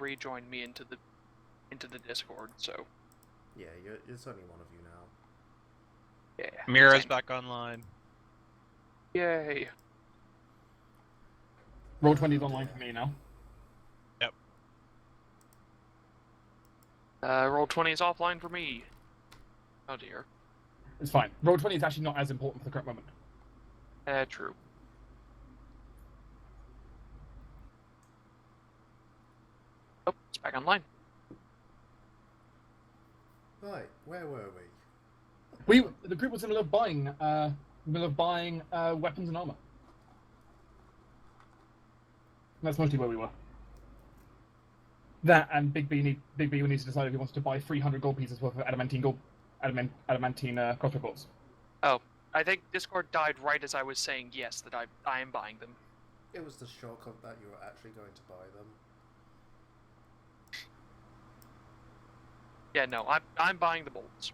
rejoined me into the Discord, so. Yeah, it's only one of you now. Yeah. Mira's back online. Yay. Roll20's online for me now. Yep. Roll20 is offline for me. Oh dear. It's fine. Roll20 is actually not as important for the current moment. True. Oh, it's back online. Right, where were we? The group was in the middle of buying weapons and armor. That's mostly where we were. That and Big B needs to decide if he wants to buy 300 gold pieces worth of adamantine crossbow bolts. Oh, I think Discord died right as I was saying yes, that I am buying them. It was the shock of that you were actually going to buy them. Yeah, no, I'm buying the bolts.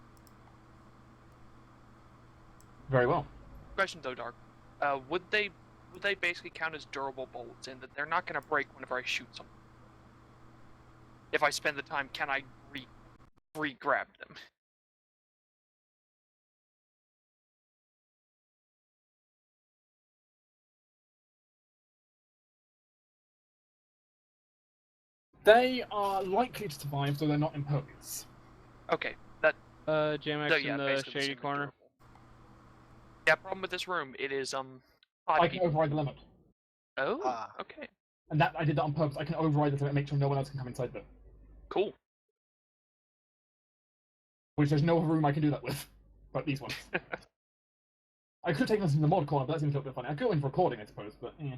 Very well. Question though, Dark. Would they basically count as durable bolts in that they're not going to break whenever I shoot something? If I spend the time, can I re-grab them? They are likely to survive, so they're not impervious. Okay, that. JMX So, yeah, in the basically shady same as corner. durable. Yeah, problem with this room, it is I can override the limit. Oh, okay. And that I did that on purpose. I can override the limit and make sure no one else can come inside there. Cool. Which there's no room I can do that with. But these ones. I could have taken this in the mod corner, but that seems a little bit funny. I could go in for recording, I suppose, but Hmm.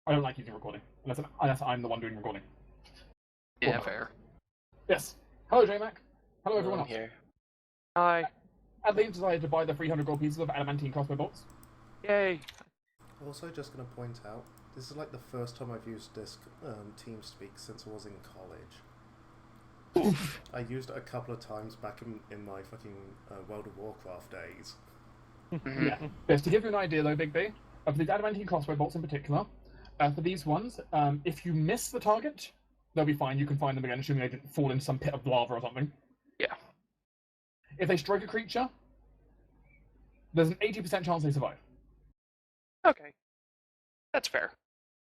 I don't like using recording, unless I'm the one doing recording. Yeah, fair. Yes. Hello, JMac. Hello, everyone else. Here. Hi. Adeline decided to buy the 300 gold pieces of adamantine crossbow bolts. Yay. Also, just going to point out, this is like the first time I've used TeamSpeak since I was in college. I used it a couple of times back in my fucking World of Warcraft days. Yeah. Yes, to give you an idea though, Big B, of the adamantine crossbow bolts in particular, for these ones, if you miss the target, they'll be fine. You can find them again, assuming they didn't fall in some pit of lava or something. Yeah. If they strike a creature, there's an 80% chance they survive. Okay. That's fair.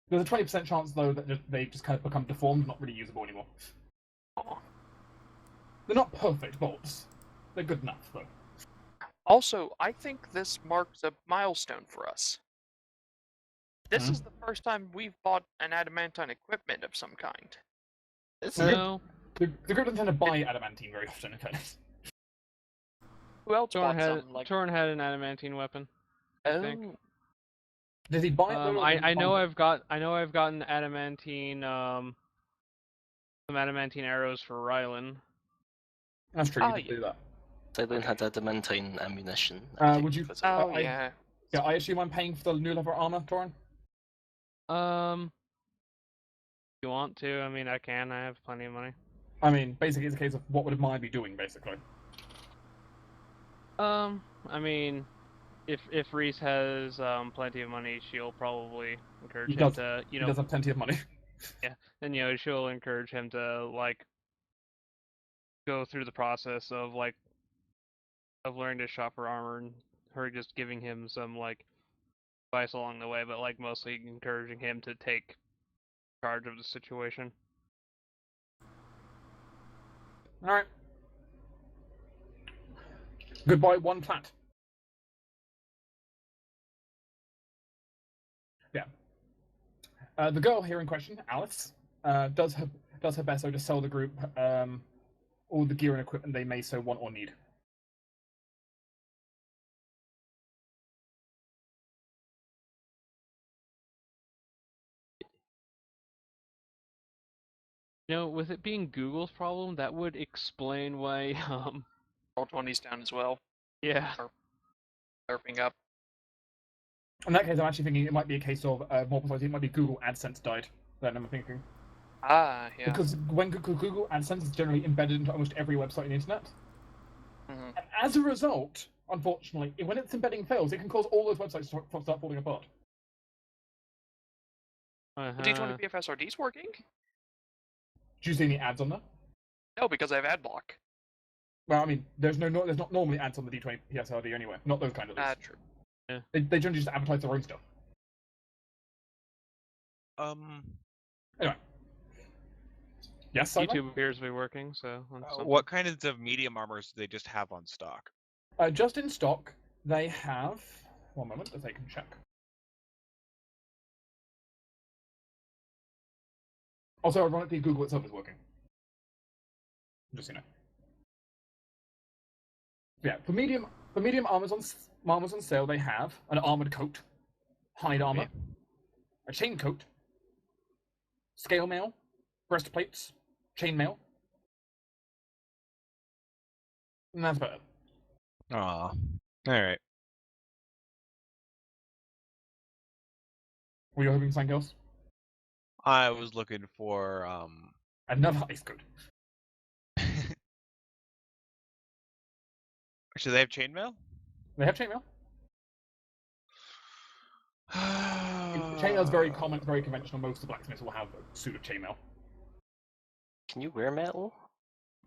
There's a 20% chance, though, that they just kind of become deformed, not really usable anymore. Aw. They're not perfect bolts. They're good enough, though. Also, I think this marks a milestone for us. This is the first time we've bought an adamantine equipment of some kind. No. The group doesn't tend to buy adamantine very often, in fairness. Who else Torn bought some? Like, had an adamantine weapon. I think. oh, Does he buy it, though? I know I've gotten adamantine some adamantine arrows for Rylan. That's true, you did do that. Silent had adamantine ammunition. Would you... oh yeah. Yeah, I assume I'm paying for the new level armor, Torin? If you want to, I mean, I can. I have plenty of money. I mean, basically, it's a case of what would mine be doing, basically. I mean, if Reese has plenty of money, she'll probably encourage him to, He does have plenty of money. yeah, and she'll encourage him to go through the process of learning to shop for armor, and her just giving him some advice along the way, but mostly encouraging him to take charge of the situation. Alright. Goodbye, one plat. Yeah. The girl here in question, Alice, does her best to sell the group all the gear and equipment they may so want or need. With it being Google's problem, that would explain why, Roll20's down as well. yeah. Surfing up. In that case, I'm actually thinking it might be a case of, more precisely, it might be Google AdSense died. Then I'm thinking. Ah, yeah. Because when Google AdSense is generally embedded into almost every website on the internet. Mm-hmm. And as a result, unfortunately, when its embedding fails, it can cause all those websites to start falling apart. D20 PFSRD's working? Do you see any ads on there? No, because I have ad block. Well, I mean, there's not normally ads on the D20 PSRD anyway. Not those kind of least. True. They generally just advertise their own stuff. Anyway. Yes, Simon? YouTube appears to be working, so that's something. What kinds of medium armors do they just have on stock? Just in stock, they have... One moment, as I can check. Also, ironically, Google itself is working. Just so you know. Yeah, for medium armors on sale, they have an armored coat, hide armor, Okay. a chain coat, scale mail, breastplates, chain mail, and that's about it. Aw. Alright. Were you hoping for something else? I was looking for, Another ice coat. Actually, they have chainmail? They have chainmail. Chainmail is very common, very conventional. Most of the blacksmiths will have a suit of chainmail. Can you wear metal?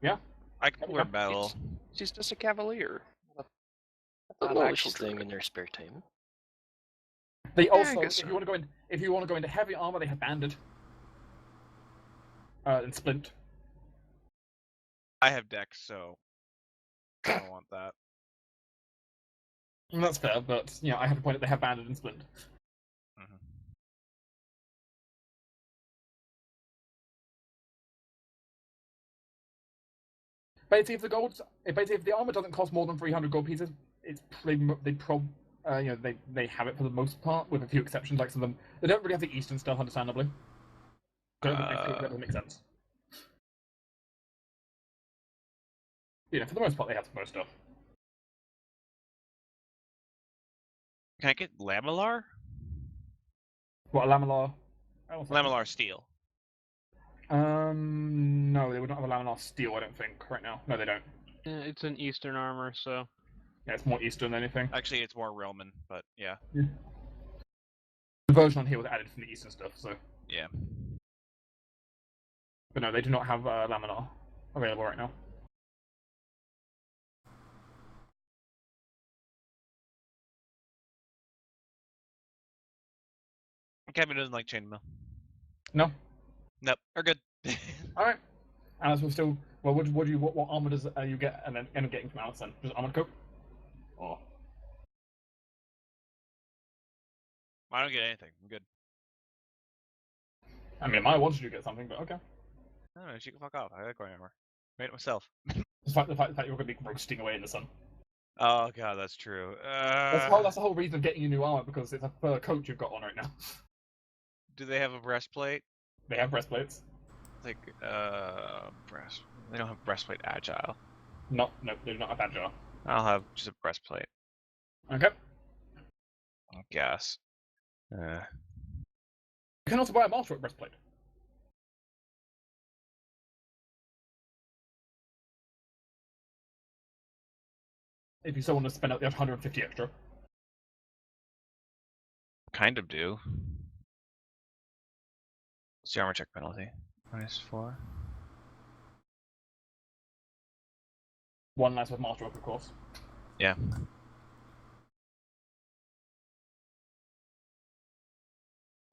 Yeah. I can wear metal. She's just a cavalier. I don't Not know what actual she's doing druid. in her spare time. They I also, guess if you so. want to go into heavy armor, they have banded. And splint. I have dex, so I don't want that. And that's fair, but you know, I have to point out they have banded and splint. Mhm. Basically, if the armor doesn't cost more than 300 gold pieces, they have it for the most part, with a few exceptions. Like some of them, they don't really have the Eastern stuff, understandably. That doesn't make sense. You know, for the most part, they have most stuff. Can I get lamellar? What, a lamellar? Lamellar steel. No, they would not have a lamellar steel, I don't think, right now. No, they don't. Yeah, it's an Eastern armor, so Yeah, it's more Eastern than anything. Actually, it's more Roman, but yeah. The version on here was added from the Eastern stuff, so. Yeah. But no, they do not have laminar available right now. Kevin doesn't like chainmail. No. Nope, we're good. All right. Alice will still. Well, what armor does you get and then end up getting from Alice then? Just armored coat. Or I don't get anything. I'm good. I mean, I wanted you to get something, but okay. No, she can fuck off. I like wearing armor. Made it myself. The fact that you're going to be roasting away in the sun. Oh god, that's true. That's the whole reason of getting you new armor, because it's a fur coat you've got on right now. Do they have a breastplate? They have breastplates. Like, They don't have breastplate agile. No, they do not have agile. I'll have just a breastplate. Okay. I guess. You can also buy a master breastplate. If you still want to spend out the 150 extra. Kind of do. What's the armor check penalty? -4. One less with master of course. Yeah.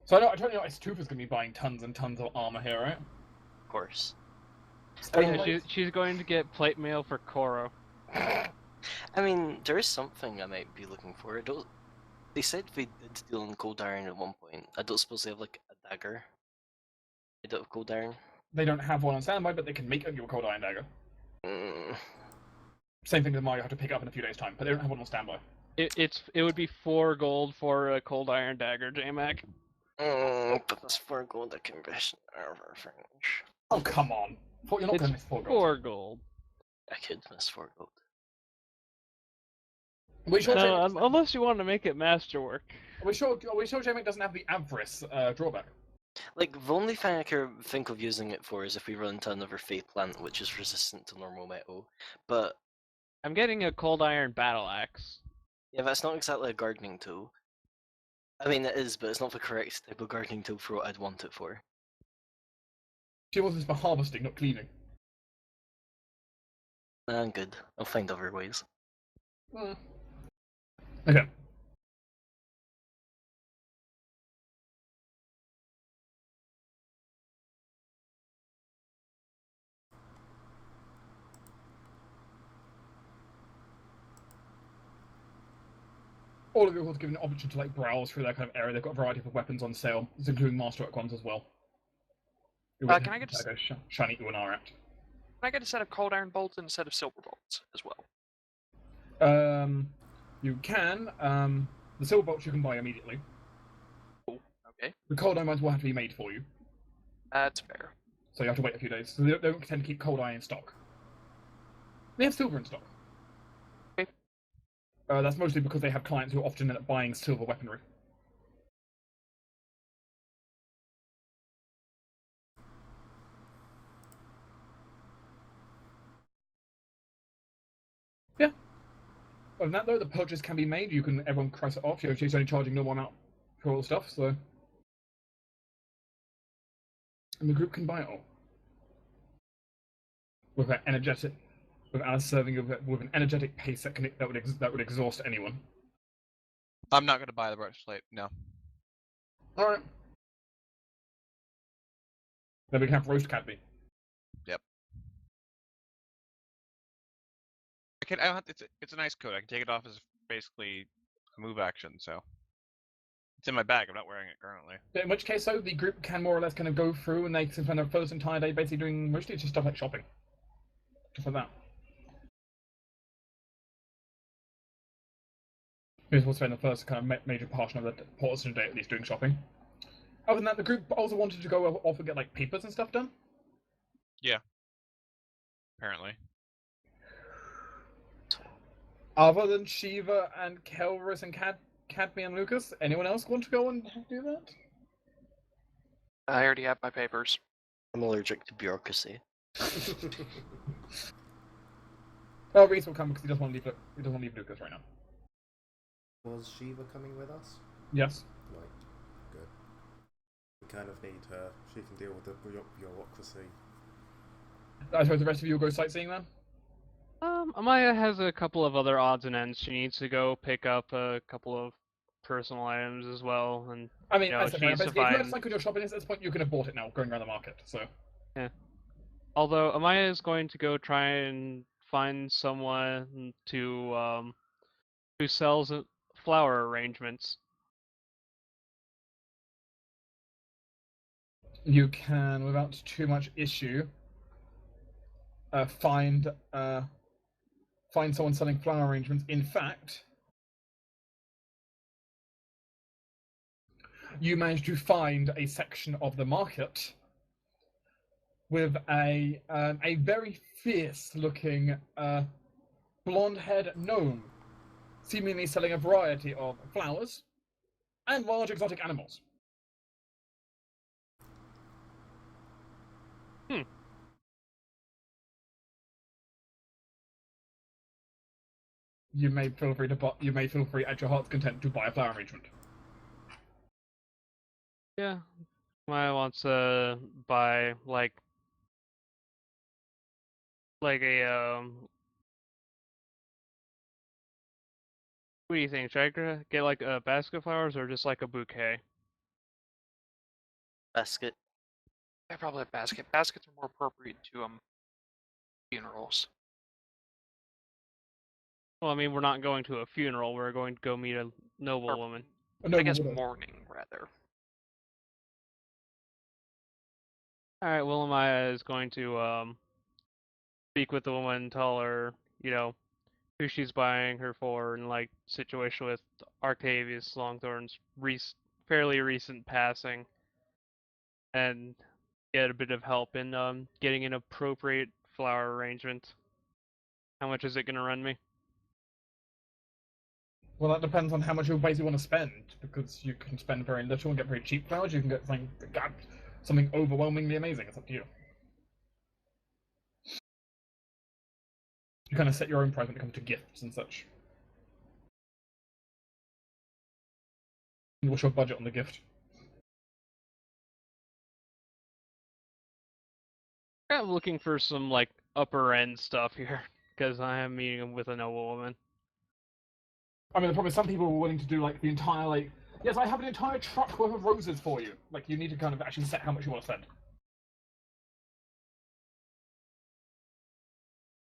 So I totally noticed Tooth is going to be buying tons and tons of armor here, right? Of course. yeah, she's going to get plate mail for Koro. I mean, there is something I might be looking for. They said we did deal in cold iron at one point. I don't suppose they have like a dagger made out of cold iron. They don't have one on standby, but they can make you a cold iron dagger. Mm, Same thing with Mario, you have to pick up in a few days' time, but they don't have one on standby. It would be 4 gold for a cold iron dagger, J-Mac. but that's 4 gold at conversion armor fringe. Oh, come on. You're not It's going to miss 4 gold. 4 gold. I could miss 4 gold. Are we sure No, J-Mac unless you want to make it masterwork. are we sure J-Mac doesn't have the Avarice drawback? Like, the only thing I can think of using it for is if we run into another Fey plant which is resistant to normal metal. But I'm getting a cold iron battle axe. yeah, that's not exactly a gardening tool. I mean, it is, but it's not the correct type of gardening tool for what I'd want it for. She wants this for harvesting, not cleaning. Good. I'll find other ways. Okay. All of you are given an opportunity to browse through that kind of area. They've got a variety of weapons on sale, including masterwork ones as well. Can I get shiny UNR out? Can I get a set of cold iron bolts and a set of silver bolts as well? You can. The silver bolts you can buy immediately. Cool. Okay. The cold iron ones will have to be made for you. That's fair. So you have to wait a few days. So they don't tend to keep cold iron in stock. They have silver in stock. Okay. That's mostly because they have clients who often end up buying silver weaponry. Yeah. Other than that, though, the purchase can be made. Everyone cross it off. She's only charging normal amount for all the stuff, so. And the group can buy it all. With an energetic, without serving with an energetic pace that would exhaust anyone. I'm not going to buy the breastplate. No. All right. Then we can have roast cadby. Yep. I don't have, it's a nice coat. I can take it off as basically a move action, so it's in my bag. I'm not wearing it currently. In which case, though, the group can more or less kind of go through, and they can spend their first entire day basically doing mostly just stuff like shopping, just like that. Here's we'll spend the first kind of major portion of the day at least doing shopping. Other than that, the group also wanted to go off and get papers and stuff done. Yeah. Apparently. Other than Shiva and Kelris and Cadme and Lucas, anyone else want to go and do that? I already have my papers. I'm allergic to bureaucracy. Well, Reese will come because he doesn't want to leave Lucas right now. Was Shiva coming with us? Yes. Right. Good. We kind of need her. She can deal with the bureaucracy. I suppose the rest of you will go sightseeing then? Amaya has a couple of other odds and ends. She needs to go pick up a couple of personal items as well, and I mean, she needs to if you had find. when you're shopping at this point, you could have bought it now, going around the market. So. Yeah. Although Amaya is going to go try and find someone to who sells flower arrangements. You can, without too much issue, find someone selling flower arrangements. In fact, you managed to find a section of the market with a very fierce-looking blonde-haired gnome, seemingly selling a variety of flowers and large exotic animals. You may feel free at your heart's content to buy a flower arrangement. Yeah. Amaya wants to buy like a what do you think? Should I get like a basket of flowers or just like a bouquet? Basket. I probably have basket. Baskets are more appropriate to funerals. Well, I mean, we're not going to a funeral. We're going to go meet a noble woman. I guess mourning, rather. Alright, well, Amaya is going to speak with the woman, tell her, who she's buying her for, and situation with Octavius Longthorn's fairly recent passing, and get a bit of help in getting an appropriate flower arrangement. How much is it going to run me? Well, that depends on how much you basically want to spend, because you can spend very little and get very cheap flowers. You can get something overwhelmingly amazing. It's up to you. You kind of set your own price when it comes to gifts and such. What's your budget on the gift? I'm looking for some like upper end stuff here because I am meeting with a noble woman. I mean, probably some people were willing to do like the entire like. Yes, I have an entire truck worth of roses for you. Like, you need to kind of actually set how much you want to spend.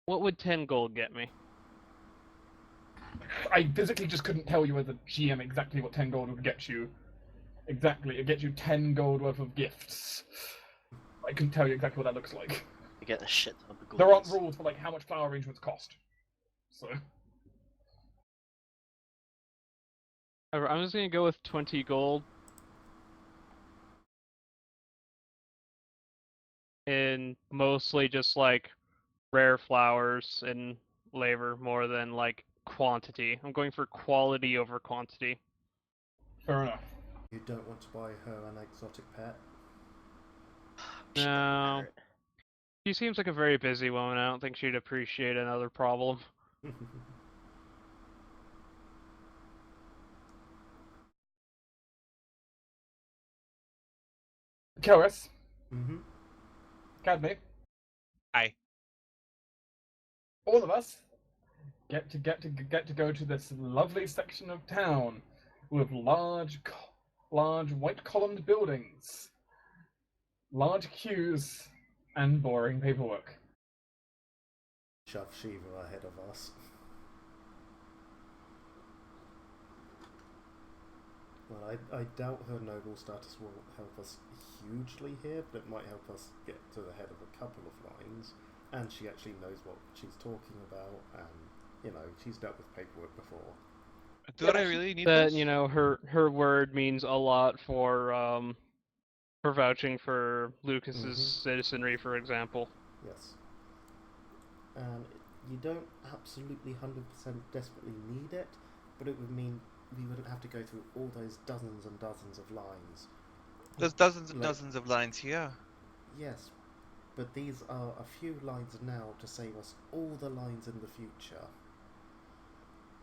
What would 10 gold get me? I physically just couldn't tell you as a GM exactly what 10 gold would get you. Exactly, it gets you 10 gold worth of gifts. I couldn't tell you exactly what that looks like. You get a shit ton of gold. There aren't rules for like how much flower arrangements cost. So. I'm just gonna go with 20 gold. And mostly just like rare flowers and labor more than like quantity. I'm going for quality over quantity. Fair enough. You don't want to buy her an exotic pet? No. She seems like a very busy woman. I don't think she'd appreciate another problem. Kelris. Mm-hmm. Cadme. Aye. All of us get to go to this lovely section of town with large white columned buildings, large queues, and boring paperwork. Shove Shiva ahead of us. Well, I doubt her noble status will help us hugely here, but it might help us get to the head of a couple of lines. And she actually knows what she's talking about, and, you know, she's dealt with paperwork before. Do I really need That, this? you know, her word means a lot for vouching for Lucas's citizenry, for example. Yes. And you don't absolutely 100% desperately need it, but it would mean we wouldn't have to go through all those dozens and dozens of lines. There's dozens and dozens of lines here. Yes, but these are a few lines now to save us all the lines in the future.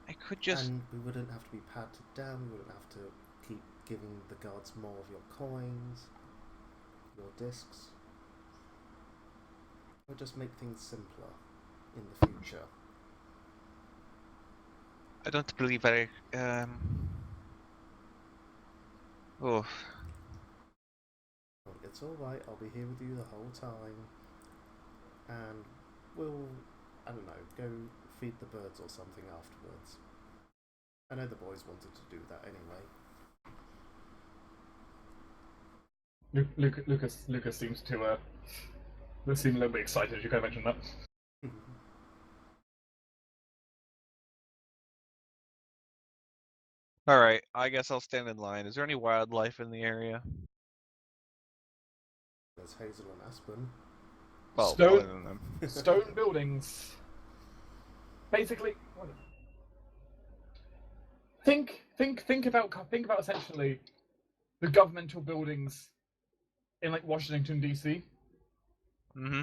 I could just... And we wouldn't have to be patted down, we wouldn't have to keep giving the guards more of your coins, your discs. We'll just make things simpler in the future. I don't believe I... Oh. Well, it's alright, I'll be here with you the whole time. And we'll, I don't know, go feed the birds or something afterwards. I know the boys wanted to do that anyway. Lucas seems to seem a little bit excited. You kind of mentioned that. Alright, I guess I'll stand in line. Is there any wildlife in the area? There's Hazel and Aspen. Well, Stone- other than them. Stone buildings. Basically, think about essentially the governmental buildings in like Washington DC. Mm-hmm.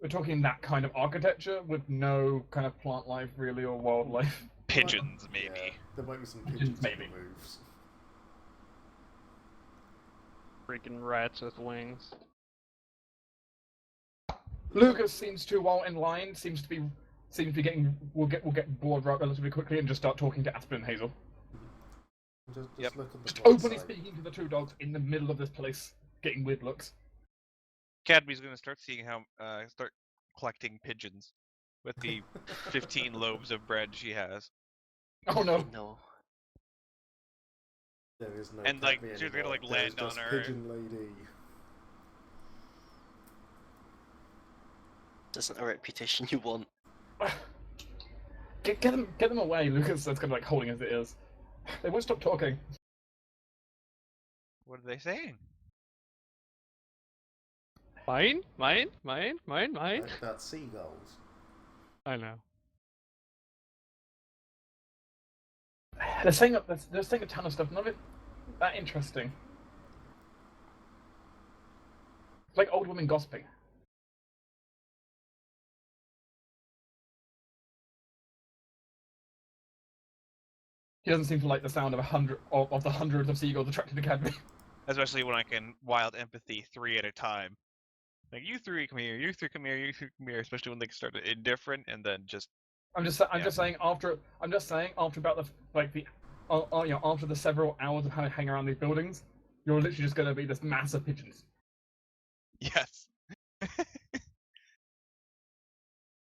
We're talking that kind of architecture with no kind of plant life really or wildlife. Pigeons, maybe. Yeah, there might be some pigeons Maybe. on the roofs. Freaking rats with wings. Lucas seems to, while in line, seems to be getting will get bored relatively quickly and just start talking to Aspen and Hazel. Just Yep. look at the Just bright openly side. speaking to the two dogs in the middle of this place, getting weird looks. Cadby's gonna start seeing how start collecting pigeons with the 15 loaves of bread she has. Oh no! No. There is no And, like, Cadme she's gonna, anymore. like, There's land on just her. Pigeon Lady. This isn't a reputation you want. Get them away, Lucas. That's kind of like holding his ears. They won't stop talking. What are they saying? Mine? That's seagulls. I know. They're saying a ton of stuff. None of it that interesting. It's like old women gossiping. He doesn't seem to like the sound of of the hundreds of seagulls attracted to Cadme. Especially when I can wild empathy 3 at a time. Like, you 3 come here, you 3 come here, you 3 come here. Especially when they start indifferent and then just. I'm just saying after about after the several hours of hanging around these buildings, you're literally just going to be this mass of pigeons. Yes.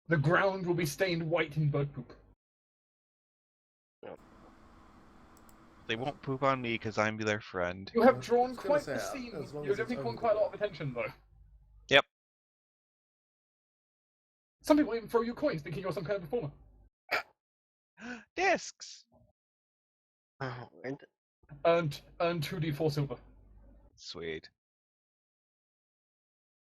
The ground will be stained white in bird poop. They won't poop on me because I'm their friend. You have I was drawn gonna quite say, the scene. as long You're as it's definitely drawn only quite a lot one. of attention, though. Yep. Some people even throw you coins thinking you're some kind of performer. Discs! Weird. Earn 2d4 silver. Sweet.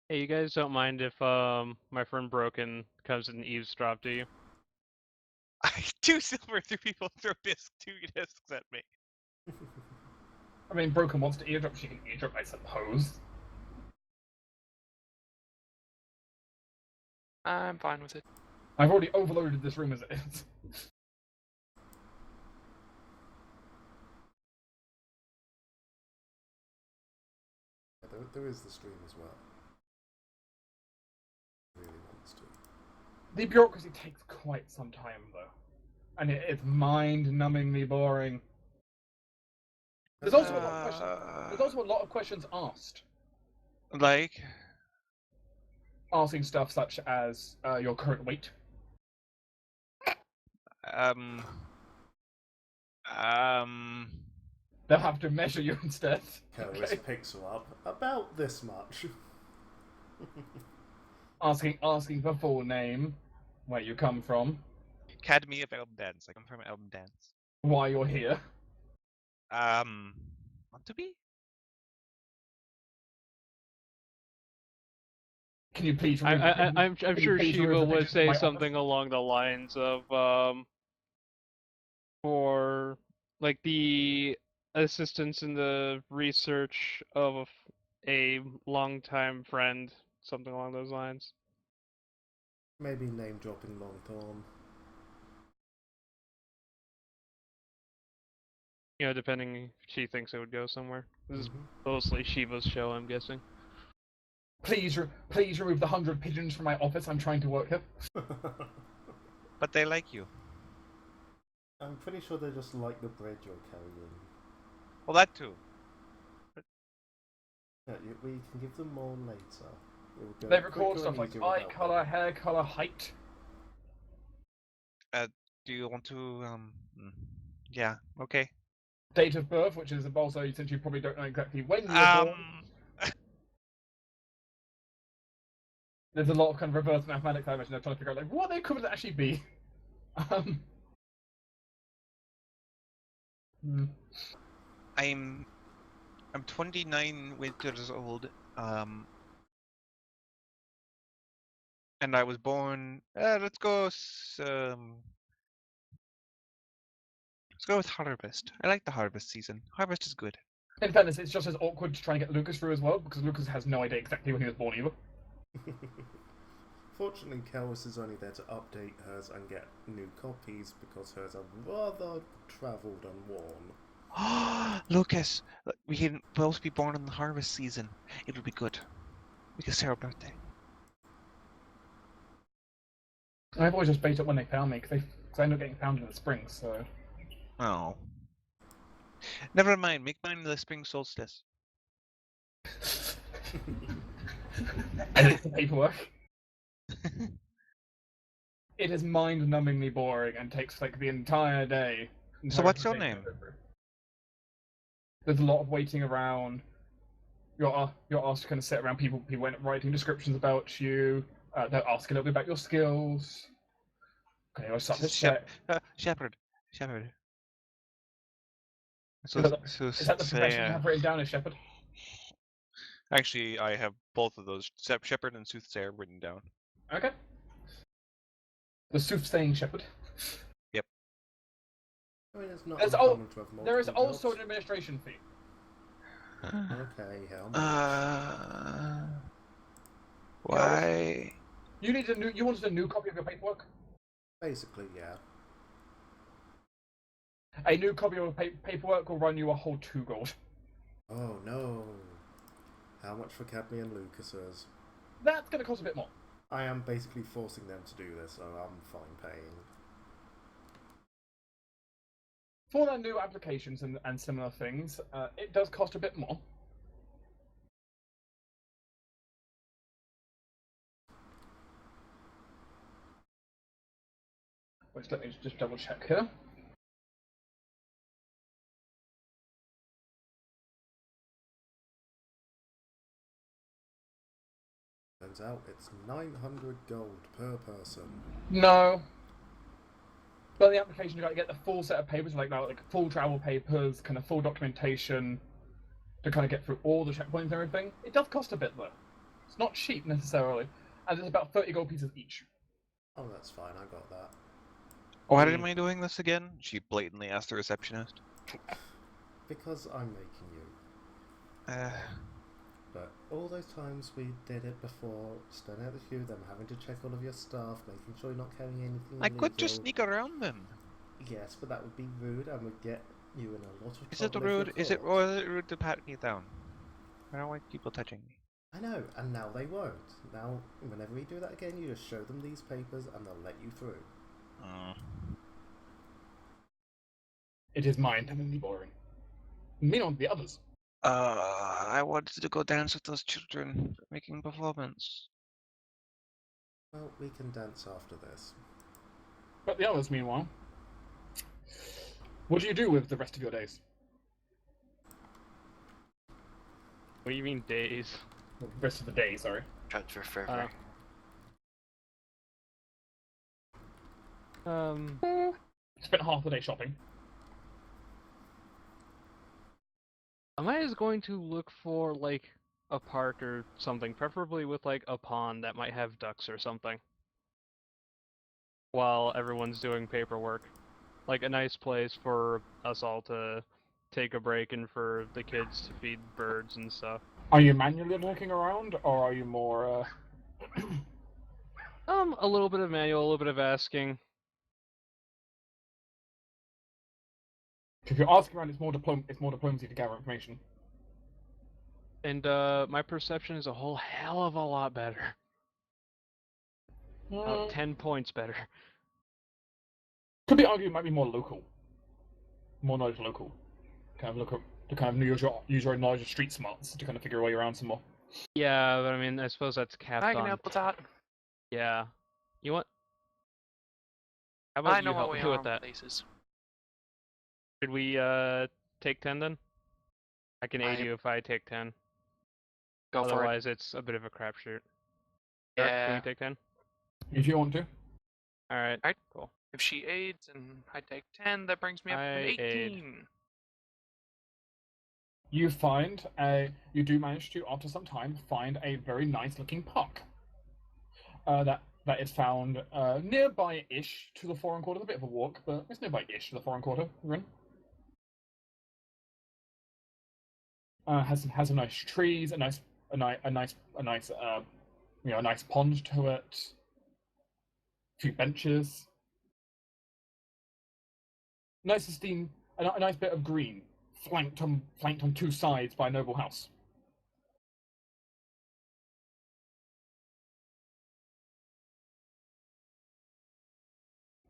Hey, you guys don't mind if my friend Broken comes and eavesdrop, do you? 2 silver, 3 people throw 2 discs at me. I mean, Broken wants to eardrop, she can eardrop, I suppose. I'm fine with it. I've already overloaded this room as it is. There is the stream as well. Really wants to. The bureaucracy takes quite some time, though. And it's mind-numbingly boring. There's also a lot of questions. There's also a lot of questions asked. Like? Asking stuff such as your current weight. They'll have to measure you instead. Coerus Okay. picks her up about this much. Asking for full name, where you come from, Academy of Elm Dance. I come from Elm Dance. why you're here. Want to be? Can you please? I'm can you sure please Shiva remove the would pictures from say my something office? along the lines of for like the assistance in the research of a longtime friend, something along those lines. Maybe name dropping Longthorn. You know, depending if she thinks it would go somewhere. This is Mhm. mostly Shiva's show, I'm guessing. Please remove the 100 pigeons from my office. I'm trying to work here. But they like you. I'm pretty sure they just like the bread you're carrying. Well, that too. Yeah, we can give them more later. It will go They record quicker stuff and like easier eye without color, them. hair color, height. Do you want to, yeah, okay. Date of birth, which is also since you probably don't know exactly when you were born. There's a lot of kind of reverse mathematics I imagine they're trying to figure out like what they could actually be. Hmm. I'm 29 winters old, and I was born, let's go with harvest. I like the harvest season. Harvest is good. In fairness, it's just as awkward to try and get Lucas through as well, because Lucas has no idea exactly when he was born either. Fortunately, Coerus is only there to update hers and get new copies because hers are rather travelled and worn. Lucas, we can both be born in the harvest season. It will be good. We can share our birthday. I've always just based it when they found me, because I ended up getting found in the spring, so... Oh. Never mind, make mine the spring solstice. Edit the paperwork. It is mind-numbingly boring and takes like the entire day. So what's your name? There's a lot of waiting around. You're asked to kind of sit around people writing descriptions about you. They'll ask a little bit about your skills. Okay, I'll start this check. Shepherd. So, Is that the profession you have written down as Shepherd? Actually, I have both of those, Shepherd and Soothsayer, written down. Okay. The soothsaying Shepherd. Yep. I mean, it's not There's uncommon to have multiple There is also jobs. an administration fee. Okay, how much? Why? You wanted a new copy of your paperwork? Basically, yeah. A new copy of paperwork will run you a whole 2 gold. Oh no. How much for Cadmian Lucas's? That's going to cost a bit more. I am basically forcing them to do this, so I'm fine paying. For their new applications and similar things, it does cost a bit more. Which, let me just double check here. Turns out it's 900 gold per person. No. But the application, you got to get the full set of papers, like full travel papers, kind of full documentation, to kind of get through all the checkpoints and everything. It does cost a bit though. It's not cheap necessarily, and it's about 30 gold pieces each. Oh, that's fine, I got that. Why am I doing this again? She blatantly asked the receptionist. Because I'm making you. Uh, But all those times we did it before, staring at the queue, them having to check all of your stuff, making sure you're not carrying anything I could just illegal. sneak around them. Yes, but that would be rude and would get you in a lot of Is it trouble if you're rude? Is it caught. rude to pat me down? I don't like people touching me. I know, and now they won't. Now, whenever we do that again, you just show them these papers and they'll let you through. It is mind-numbingly boring. Meanwhile, the others. I wanted to go dance with those children making performance. Well, we can dance after this. But the others, meanwhile. What do you do with the rest of your days? What do you mean days? The rest of the day, sorry. Transfer forever. Spent half the day shopping. Amaya is going to look for, like, a park or something, preferably with, like, a pond that might have ducks or something. While everyone's doing paperwork. Like, a nice place for us all to take a break and for the kids to feed birds and stuff. Are you manually looking around, or are you more, A little bit of manual, a little bit of asking. If you're asking around, it's more diplomacy to gather information. And, my perception is a whole hell of a lot better. About 10 points better. Could be argued it might be more local. More knowledge local. Kind of look up to kind of use your knowledge of street smarts to kind of figure your way around some more. Yeah, but I mean, I suppose that's capped on... I can help with that. Yeah. You want... How about I you know help how we me are with on that? places. Should we, take 10 then? I can aid you if I take 10. Go for it. Otherwise, it's a bit of a crapshoot. Can Yeah. we take 10? If you want to. Alright, Alright. cool. If she aids and I take 10, that brings me up to I an aid. 18. You do manage to, after some time, find a very nice looking park. That is found nearby-ish to the foreign quarter. It's a bit of a walk, but it's nearby-ish to the foreign quarter. You're in. Has some nice trees, a nice pond to it. A few benches. A nice bit of green, flanked on 2 sides by a noble house.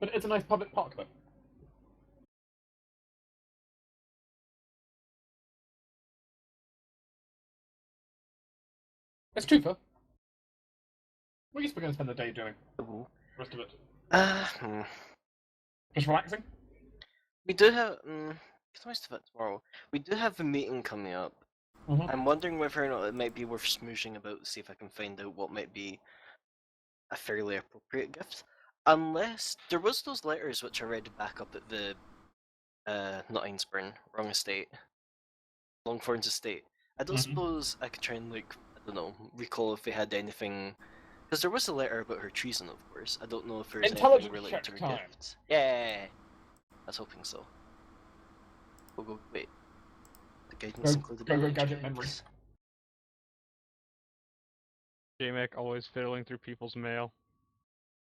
But it's a nice public park, though. It's cheaper. What are you going to spend the day doing? Ooh. The rest of it? Hmm. Just relaxing? We do have. It's most of it tomorrow. We do have a meeting coming up. Mhm. I'm wondering whether or not it might be worth smooshing about to see if I can find out what might be a fairly appropriate gift. Unless there was those letters which I read back up at the not Ainsburn, wrong estate. Longthorn's estate. I don't Mhm. suppose I could try and like, I don't know, recall if they had anything. Because there was a letter about her treason, of course. I don't know if there's anything Intelligence related to check her time. gift. Yeah, I was hoping so. Go, wait. The guidance included go memory gadget memory. checks. J-Mac always fiddling through people's mail.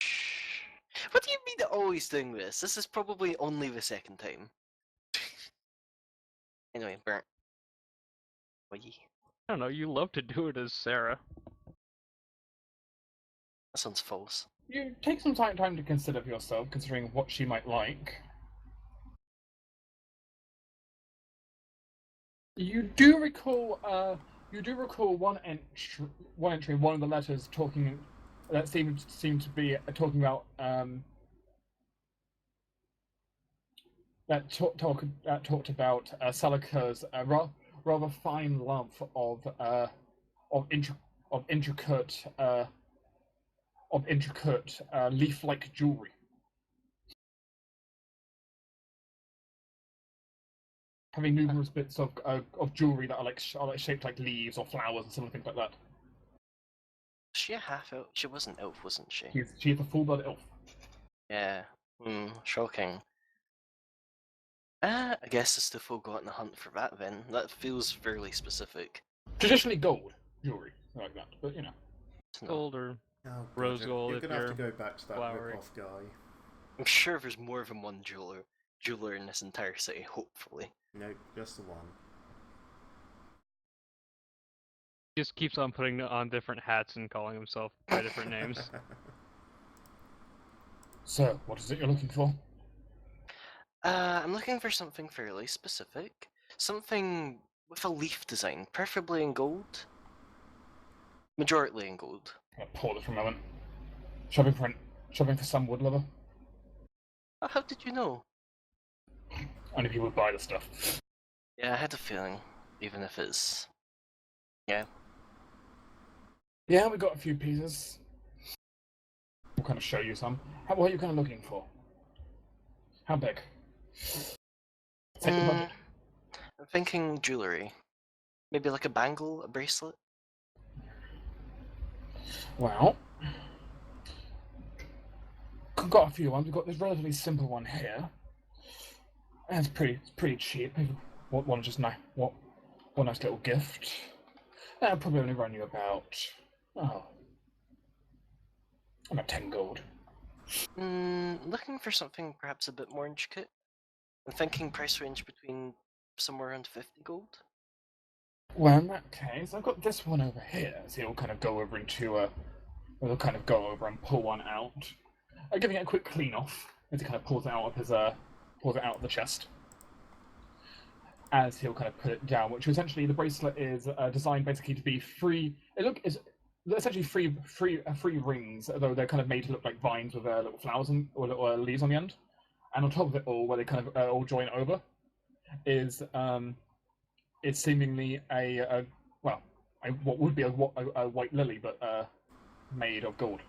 Shh. What do you mean always doing this? This is probably only the second time. Anyway, Burnt. Why? I don't know. You love to do it as Sarah. That sounds false. You take some time to consider for yourself, considering what she might like. You do recall one entry in one of the letters talking that seemed to be talking about that talked about Celica's rather fine love of intricate leaf-like jewelry. Having numerous bits of jewelry that are like shaped like leaves or flowers and something like that. Was she a half elf? She was an elf, wasn't she? She's a full-blood elf. Yeah. Shocking. I guess it's the folk got in the hunt for that then. That feels fairly specific. Traditionally gold jewelry like that, but you know. to know. Gold or Oh, God, Rose gold you're if gonna have to you're go back to that flowery. rip-off guy. I'm sure there's more than one jeweler in this entire city, hopefully. Nope, just the one. he just keeps on putting on different hats and calling himself by different names. So, what is it you're looking for? I'm looking for something fairly specific. Something with a leaf design, preferably in gold. Majority in gold. I'll pause it for a moment. Shopping for some wood lover. Oh, how did you know? Only people would buy the stuff. Yeah, I had a feeling, even if it's... Yeah. Yeah, we got a few pieces. We'll kind of show you some. What are you kind of looking for? How big? Take the budget. I'm thinking jewellery. Maybe like a bangle, a bracelet? Well, we've got a few ones. We've got this relatively simple one here. And it's pretty cheap. One nice little gift. That'll probably only run you about 10 gold. Looking for something perhaps a bit more intricate. I'm thinking price range between somewhere around 50 gold. Well, in that case, I've got this one over here. So he'll kind of go over we'll kind of go over and pull one out. Giving it a quick clean off as he kind of pulls it out of the chest. As he'll kind of put it down, which essentially the bracelet is designed basically to be free. It's essentially free rings, though they're kind of made to look like vines with little flowers or little leaves on the end. And on top of it all, where they kind of all join over, is seemingly what would be a white lily, but made of gold.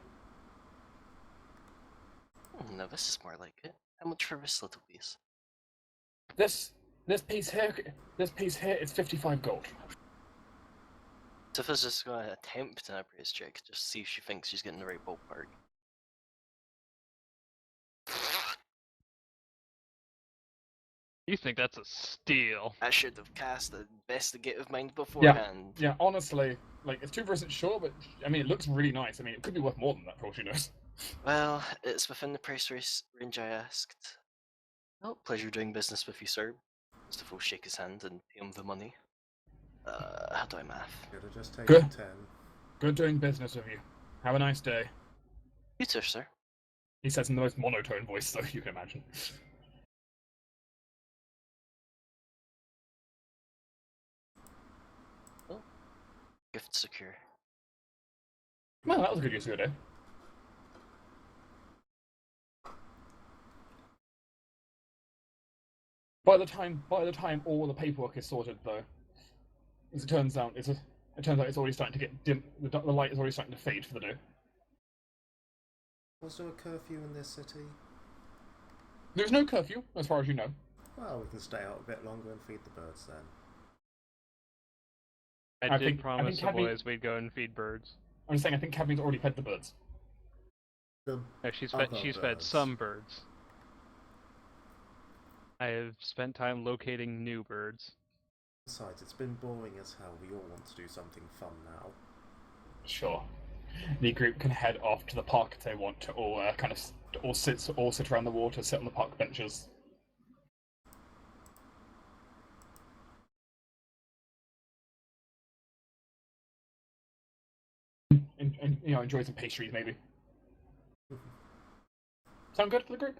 No, this is more like it. How much for this little piece? This piece here is 55 gold. Tifa's just gonna attempt an appraise check, just see if she thinks she's getting the right ballpark. You think that's a steal? I should have cast the investigative mind beforehand. Yeah, honestly, like it's 2% sure, but I mean it looks really nice. I mean it could be worth more than that for all she knows. Well, it's within the price range I asked. Oh, pleasure doing business with you, sir. Mr. Full shake his hand and pay him the money. How do I math? Should have just taken Good. 10. Good doing business with you. Have a nice day. You too, sir. He says in the most monotone voice, though, you can imagine. Oh. Gift secure. Well, that was a good use of your day. By the time all the paperwork is sorted, though, as it turns out, it's already starting to get dim. The light is already starting to fade for the day. Was there a curfew in this city? There's no curfew, as far as you know. Well, we can stay out a bit longer and feed the birds then. I think promise the having- boys we'd go and feed birds. I'm just saying, I think Cavian's already fed the birds. The No, she's other fed birds. some birds. I have spent time locating new birds. Besides, it's been boring as hell. We all want to do something fun now. Sure. The group can head off to the park if they want to, or all sit around the water, sit on the park benches. and enjoy some pastries maybe. Sound good for the group?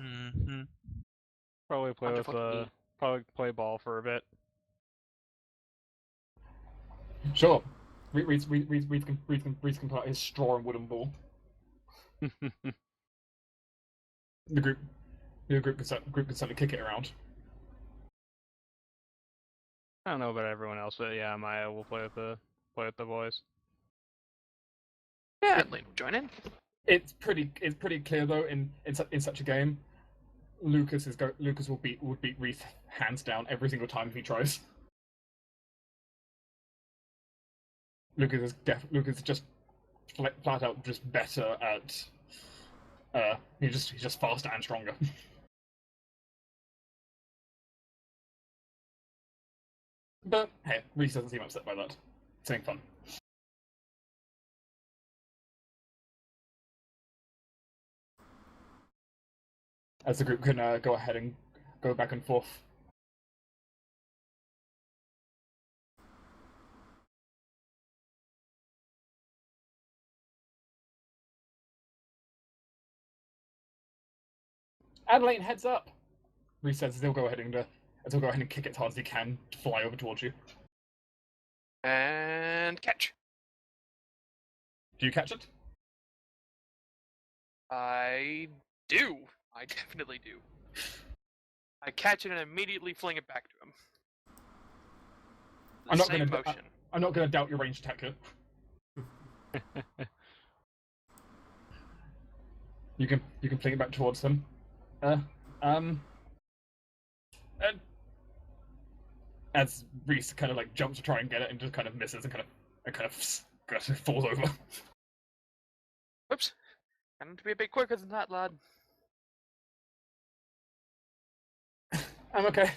Mm-hmm. Probably play with Wonderful to me. probably play ball for a bit. Sure. Reese can pull out his straw and wooden ball. The group can certainly kick it around. I don't know about everyone else, but yeah, Maya will play with the boys. Yeah, Lane will join in. It's pretty clear though in such a game, Lucas will beat Reese hands down every single time he tries. Lucas is just flat out just better at. He's just faster and stronger. But hey, Reese doesn't seem upset by that. It's having fun. As the group can go ahead and go back and forth. Adelaide, heads up! Reese says he'll go ahead and kick it as hard as he can to fly over towards you. And catch. Do you catch it? I do. I definitely do. I catch it and immediately fling it back to him. The same motion. I'm not going to doubt your ranged attack here. You can fling it back towards him. As Reese kind of like jumps to try and get it and just kind of misses and kind of falls over. Whoops. I need to be a bit quicker than that, lad. I'm okay.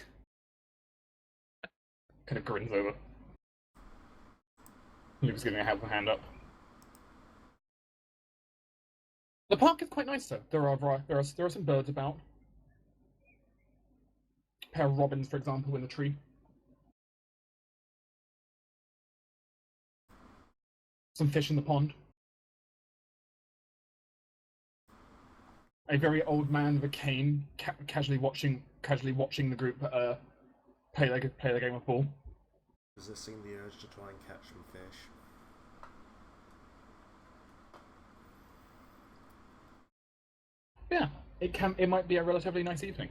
Kind of grins over. He was giving a hand up. The park is quite nice though. There are some birds about. A pair of robins, for example, in the tree. Some fish in the pond. A very old man with a cane, casually watching the group play their game of ball. Resisting the urge to try and catch some fish. Yeah, it might be a relatively nice evening.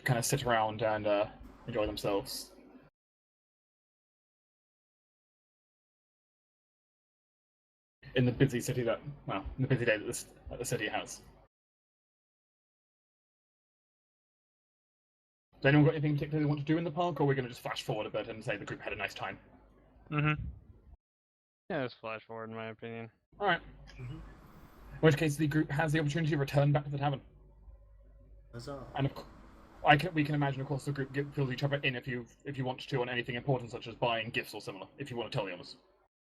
Kind of sit around and enjoy themselves. In the busy city in the busy day that the city has. Does anyone got anything particular they want to do in the park, or are we going to just flash forward a bit and say the group had a nice time? Mm-hmm. Yeah, just flash forward in my opinion. Alright. Mm-hmm. In which case the group has the opportunity to return back to the tavern. Huzzah. And we can imagine, of course, the group fills each other in if you want to on anything important, such as buying gifts or similar, if you want to tell the others.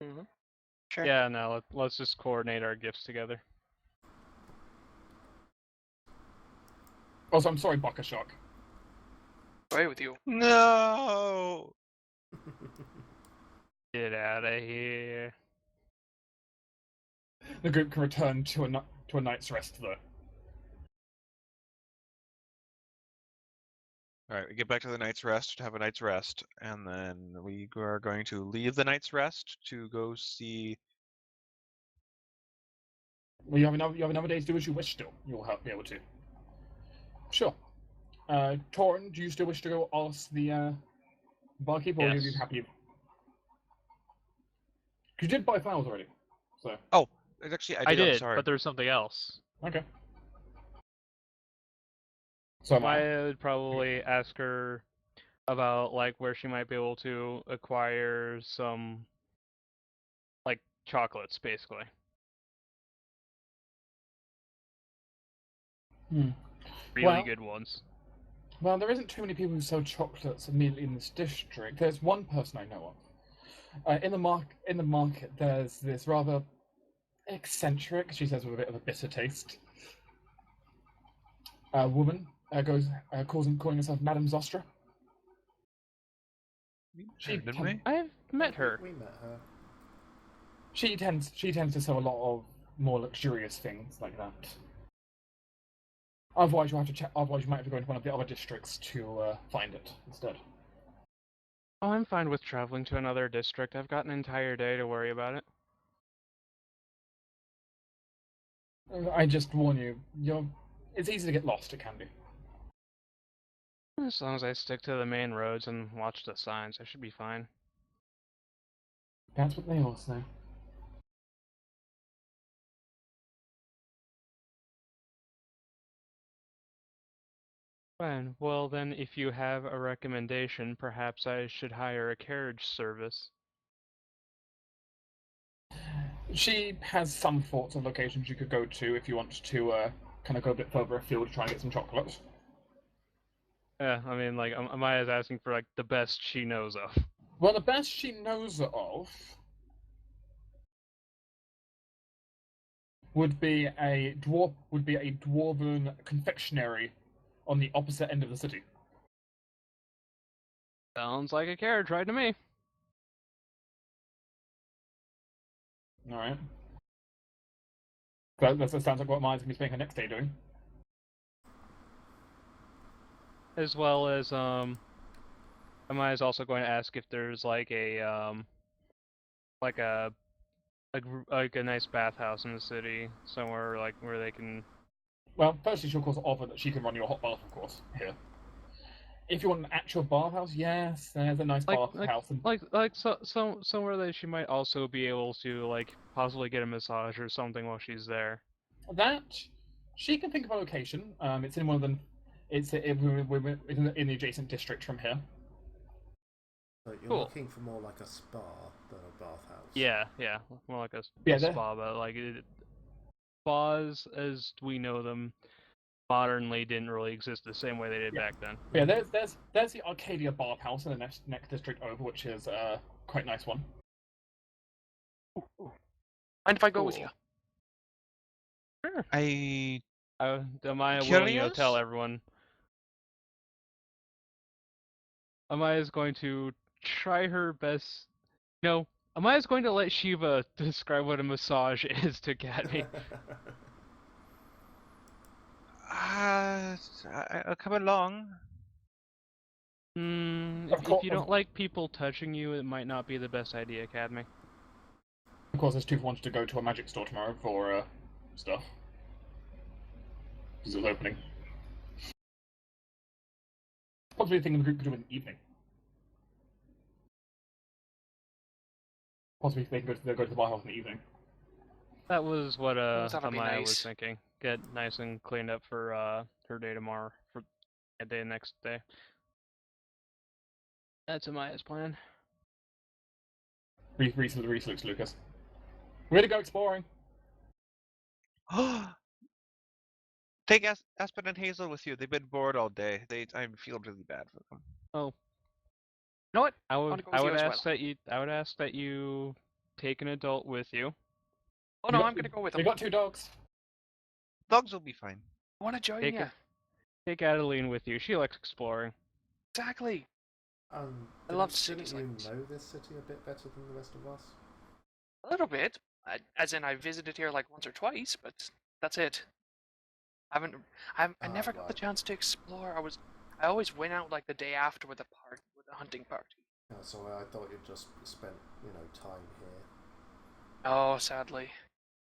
Mm-hmm. Sure. Yeah, no, let's just coordinate our gifts together. Also, I'm sorry, Baka Shark. Away with you. No. Get out of here. The group can return to a night's rest, though. Alright, we get back to the night's rest to have a night's rest, and then we are going to leave the night's rest to go see. Well, you have another day to do as you wish still. You'll be able to. Sure. Torrin, do you still wish to go ask the barkeep, or are you happy? Because you did buy flowers already, so. Oh, actually, I did. I'm sorry. But there's something else. Okay. So I would probably ask her about like where she might be able to acquire some like chocolates, basically. Really good ones. Well, there isn't too many people who sell chocolates immediately in this district. There's one person I know of. In the market, there's this rather eccentric, she says with a bit of a bitter taste, woman calling herself Madame Zostra. Didn't we? I've met her. We met her. She tends to sell a lot of more luxurious things like that. Otherwise, you'll have to check. Otherwise, you might have to go into one of the other districts to find it instead. Oh, I'm fine with traveling to another district. I've got an entire day to worry about it. I just warn you, it's easy to get lost. It can be. As long as I stick to the main roads and watch the signs, I should be fine. That's what they all say. Fine. Well, then, if you have a recommendation, perhaps I should hire a carriage service. She has some thoughts on locations you could go to if you want to kind of go a bit further afield to try and get some chocolate. Yeah, I mean, like, Amaya's asking for, like, the best she knows of. Well, the best she knows of would be a dwarven confectionery on the opposite end of the city. Sounds like a carriage ride to me. All right. That sounds like what Maya's going to be spending her next day doing. As well as, Amaya's also going to ask if there's, like, a nice bathhouse in the city, somewhere, like, where they can... Well, firstly, she'll of course offer that she can run you a hot bath, of course, here. If you want an actual bathhouse, yes, there's a nice bathhouse. Somewhere that she might also be able to, like, possibly get a massage or something while she's there. That she can think of a location. It's in one of them. It's in the adjacent district from here. So you're Cool. looking for more like a spa than a bathhouse. Yeah, more like a Yeah, spa, but like spas as we know them modernly didn't really exist the same way they did back then. Yeah, there's the Arcadia bathhouse in the next district over, which is quite a nice one. Mind if I go with you? Sure. I Amaya will, Curious? tell everyone. Amaya's going to try her best. No, Amaya's going to let Shiva describe what a massage is to Cadme. I'll come along. If you don't like people touching you, it might not be the best idea, Cadme. Of course, there's two wanted to go to a magic store tomorrow for stuff. Because it was opening. Possibly a thing in the group could do in the evening. Possibly they can go to the bathhouse in the evening. That was what that'll be Amaya was nice. thinking. Get nice and cleaned up for her day tomorrow, for a day next day. That's Amaya's plan. Reese looks Lucas. Way to go exploring! Take Aspen and Hazel with you. They've been bored all day. I feel really bad for them. Oh, You know what? I wanna would go with you as I would ask that you take an adult with you. Oh no, I'm gonna go with We him. got two dogs. Dogs will be fine. I want to join Take you. Take Adeline with you. She likes exploring. Exactly. I love didn't cities you like this. know this city a bit better than the rest of us? A little bit. As in, I visited here like once or twice, but that's it. I never got the Right. chance to explore. I always went out like the day after with a hunting party. Oh, so I thought you'd just spent, time here. Oh, sadly.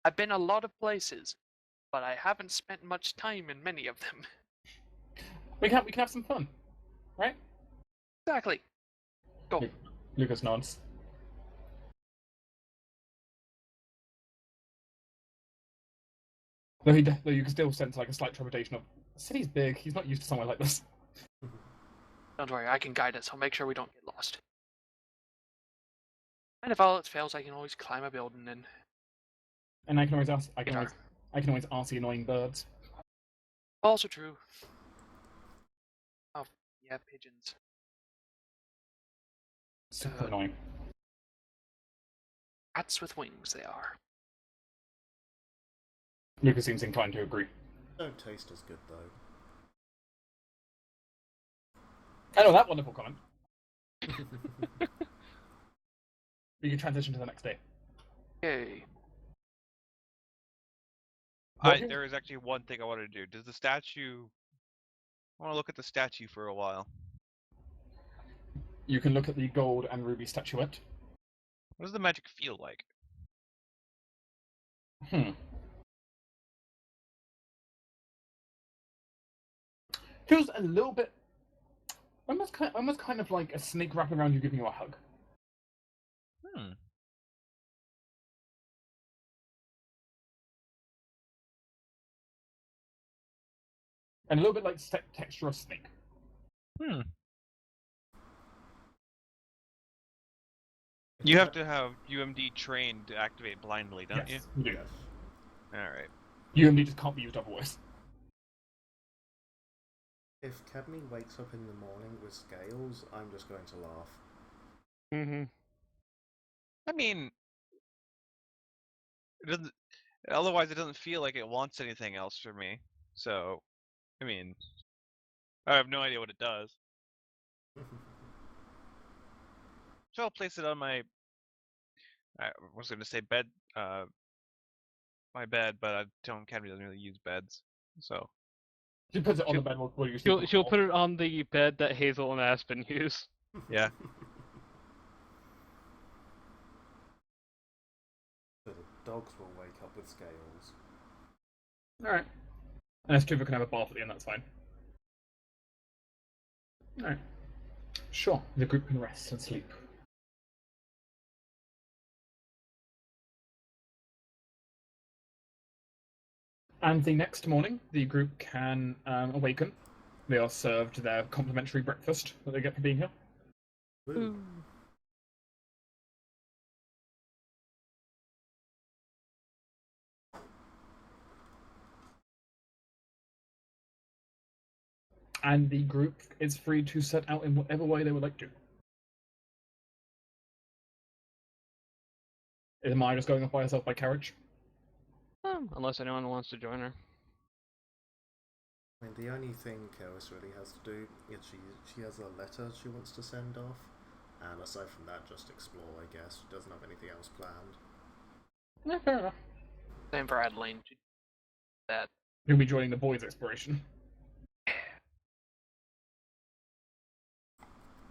I've been a lot of places, but I haven't spent much time in many of them. We can have some fun, right? Exactly. Go. Lucas nods. Though you can still sense like a slight trepidation of the city's big. He's not used to somewhere like this. Don't worry, I can guide us. I'll make sure we don't get lost. And if all else fails, I can always climb a building and... And I can always ask the annoying birds. Also true. Oh, yeah, pigeons. Super annoying. Rats with wings, they are. Lucas seems inclined to agree. Don't taste as good though. I know that wonderful comment. We can transition to the next day. Okay. There is actually one thing I wanted to do. Does the statue... I want to look at the statue for a while. You can look at the gold and ruby statuette. What does the magic feel like? Feels a little bit, almost kind of like a snake wrapping around you, giving you a hug. And a little bit like texture of snake. You have to have UMD trained to activate blindly, don't Yes, you do. Yes. Alright. UMD just can't be used otherwise. If Cadme wakes up in the morning with scales, I'm just going to laugh. Mm-hmm. I mean... It doesn't... Otherwise, it doesn't feel like it wants anything else from me. So, I mean... I have no idea what it does. So I'll place it on my... I was going to say bed... my bed, but Cadme doesn't really use beds. So... She puts it on the bed while you sleep. She'll put it on the bed that Hazel and Aspen use. Yeah. So the dogs will wake up with scales. Alright. Unless Tuva can have a bath at the end, that's fine. Alright. Sure, the group can rest and sleep. And the next morning, the group can awaken. They are served their complimentary breakfast that they get for being here. Woo. And the group is free to set out in whatever way they would like to. Is Maya just going off by herself by carriage? Unless anyone wants to join her. I mean, the only thing Keris really has to do is she has a letter she wants to send off, and aside from that, just explore, I guess. She doesn't have anything else planned. Yeah, fair enough. Same for Adeline. That. You'll be joining the boys' exploration.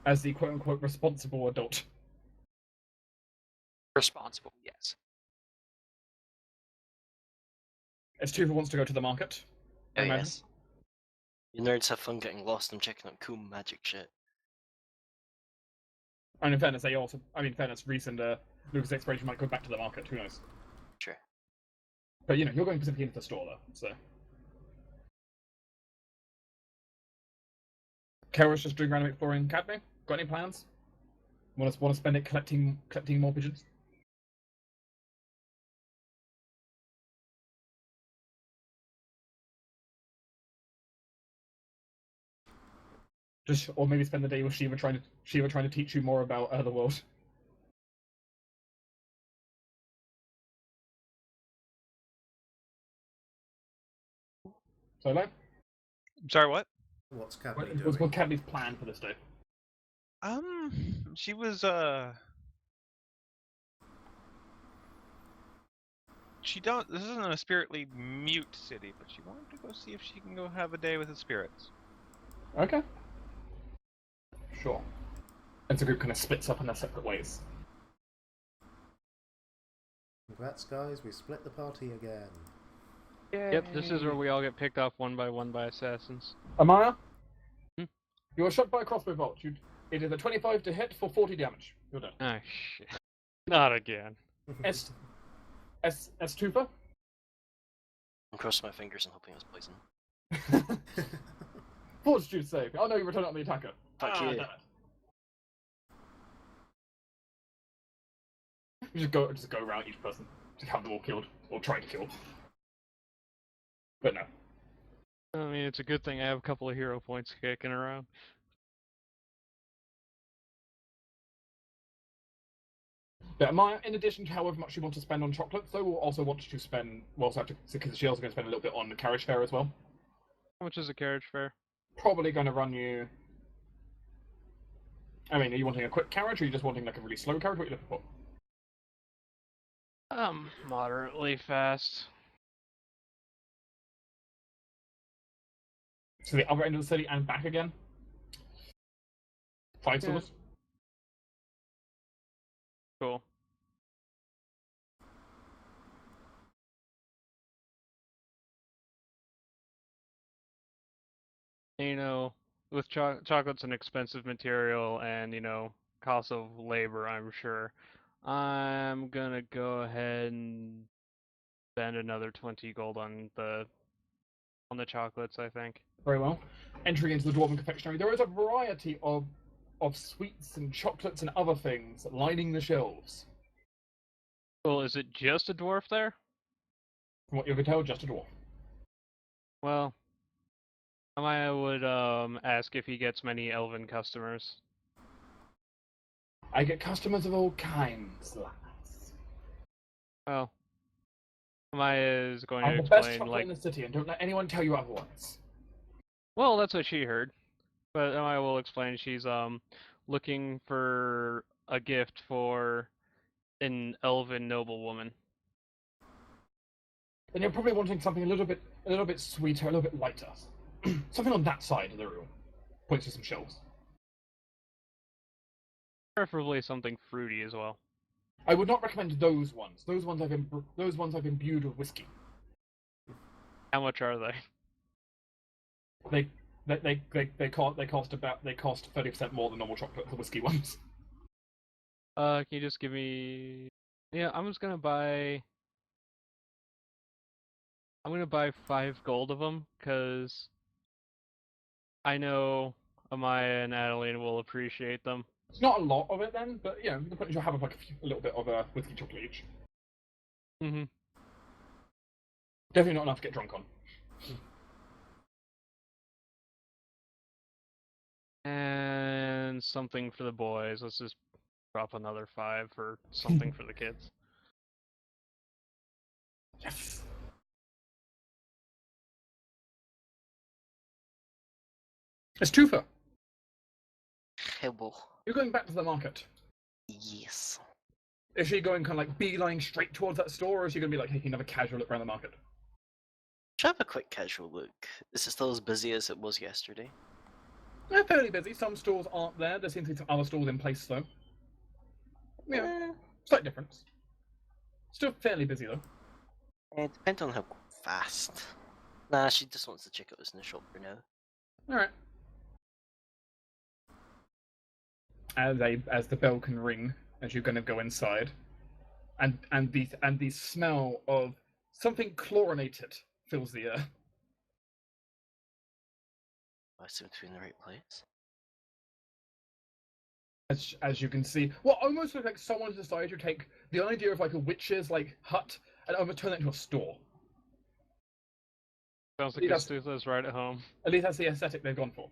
As the quote-unquote responsible adult. Responsible, yes. As Tuva wants to go to the market. I Oh, imagine. yes. You nerds have fun getting lost and checking out cool magic shit. And in fairness, Reese and Lucas' exploration might go back to the market, who knows? Sure. But you know, you're going specifically into the store though, so. Kara's just doing random exploring. Cadme, got any plans? Want to spend it collecting more pigeons? Or maybe spend the day with Shiva trying to teach you more about the world. Solo? I'm sorry, what? What's Cadme What's doing? Cadme's plan for this day? She was, this isn't a spiritly mute city, but she wanted to go see if she can go have a day with the spirits. Okay. Sure. And the group kind of splits up in their separate ways. Congrats, guys, we split the party again. Yep, this is where we all get picked off one by assassins. Amaya? Hmm? You are shot by a crossbow bolt. It is a 25 to hit for 40 damage. You're done. Ah, shit. Not again. S Tufa? I'm crossing my fingers and hoping it's poison. Fortitude save. Oh no, you return it on the attacker. Fuck you. Damn it. You just go around each person to have them all killed or try to kill. But no. I mean, it's a good thing I have a couple of hero points kicking around. But Maya, in addition to however much you want to spend on chocolate, so will also want to spend. Because she's also going to spend a little bit on the carriage fare as well. How much is a carriage fare? Probably going to run you. I mean, are you wanting a quick carriage, or are you just wanting like a really slow carriage? What are you looking for? Moderately fast. To the other end of the city and back again. 5 Yeah. stores. Cool. You know, with chocolate's an expensive material and, cost of labor, I'm sure. I'm gonna go ahead and spend another 20 gold on the chocolates, I think. Very well. Entering into the dwarven confectionery, there is a variety of sweets and chocolates and other things lining the shelves. Well, is it just a dwarf there? From what you can tell, just a dwarf. Well, I would ask if he gets many elven customers. I get customers of all kinds, lads. Well, Amaya is going I'm to the best explain, chocolate in the city, and don't let anyone tell you otherwise. well, that's what she heard. But Amaya will explain she's looking for a gift for an elven noblewoman. Then you're probably wanting something a little bit sweeter, a little bit lighter. Something on that side of the room. Points to some shelves. Preferably something fruity as well. I would not recommend those ones. Those ones I've imbued with whiskey. How much are they? They cost 30% more than normal chocolate, the whiskey ones. Can you just give me? Yeah, I'm gonna buy 5 gold of them because I know Amaya and Adeline will appreciate them. It's not a lot of it then, but you can put have like a little bit of whiskey chocolate each. Mhm. Definitely not enough to get drunk on. And something for the boys. Let's just drop another 5 for something for the kids. Yes. It's twofer. Hello. You're going back to the market. Yes. Is she going kind of like beeline straight towards that store, or is she going to be like taking another casual look around the market? Should have a quick casual look. Is it still as busy as it was yesterday? They're fairly busy. Some stores aren't there. There seems to be some other stores in place though. Yeah, slight difference. Still fairly busy though. It depends on how fast. Nah, she just wants to check out what's in the shop for now. All right. As the bell can ring, as you're going to go inside, and the smell of something chlorinated fills the air. I seem to be in the right place. As you can see, what almost looks like someone's decided to take the idea of like a witch's like hut and almost turn it into a store. Sounds like Astuth's right at home. At least that's the aesthetic they've gone for.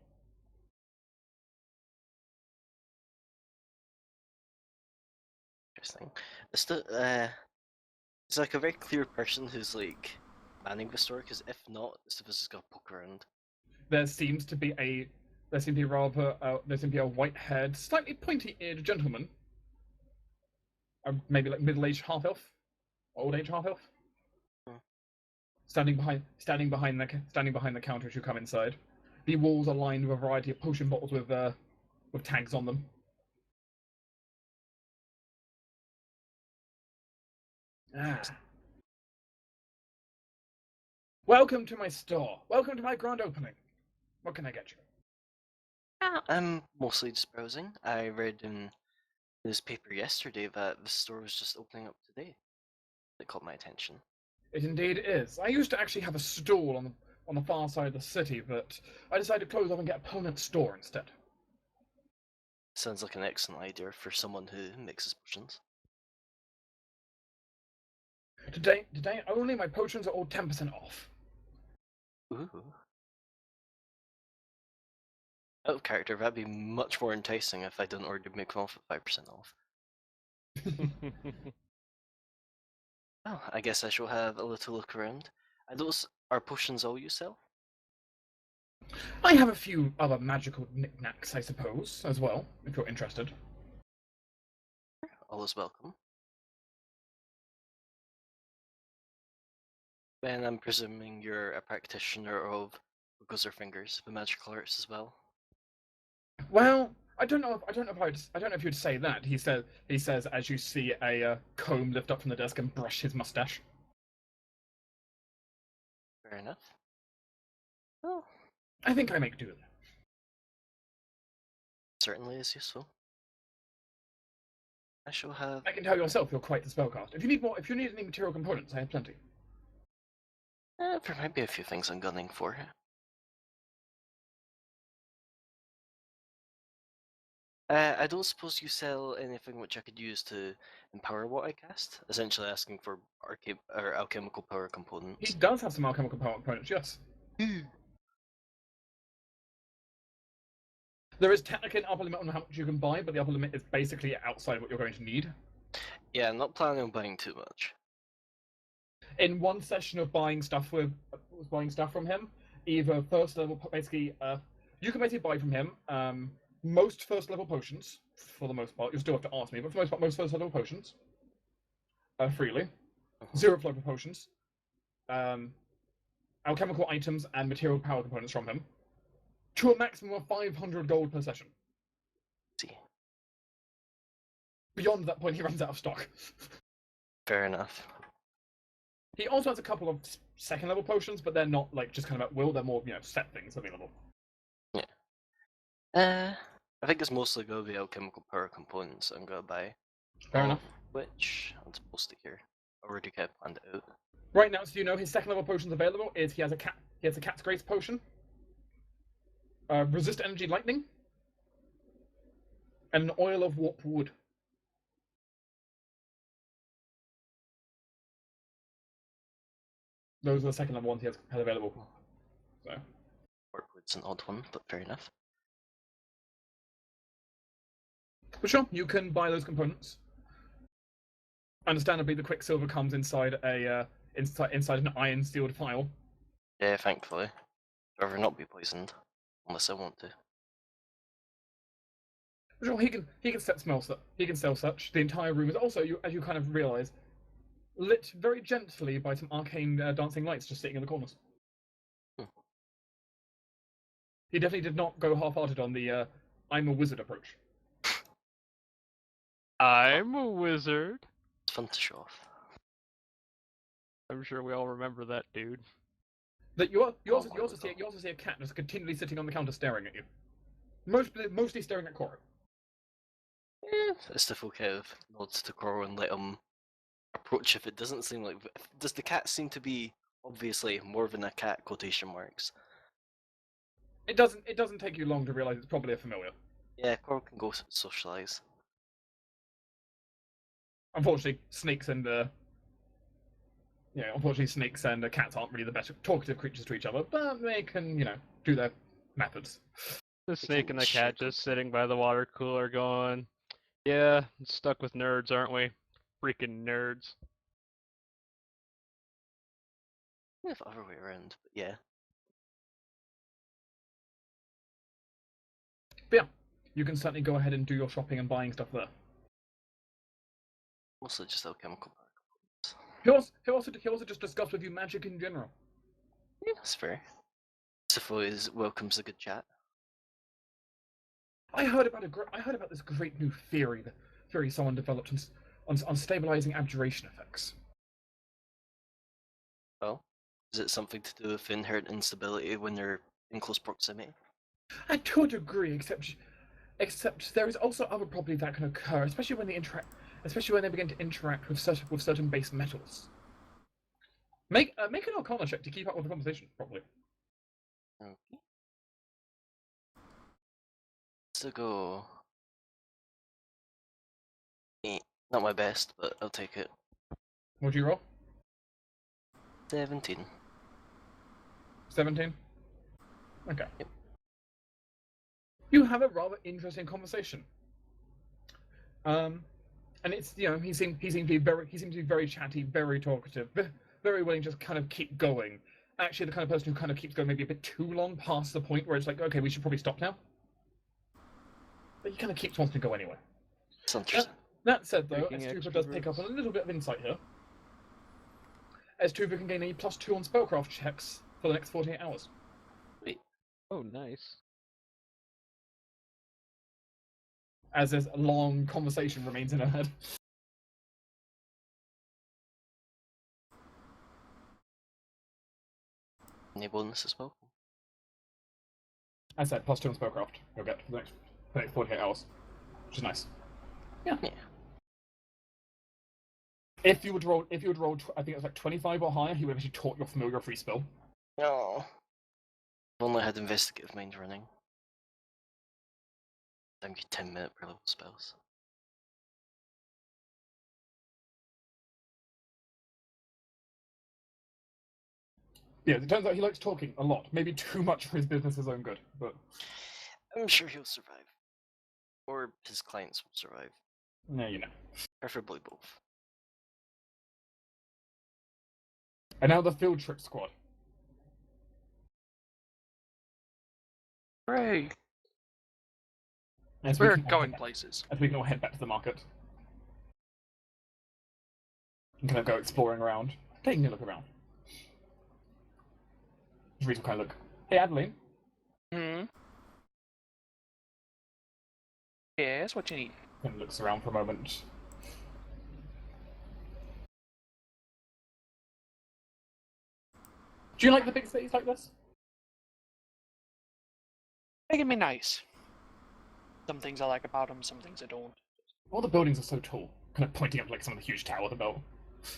Interesting. It's like a very clear person who's like manning the store, because if not, this has got to poke around. There seems to be a white-haired, slightly pointy-eared gentleman, maybe like middle-aged half-elf, old-age half-elf, standing behind the counter as you come inside. The walls are lined with a variety of potion bottles with tags on them. Welcome to my store. Welcome to my grand opening. What can I get you? I'm mostly just browsing. I read in the newspaper yesterday that the store was just opening up today. It caught my attention. It indeed is. I used to actually have a stall on the far side of the city, but I decided to close off and get a permanent store instead. Sounds like an excellent idea for someone who mixes potions. Today only my potions are all 10% off. Ooh. Out of character, that'd be much more enticing if I didn't already make them off at 5% off. Well, I guess I shall have a little look around. And those are potions all you sell? I have a few other magical knickknacks, I suppose, as well, if you're interested. All is welcome. And I'm presuming you're a practitioner of Goes Her Fingers, the magical arts as well. Well, I don't know if you'd say that. He says as you see a comb lift up from the desk and brush his mustache. Fair enough. Well, I think I make do with that. certainly is useful. I shall have. I can tell yourself you're quite the spellcaster. If you need any material components, I have plenty. There might be a few things I'm gunning for. I don't suppose you sell anything which I could use to empower what I cast? Essentially asking for alchemical power components. He does have some alchemical power components, yes. There is technically an upper limit on how much you can buy, but the upper limit is basically outside what you're going to need. Yeah, I'm not planning on buying too much. In one session of buying stuff from him, either first level, basically, you can basically buy from him most first level potions, for the most part. You still have to ask me, but for the most part, most first level potions freely. Zero flavor potions, alchemical items, and material power components from him, to a maximum of 500 gold per session. See. Beyond that point, he runs out of stock. Fair enough. He also has a couple of second level potions, but they're not like just kind of at will. They're more, set things available. Yeah. I think it's mostly going to be alchemical power components I'm going to buy. Fair enough. Which I'm supposed to hear. Already kind of planned it out. Right now, so you know his second level potions available is he has a cat's grace potion, resist energy lightning, and an oil of warped wood. Those are the second level ones he has available. So. Warpwood's an odd one, but fair enough. But sure, you can buy those components. Understandably, the quicksilver comes inside an iron sealed file. Yeah, thankfully. I'd rather not be poisoned, unless I want to. Sure, he can sell such. The entire room is also, as you kind of realise, lit very gently by some arcane dancing lights just sitting in the corners. He definitely did not go half-hearted on the I'm a wizard approach. I'm a wizard. It's fun to show off. I'm sure we all remember that dude. That you also see a cat just continually sitting on the counter staring at you. Mostly staring at Cora. Yeah, it's the full kind of nods to Cora and let him approach if it doesn't seem like. Does the cat seem to be obviously more than a cat quotation marks? It doesn't take you long to realise it's probably a familiar. Yeah, Cora can go socialise. Unfortunately, snakes and cats aren't really the best talkative creatures to each other, but they can, do their methods. The snake and the cat just sitting by the water cooler going, yeah, stuck with nerds, aren't we? Freaking nerds. Yeah, the other way around, but yeah. But yeah, you can certainly go ahead and do your shopping and buying stuff there. Mostly just alchemical power components. He also just discussed with you magic in general. Yeah, that's fair. Suppose welcomes a good chat. I heard about this great new theory someone developed on stabilizing abjuration effects. Well, is it something to do with inherent instability when they're in close proximity? To a degree, except there is also other properties that can occur, especially when they begin to interact with certain base metals. Make an Arcana check to keep up with the conversation properly. Okay. To go. Not my best, but I'll take it. What'd you roll? 17. 17? Okay. Yep. You have a rather interesting conversation. And it's, he seems to be very chatty, very talkative, very willing to just kind of keep going. Actually, the kind of person who kind of keeps going maybe a bit too long past the point where it's like, okay, we should probably stop now. But he kind of keeps wanting to go anyway. It's interesting. That said, though, Freaking Astupa does pick up on a little bit of insight here. S2 can gain a +2 on spellcraft checks for the next 48 hours. Oh, nice. As this long conversation remains in her head. Any bonus as well? I said +2 on spellcraft. You'll get for the next 48 hours, which is nice. Yeah. If you would roll, I think it was like 25 or higher, he would have actually taught your familiar free spell. No. I've only had investigative mind running. Don't get 10-minute per level spells. Yeah, it turns out he likes talking a lot. Maybe too much for his business's own good, but I'm sure he'll survive. Or his clients will survive. yeah, you know. Preferably both. And now the field trip squad. Hooray! As we We're can all going head back- places. As we can all head back to the market. And kind of go exploring around, taking a look around. Reese will kind of look. Hey, Adeline. Hmm. Yes, what you need? Kind of looks around for a moment. Do you like the big cities like this? They can be nice. Some things I like about them, some things I don't. All the buildings are so tall, kind of pointing up like some of the huge tower they built.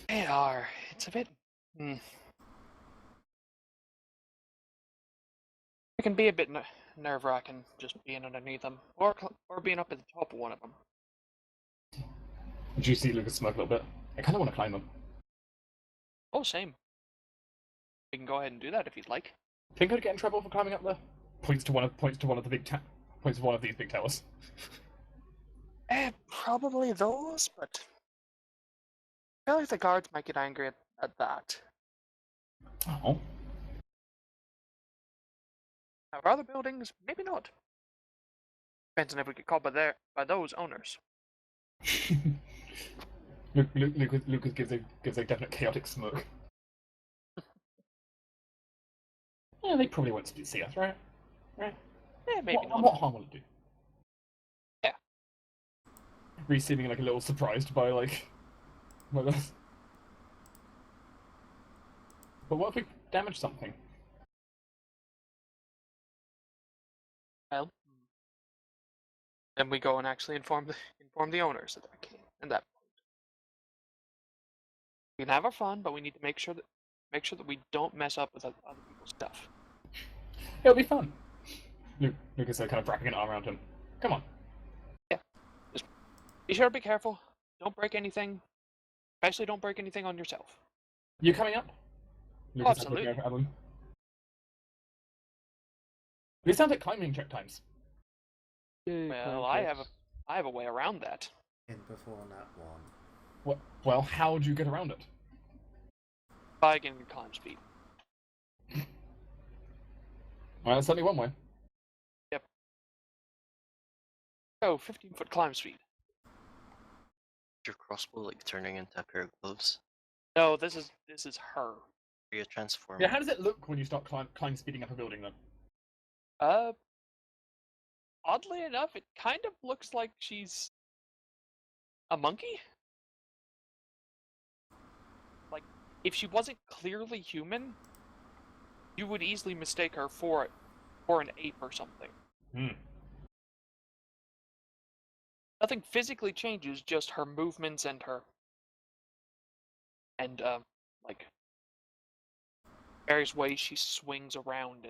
They are. It's a bit. It can be a bit nerve-wracking just being underneath them, or being up at the top of one of them. Do you see Lucas smirk a little bit? I kind of want to climb them. Oh, same. We can go ahead and do that if you'd like. Think I'd get in trouble for climbing up there? Points to one of the big points to one of these big towers. Probably those, but I feel like the guards might get angry at that. Oh. Now, for other buildings, maybe not. Depends on if we get caught by those owners. Lucas gives a definite chaotic smirk. Yeah, they probably won't see us, right? Right? Yeah, maybe not. What harm will it do? Yeah. Reese seeming like a little surprised by this. But what if we damage something? Well, then we go and actually inform the owners at that point. We can have our fun, but we need to make sure that we don't mess up with other people's stuff. It'll be fun. Lucas kind of wrapping an arm around him. Come on. Yeah. Just be sure to be careful. Don't break anything. Especially don't break anything on yourself. You coming up? Oh, absolutely. These sound like climbing check times. Well, I have a way around that. In before that one. Well, how do you get around it? By getting climb speed. Well, that's only one way. Yep. Oh, 15-foot climb speed. Your crossbow like turning into a pair of gloves. No, this is her. Are you a transformer? Yeah, how does it look when you start climb speeding up a building then? Oddly enough, it kind of looks like she's a monkey. Like, if she wasn't clearly human, you would easily mistake her for an ape or something. Nothing physically changes, just her movements and various ways she swings around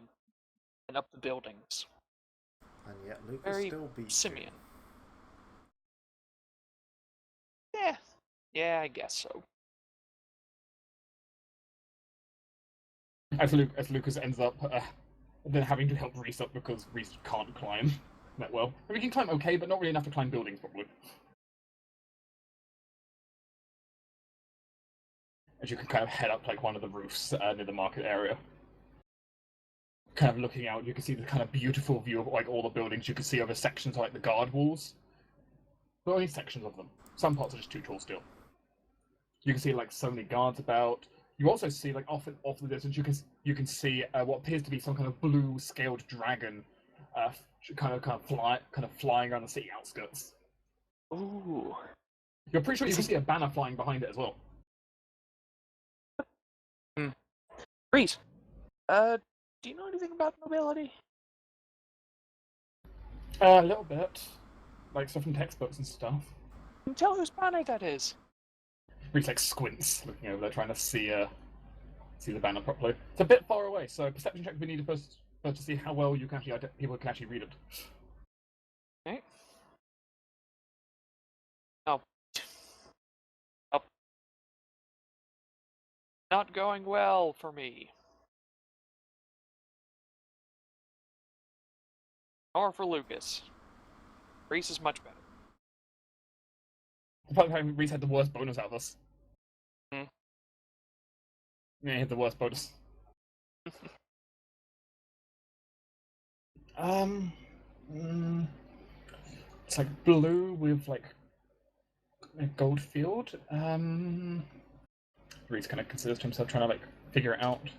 and up the buildings. And yet Lucas Very still beats simian. Yeah, I guess so. As Lucas ends up then having to help Reese up because Reese can't climb that well. I mean, he can climb okay, but not really enough to climb buildings, probably. As you can kind of head up like one of the roofs near the market area. Kind of looking out, you can see the kind of beautiful view of like all the buildings. You can see over sections of, like the guard walls. But only sections of them. Some parts are just too tall still. You can see like so many guards about. You also see, like, off in the distance, you can see what appears to be some kind of blue scaled dragon, kind of flying around the city outskirts. Ooh. You're pretty sure you can see a banner flying behind it as well. Reese, do you know anything about nobility? A little bit, like stuff from textbooks and stuff. Can you tell whose banner that is? Reese like squints, looking over there, trying to see the banner properly. It's a bit far away, so perception check we need first to see how well you can actually people can actually read it. Okay. Oh. Oh. Not going well for me. Nor for Lucas. Reese is much better. The fact Reese had the worst bonus out of us. Hmm. Yeah, he had the worst bonus. It's like blue with like a gold field. Reese kind of considers to himself, trying to like figure it out.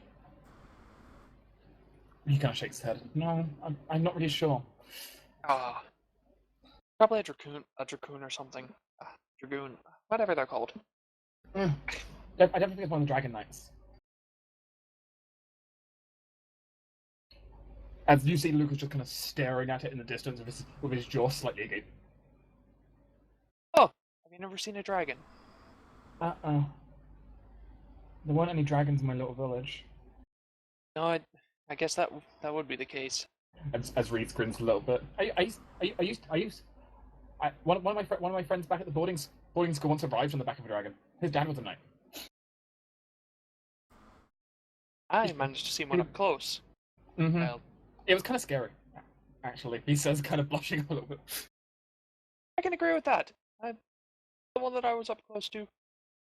He kind of shakes his head. No, I'm not really sure. Ah. Probably a dragoon or something. Dragoon. Whatever they're called. I definitely think it's one of the Dragon Knights. As you see Lucas just kind of staring at it in the distance with his jaw slightly agape. Oh, have you never seen a dragon? There weren't any dragons in my little village. No, I guess that would be the case. As Reed grins a little bit. One of my friends back at the boarding school once arrived on the back of a dragon. His dad was a knight. I managed to see one up close. Mm-hmm. Well, it was kind of scary, actually. He says, kind of blushing a little bit. I can agree with that. The one that I was up close to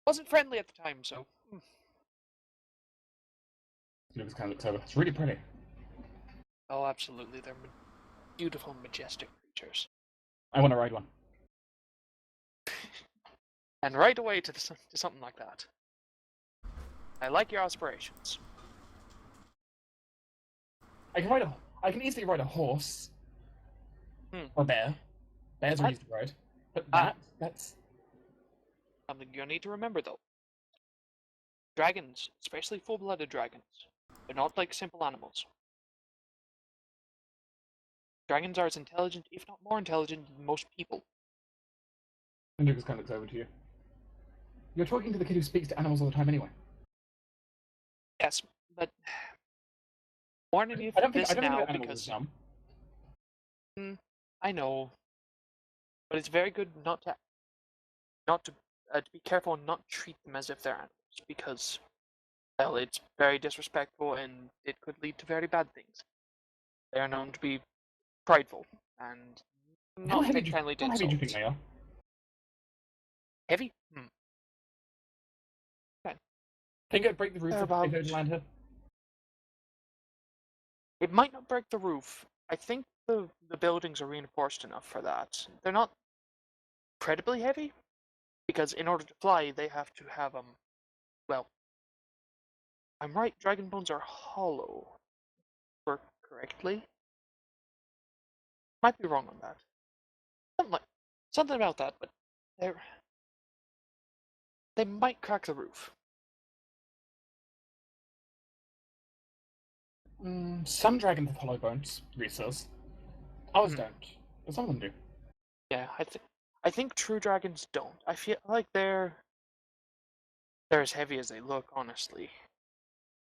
wasn't friendly at the time, so. Lucas kind of looks over. It's really pretty. Oh, absolutely. They're beautiful, majestic creatures. I want to ride one. And right away to something like that. I like your aspirations. I can easily ride a horse. Or a bear. Bears are easy to ride. But that's... Something you'll need to remember, though. Dragons, especially full-blooded dragons, they're not like simple animals. Dragons are as intelligent, if not more intelligent, than most people. And Lucas kind of looks over to you. You're talking to the kid who speaks to animals all the time anyway. Yes, but warning you for this now because I know, but it's very good not to be careful and not treat them as if they're animals because, well, it's very disrespectful and it could lead to very bad things. They are known to be prideful and not take kindly to insults. How heavy do you think they are? Heavy? Okay. Think it'd break the roof if they land here? It might not break the roof. I think the buildings are reinforced enough for that. They're not incredibly heavy, because in order to fly, they have to have well, I'm right. Dragon bones are hollow. Work correctly. Might be wrong on that. Something about that, but they might crack the roof. Some dragons have hollow bones, Reese says. Ours don't, but some of them do. Yeah, I think true dragons don't. I feel like they're as heavy as they look, honestly.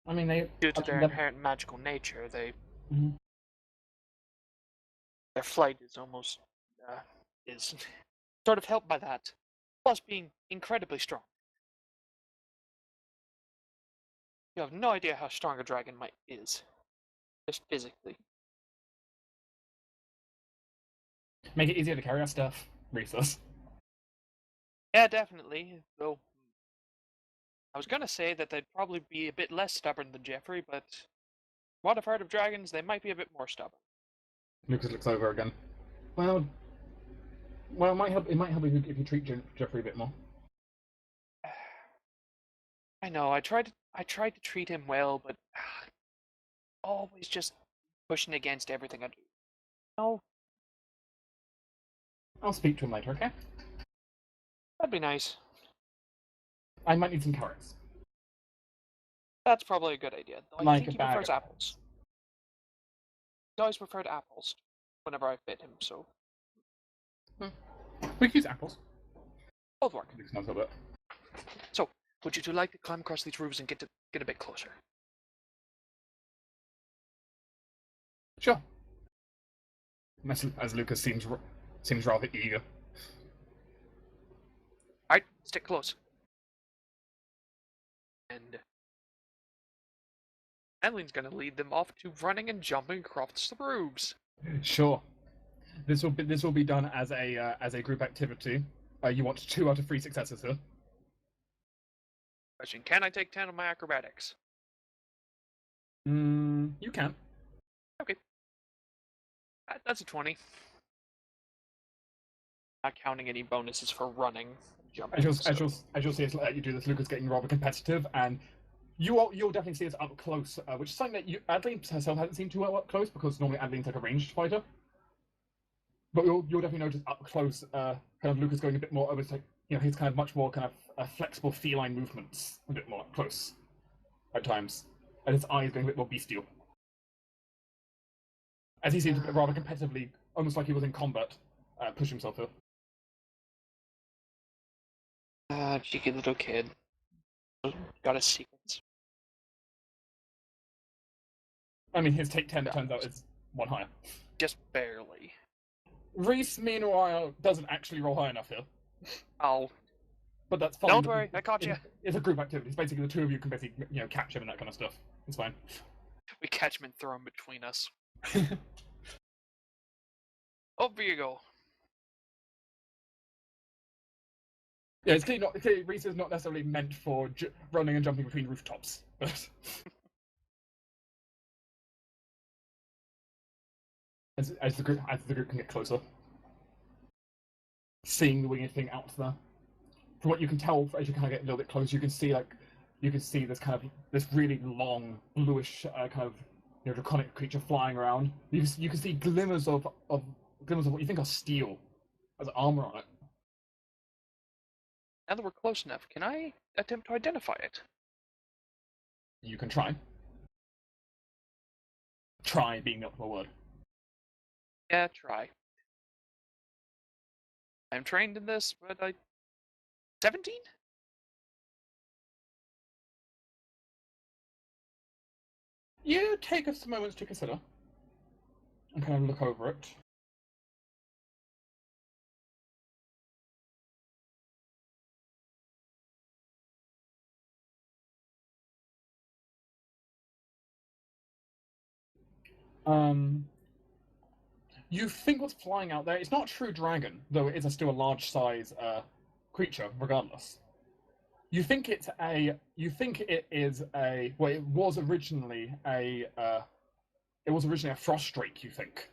I mean, due to their inherent magical nature, their flight is almost is sort of helped by that, plus being incredibly strong. You have no idea how strong a dragon is, just physically. Make it easier to carry our stuff, Reese says. Yeah, definitely. Though I was gonna say that they'd probably be a bit less stubborn than Jeffrey, but from what I've heard of dragons, they might be a bit more stubborn. Lucas looks over again. Well, it might help. It might help if you treat Jeffrey a bit more. I know. I tried to treat him well, but always just pushing against everything I do. No, I'll speak to him later, okay? that'd be nice. I might need some carrots. That's probably a good idea. Though I Like think a he bag prefers of apples. He always preferred apples whenever I fed him, so We can use apples. both work. Makes sense a bit. So, would you two like to climb across these roofs and get a bit closer? Sure. As Lucas seems rather eager. Alright, stick close. And Adeline's gonna lead them off to running and jumping across the roofs. Sure. This will be done as a group activity. You want 2 out of 3 successes here. Question: can I take 10 on my acrobatics? You can. Okay. That's a 20. Not counting any bonuses for running, jumping. As you'll see, as you do this, Lucas getting rather competitive, and you'll definitely see us up close, which is something that Adeline herself hasn't seen too well up close, because normally Adeline's like a ranged fighter. But you'll definitely notice up close, kind of Lucas going a bit more over, like, he's kind of much more kind of flexible feline movements, a bit more up close at times, and his eyes going a bit more bestial. As he seems rather competitively, almost like he was in combat, push himself here. Cheeky little kid. Got his secrets. I mean, his take 10 turns out is 1 higher. Just barely. Reese, meanwhile, doesn't actually roll high enough here. Oh. But that's fine. Don't worry, I caught you. It's a group activity. It's basically the 2 of you can basically, catch him and that kind of stuff. It's fine. We catch him and throw him between us. Over you go. Yeah, it's clearly Reese is not necessarily meant for running and jumping between rooftops. But as the group can get closer, seeing the winged thing out there. From what you can tell, as you kind of get a little bit closer, you can see this really long bluish kind of draconic creature flying around. You can see glimmers of what you think are steel as armor on it. Now that we're close enough, can I attempt to identify it? You can try. Try being the optimal word. Yeah, try. I'm trained in this, but 17? You take us some moments to consider and kind of look over it. You think what's flying out there, it's not a true dragon, though it is still a large size creature, regardless. You think it is a well, it was originally a frost drake, you think.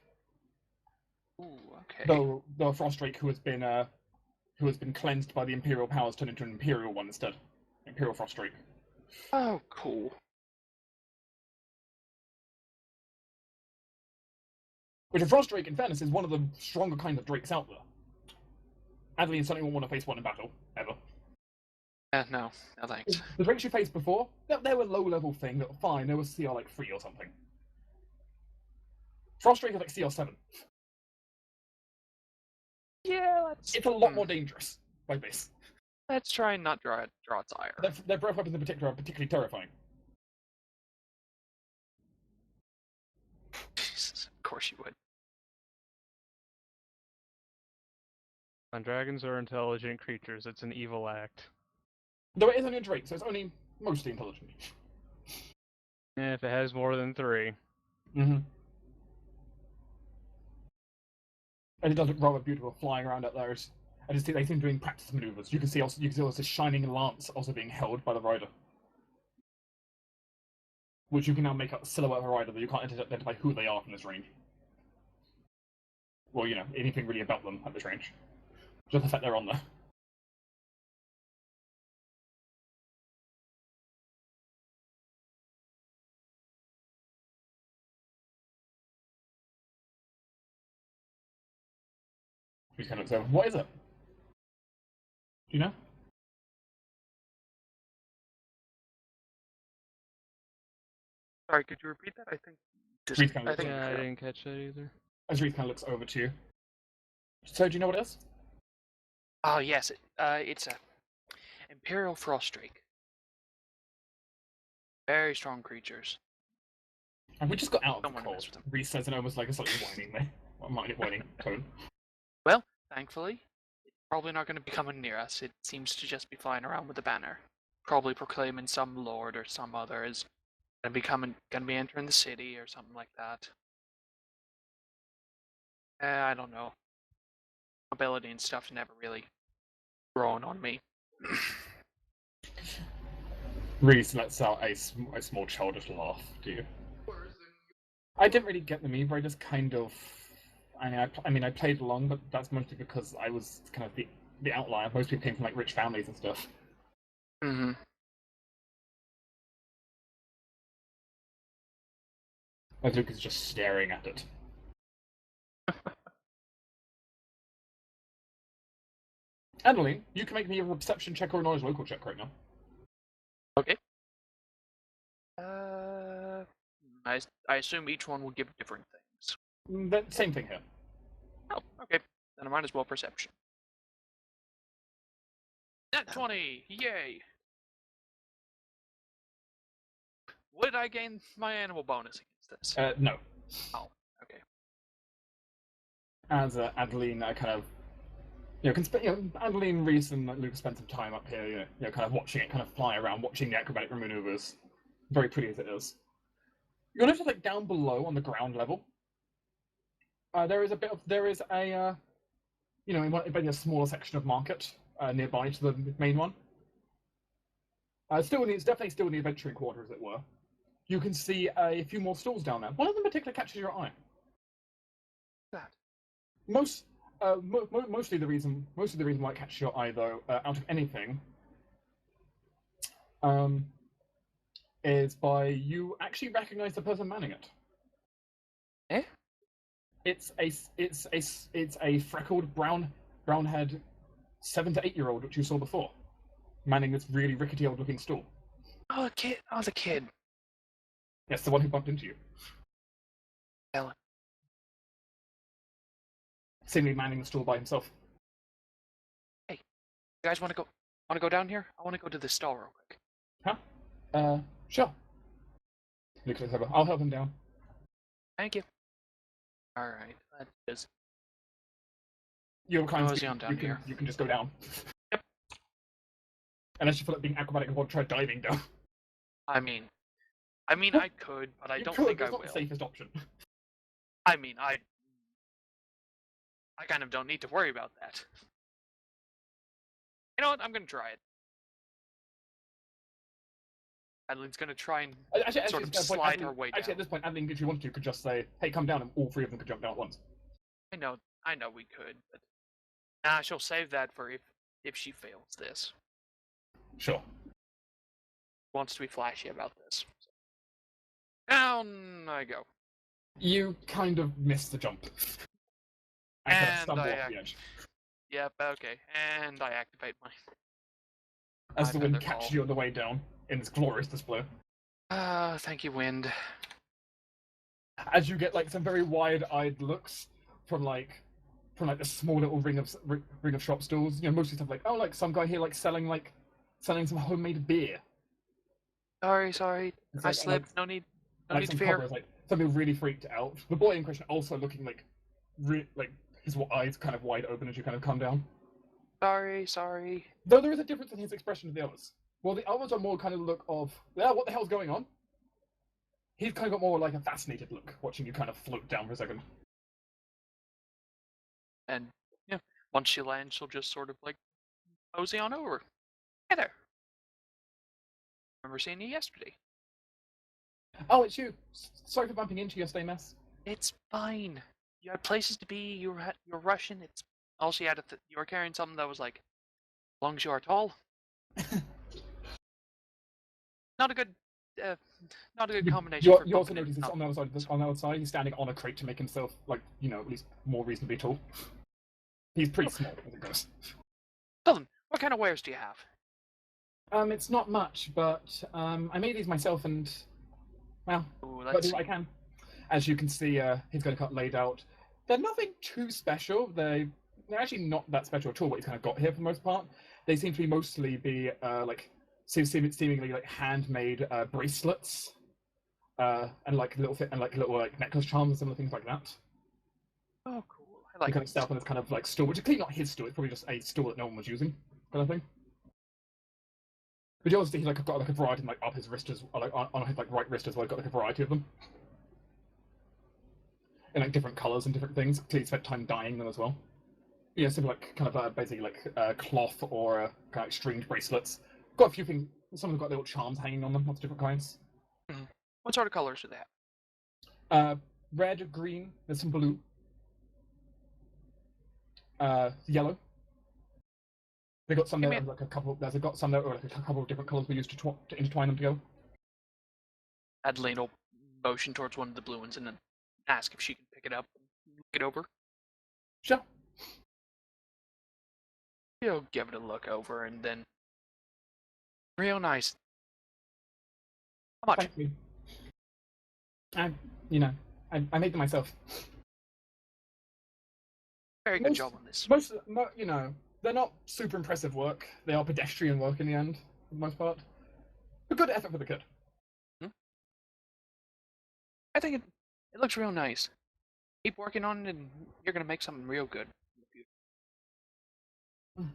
Ooh, okay. Though a frost drake who has been cleansed by the imperial powers turned into an imperial one instead. Imperial frost drake. Oh, cool. Which a frost drake, in fairness, is one of the stronger kind of drakes out there. Adeline certainly won't want to face one in battle, ever. No thanks. The drakes you faced before, they were low-level thing, that were fine, they were CR like 3 or something. Frost drake is like CR 7. Yeah, It's a lot more dangerous, like this. Let's try and not draw its ire. Their breath weapons in particular are particularly terrifying. Jesus, of course you would. And dragons are intelligent creatures. It's an evil act. Though it is only a drake, so it's only mostly intelligent. If it has more than 3. Mm-hmm. And it does look rather beautiful flying around out there. I just see they seem doing practice maneuvers. You can see also this shining lance also being held by the rider, which you can now make out the silhouette of a rider, but you can't identify who they are from this range. Well, anything really about them at this range. Just the fact they're on there. Reese kind of looks over. What is it? Do you know? Sorry, could you repeat that? I think. Reese kind I of looks think. over. Yeah, I didn't catch that either. As Reese kind of looks over to you. So, do you know what it is? Oh yes, it's a Imperial Frost Drake. Very strong creatures. And we just got out of Don't the wanna cold. mess with them. Reese says in almost like a slightly whining tone. Well, thankfully, it's probably not going to be coming near us. It seems to just be flying around with a banner, probably proclaiming some lord or some other is going to be entering the city or something like that. I don't know. Mobility and stuff never really grown on me. Reese lets out a small childish laugh. Do you? I didn't really get them either. I just kind of. I mean, I played along, but that's mostly because I was kind of the outlier. Most people came from like rich families and stuff. Mm-hmm. As Luke is just staring at it. Adeline, you can make me a perception check or a knowledge local check right now. Okay. I assume each one will give different things. Same thing here. Oh, okay. Then I might as well perception. Nat 20! Yay! Would I gain my animal bonus against this? No. Oh, okay. As Adeline kind of, Adeline, Reese, and Luke spent some time up here, kind of watching it kind of fly around, watching the acrobatic maneuvers. Very pretty as it is. You'll notice, like down below on the ground level, there is a maybe a smaller section of market nearby to the main one. It's definitely still in the adventuring quarter, as it were. You can see a few more stalls down there. One of them particularly catches your eye. That. Mostly the reason why it catches your eye, though, out of anything, is by you actually recognize the person manning it. Eh? It's a freckled brown-haired 7 to 8 year old which you saw before, manning this really rickety old looking stall. Oh, a kid. Oh, the kid. Yes, the one who bumped into you. Ellen. Seemingly manning the stall by himself. You guys want to go down here? I want to go to this stall real quick. Huh? Sure. Luke looks over. I'll help him down. Thank you. Alright, that is... You're kind Mosey on down here. You can just go down. Yep. Unless you feel like being acrobatic and want to try diving down. I mean, I could, but I don't think I will. It's not the safest option. I mean, I kind of don't need to worry about that. You know what? I'm gonna try it. Adeline's gonna try and sort of slide her way down. Actually, at this point, Adeline, if you wanted to, could just say, "Hey, come down," and all three of them could jump down at once. I know we could, but nah, she'll save that for if she fails this. Sure. Wants to be flashy about this. So. Down I go. You kind of miss the jump. And kind of stumble off the edge. Yep, okay. And I activate my... As the wind catches you on the way down in this glorious display. Thank you, wind. As you get like some very wide-eyed looks from the small little ring of shop stalls, mostly stuff like, oh, like some guy here like selling some homemade beer. Sorry. I slipped. No need to fear. Like something really freaked out. The boy in question also looking like his eyes kind of wide open as you kind of come down. Sorry. Though there is a difference in his expression to the others. Well, the others are more kind of look of, what the hell's going on? He's kind of got more like a fascinated look, watching you kind of float down for a second. And, once she lands, she'll just sort of, like, mosey on over. Hey there. Remember seeing you yesterday. Oh, it's you. Sorry for bumping into you yesterday, Mess. It's fine. You had places to be, you were rushing, it's... Also, you were carrying something that was, like, as long as you are tall. Not a good combination. You also notice on the other side, he's standing on a crate to make himself, at least more reasonably tall. He's pretty small as it goes. Tell them, what kind of wares do you have? It's not much, but I made these myself, and well, Ooh, I let's do see. what I can. As you can see, he's got a cut laid out. They're nothing too special. They're actually not that special at all. What he's kind of got here for the most part. They seem to be mostly seemingly like handmade bracelets, and like little necklace charms and similar things like that. Oh, cool. I He like kind of it. set up on this kind of like store, which is clearly not his store. It's probably just a store that no one was using, kind of thing. But you also see he's like got like a variety like up his wrist as like on his like right wrist as well. Got like a variety of them in like different colors and different things. Clearly spent time dyeing them as well. Yeah, so like kind of basically like cloth or kind of like stringed bracelets. Got a few things. Some of them got little charms hanging on them, lots of different kinds. What sort of colors do they have? Red, green. There's some blue. Yellow. They got some Give there, me and like a couple. There's got some there, or like a couple of different colors we used to intertwine them together. Adeline will motion towards one of the blue ones and then ask if she can pick it up and look it over. Sure. He'll give it a look over and then. Real nice. How much? Thank you. I made them myself. Very good job on this. They're not super impressive work. They are pedestrian work in the end, for the most part. A good effort for the kid. I think it looks real nice. Keep working on it and you're going to make something real good in the future.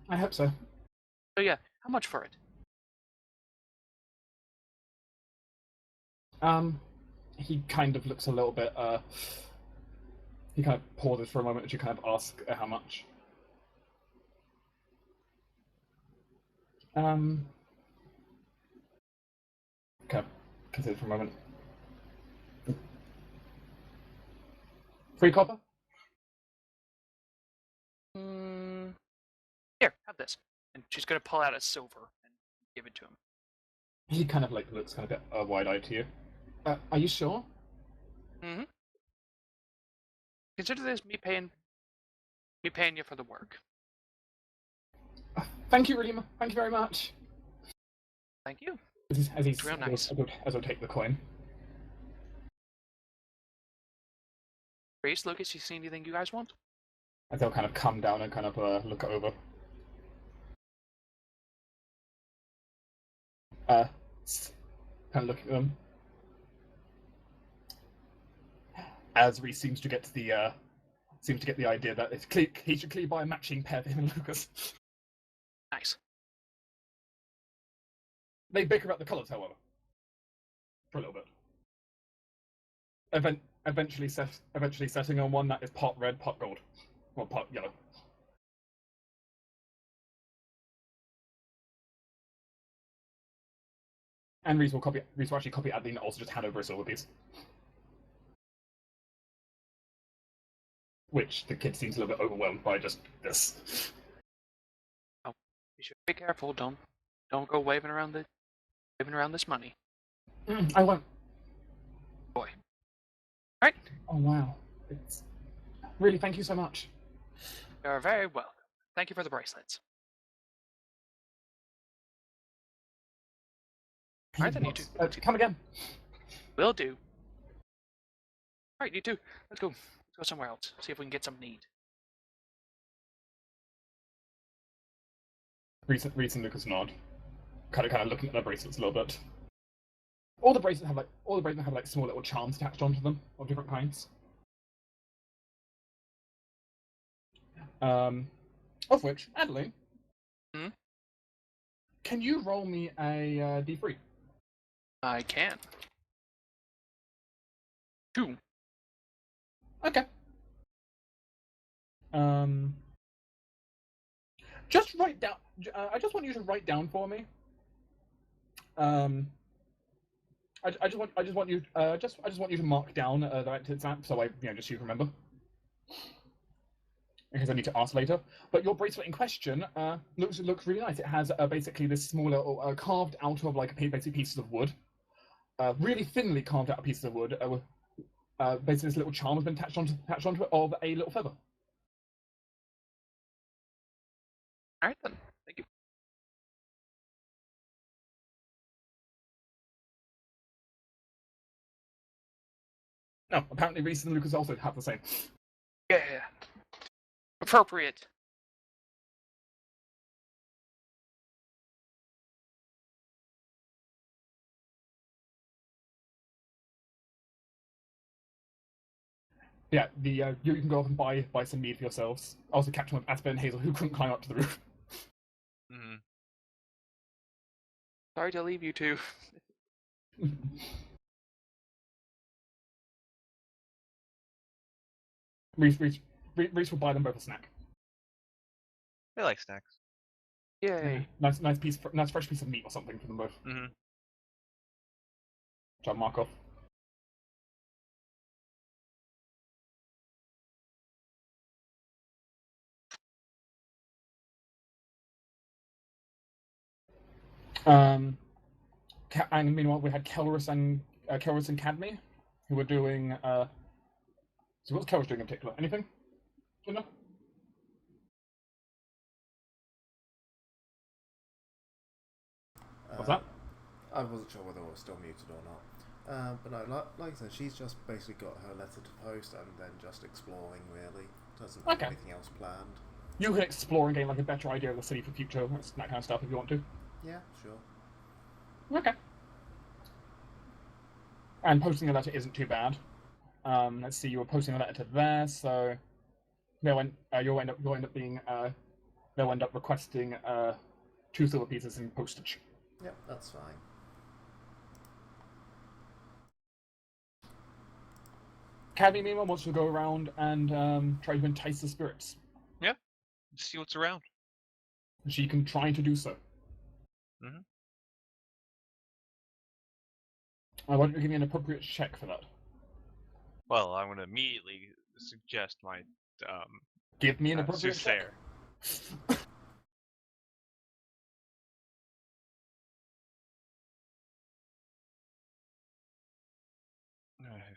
I hope so. So yeah, how much for it? He kind of looks a little bit, he kind of pauses for a moment as you kind of ask how much. Okay, consider for a moment. 3 copper? Here, have this. And she's going to pull out a silver and give it to him. He kind of like looks kind of a bit wide-eyed to you. Are you sure? Mm-hmm. Consider this me paying you for the work. Thank you, really. Thank you very much. Thank you. It's real nice. As I'll take the coin. Grace, Lucas, you see anything you guys want? As they'll kind of come down and kind of look it over. Kind of look at them. As Reese seems to get the idea that he should clearly buy a matching pair for him and Lucas. Nice. They bicker about the colours, however, for a little bit. Eventually setting on one that is part red, part gold, or part yellow. And Reese will actually copy Adeline and also just hand over a silver piece. Which the kid seems a little bit overwhelmed by just this. Oh, you should be careful. Don't go waving around this money. I won't. Boy. Right. Oh wow. It's really, thank you so much. You're very welcome. Thank you for the bracelets. Alright then, you two. Come again. Will do. Alright, you two. Let's go. Let's go somewhere else. See if we can get something to eat. Reese and Lucas nod. Kind of looking at their bracelets a little bit. All the bracelets have like small little charms attached onto them of different kinds. Of which, Adeline, can you roll me a D3? I can. 2. Okay. Just write down. I just want you to write down for me. I just want you to mark down the right exam so I just so you remember. Because I need to ask later. But your bracelet in question looks really nice. It has basically this smaller carved out of like basically pieces of wood, really thinly carved out pieces of wood. Basically, this little charm has been attached onto it of a little feather. Alright then. Thank you. No, apparently Reese and Lucas also have the same. Yeah. Appropriate. Yeah, you can go off and buy some meat for yourselves. Also catch one with Aspen and Hazel, who couldn't climb up to the roof. Mm-hmm. Sorry to leave you two. Reese will buy them both a snack. They like snacks. Yay. Nice fresh piece of meat or something for them both. Mm-hmm. Which I'll mark off. And meanwhile, we had Kelrus and Cadme, who were doing. So what's Kelrus doing in particular? Anything? Do you know? What's that? I wasn't sure whether I was still muted or not. But no, like I said, she's just basically got her letter to post and then just exploring, really. Doesn't have Okay. anything else planned. You can explore and gain like a better idea of the city for future, that kind of stuff if you want to. Yeah, sure. Okay. And posting a letter isn't too bad. Let's see, you were posting a letter to there, so they'll end up requesting 2 silver pieces in postage. Yep, that's fine. Cadme, meanwhile, wants to go around and try to entice the spirits. Yeah. See what's around. She can try to do so. Mhm. Why don't you give me an appropriate check for that? Well, I'm going to immediately suggest my Give me an appropriate soothsayer. check.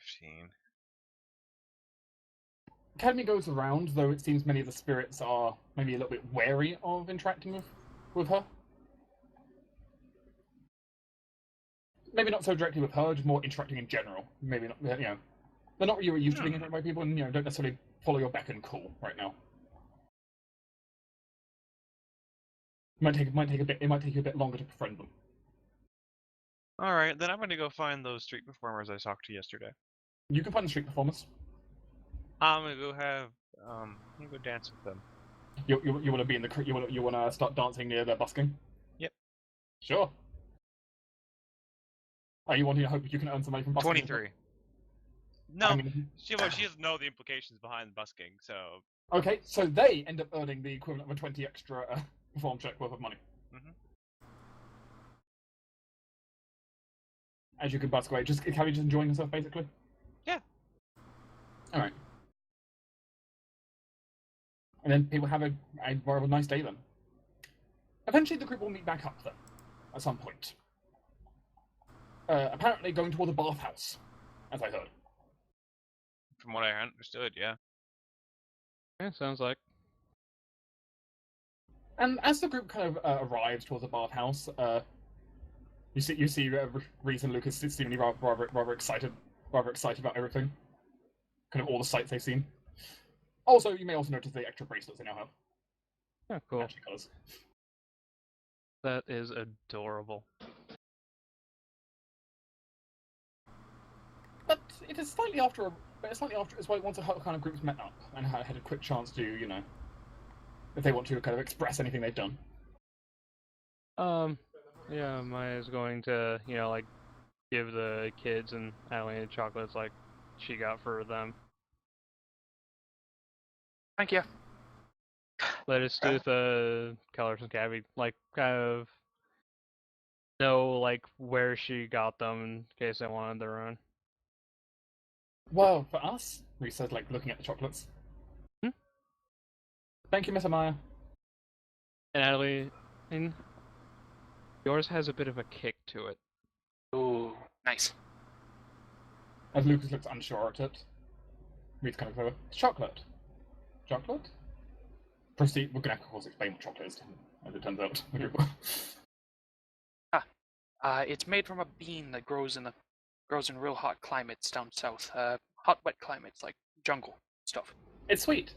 15. Cadme goes around, though it seems many of the spirits are maybe a little bit wary of interacting with her. Maybe not so directly with her, just more interacting in general. Maybe not, they're not really used to being interacted by people, and don't necessarily follow your beck and call right now. It might take a bit. It might take you a bit longer to befriend them. All right, then I'm going to go find those street performers I talked to yesterday. You can find the street performers. I'm going to go I'm going to go dance with them. You want to be in the you want to start dancing near their busking. Yep. Sure. Are you wanting to hope you can earn some money from busking? 23. No, I mean, she doesn't know the implications behind the busking, so... Okay, so they end up earning the equivalent of a 20 extra perform check worth of money. Mm-hmm. As you can busk away. Carrie just enjoying herself, basically? Yeah. Alright. And then people have a nice day then. Eventually the group will meet back up then, at some point. Apparently going toward the bathhouse, as I heard. From what I understood, yeah. Yeah, sounds like. And as the group kind of arrives towards the bathhouse, you see Reese and Lucas seemingly rather excited about everything. Kind of all the sights they've seen. Also, you may also notice the extra bracelets they now have. Oh, cool. Matching colours. That is adorable. But it is slightly after it's why once a kind of group's met up and had a quick chance to, if they want to kind of express anything they've done. Yeah, Maya's going to, like, give the kids and Adeline chocolates like she got for them. Thank you. Let us do the colors and Cabby, like, kind of know, like, where she got them in case they wanted their own. Well, for us, Reese says, like, looking at the chocolates. Thank you, Miss Amaya. And Adeline, yours has a bit of a kick to it. Ooh, nice. As Lucas looks unsure at it, Reese kind of goes, chocolate. Chocolate? Proceed. We're gonna have to, of course, explain what chocolate is, as it turns out. It's made from a bean that grows in real hot climates down south. Hot, wet climates like jungle stuff. It's sweet.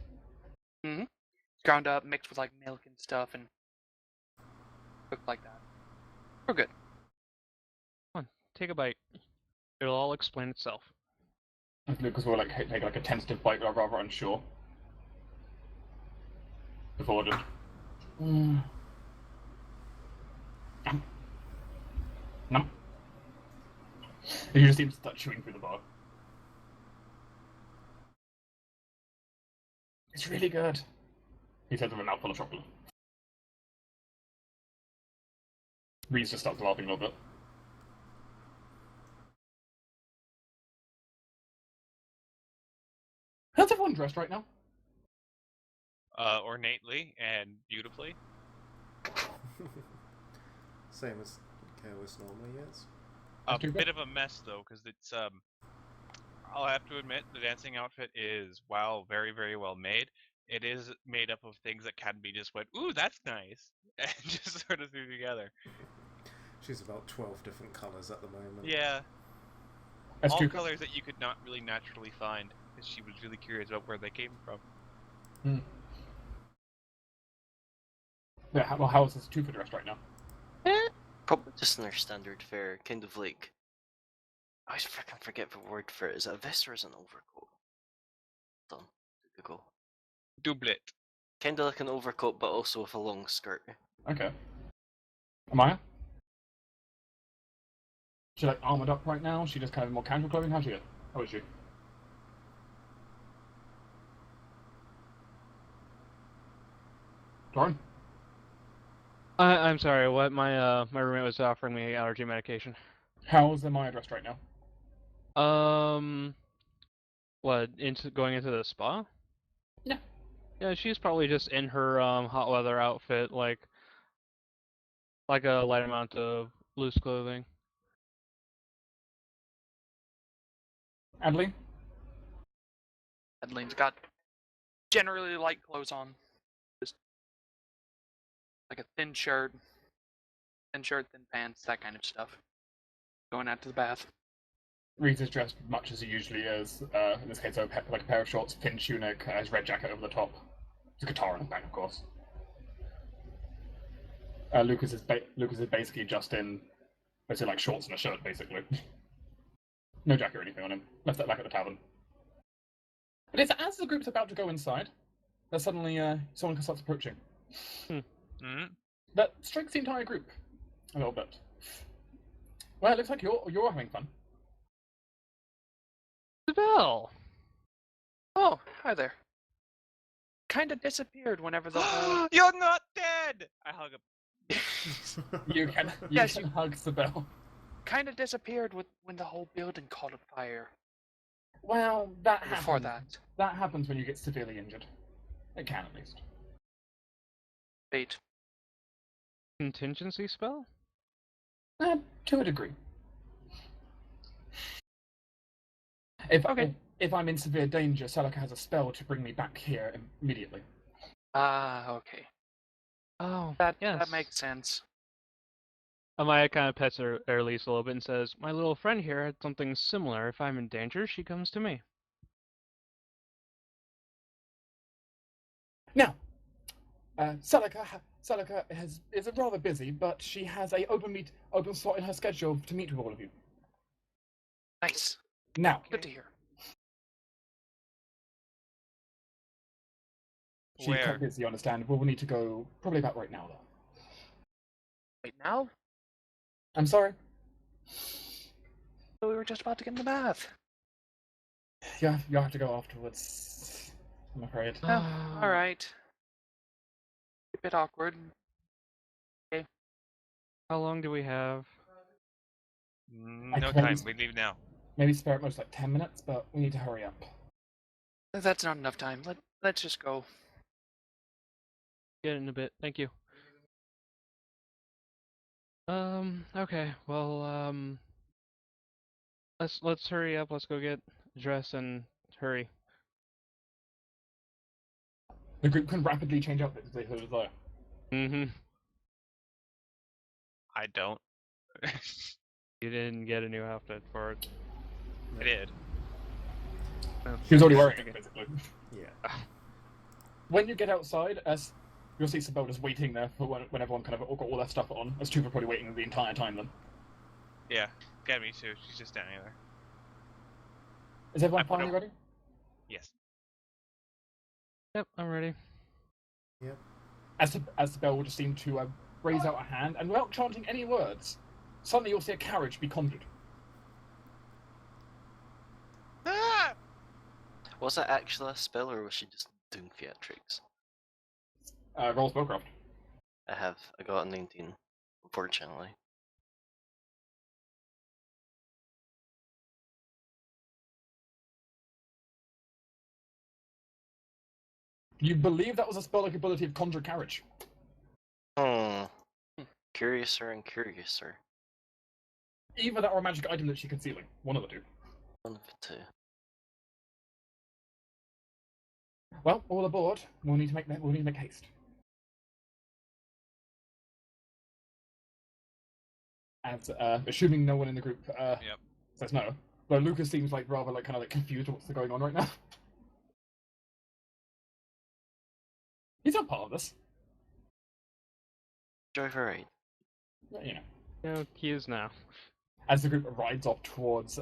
Mm-hmm. Ground up, mixed with like milk and stuff, and cooked like that. We're good. Take a bite. It'll all explain itself. Because we're like take like a tentative bite, but rather unsure. Before just. No. You just seem to start chewing through the bar. It's really good. He says with a mouthful of chocolate. Reese just starts laughing a little bit. How's everyone dressed right now? Ornately and beautifully. Same as Chaos normally is. A too bit bad. of a mess though, because it's I'll have to admit the dancing outfit is very very well made. It is made up of things that can be just went, ooh, that's nice, and just sort of threw together. She's about 12 different colours at the moment. Yeah, That's all too colors that you could not really naturally find, because she was really curious about where they came from. good. Yeah, well, how is this two for dressed right now? Probably just in their standard fare, kind of like. I always freaking forget the word for it. Is it a vest or is it an overcoat? Hold on, Google. Doublet. Kind of like an overcoat, but also with a long skirt. Okay. Amaya? She like armored up right now? She just kind of more casual clothing? How is she? Lauren? I'm sorry. What? My roommate was offering me allergy medication. How's Amaya dressed right now? What? Going into the spa? Yeah. Yeah, she's probably just in her hot weather outfit, like a light amount of loose clothing. Adeline? Adeline's got generally light clothes on. Just like a thin shirt, thin pants, that kind of stuff. Going out to the bath. Reese is dressed much as he usually is. In this case, like a pair of shorts, thin tunic, his red jacket over the top. There's a guitar in the back, of course. Lucas is basically just in, let's say, like shorts and a shirt, basically. No jacket or anything on him. Left that back at the tavern. But it's as the group's about to go inside, that suddenly someone starts approaching. Mm-hmm. That strikes the entire group a little bit. Well, it looks like you're having fun. Sibell! Oh, hi there. Kind of disappeared whenever the whole. You're not dead! I hug him. You can Yes, hug Sibel. Kind of disappeared when the whole building caught on fire. Well, that happens. Before that, That happens when you get severely injured. It can, at least. fate. Contingency spell? To a degree. If I'm in severe danger, Celica has a spell to bring me back here immediately. Okay. Oh, That yes. makes sense. Amaya kind of pets her Elise a little bit and says, "My little friend here had something similar. If I'm in danger, she comes to me." Now, Celica is rather busy, but she has a open slot in her schedule to meet with all of you. Nice. Now, Good to hear. she's Where? quite busy, understandable. We'll need to go probably about right now, though. Wait, now? I'm sorry. We were just about to get in the bath. Yeah, you'll have to go afterwards, I'm afraid. Oh, alright. A bit awkward. How long do we have? No time. We leave now. Maybe spare at most like 10 minutes, but we need to hurry up. That's not enough time. Let's just go. Get in a bit. Thank you. Okay. Well, let's hurry up. Let's go get dressed and hurry. The group can rapidly change outfits if they so desire. Mm-hmm. I don't. You didn't get a new outfit for it. I did. Oh, She was already okay. wearing it, basically. Yeah. When you get outside, as you'll see Sibell just waiting there for when everyone kind of all got all their stuff on. As Tuva probably waiting the entire time then. Yeah, got me too. She's just standing there. Is everyone I put finally up- ready? Yes. Yep, I'm ready. As Sibell will just seem to raise out a hand, and without chanting any words, suddenly you'll see a carriage be conjured. Ah! Was it actually a spell, or was she just doing theatrics? Roll spellcraft. I got a 19, unfortunately. You believe that was a spell-like ability of conjure carriage. Curiouser and curiouser. Either that or a magic item that she's concealing. One of the two. One of the two. Well, all aboard. We'll need to make haste. As assuming no one in the group says no. Though Lucas seems like rather like kind of like confused with what's going on right now. He's not part of this. Drive a ride. But, you know. No, he is now. As the group rides off towards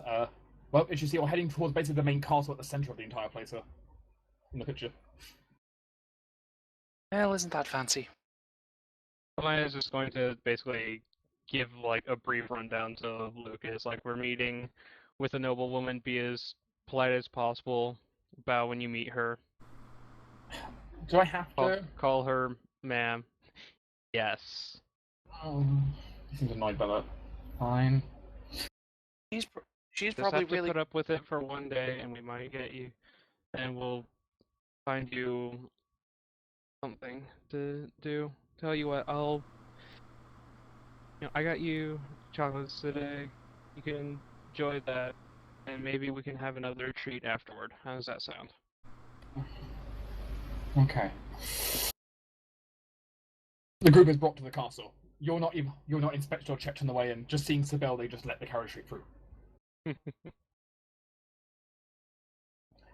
well, as you see, we're heading towards basically the main castle at the center of the entire place here. In the picture. Well, isn't that fancy? Maya is just going to basically give like a brief rundown to Lucas. Like, we're meeting with a noblewoman, be as polite as possible, bow when you meet her, Do I have to? call her ma'am. Yes. He seems annoyed by that. Fine. She's Just probably have to really put up with it for one day, and we might get you, and we'll find you something to do. Tell you what, I got you chocolates today. You can enjoy that, and maybe we can have another treat afterward. How does that sound? Okay. The group is brought to the castle. You're not inspected or checked on the way in. Just seeing Sibell, they just let the carriage straight through.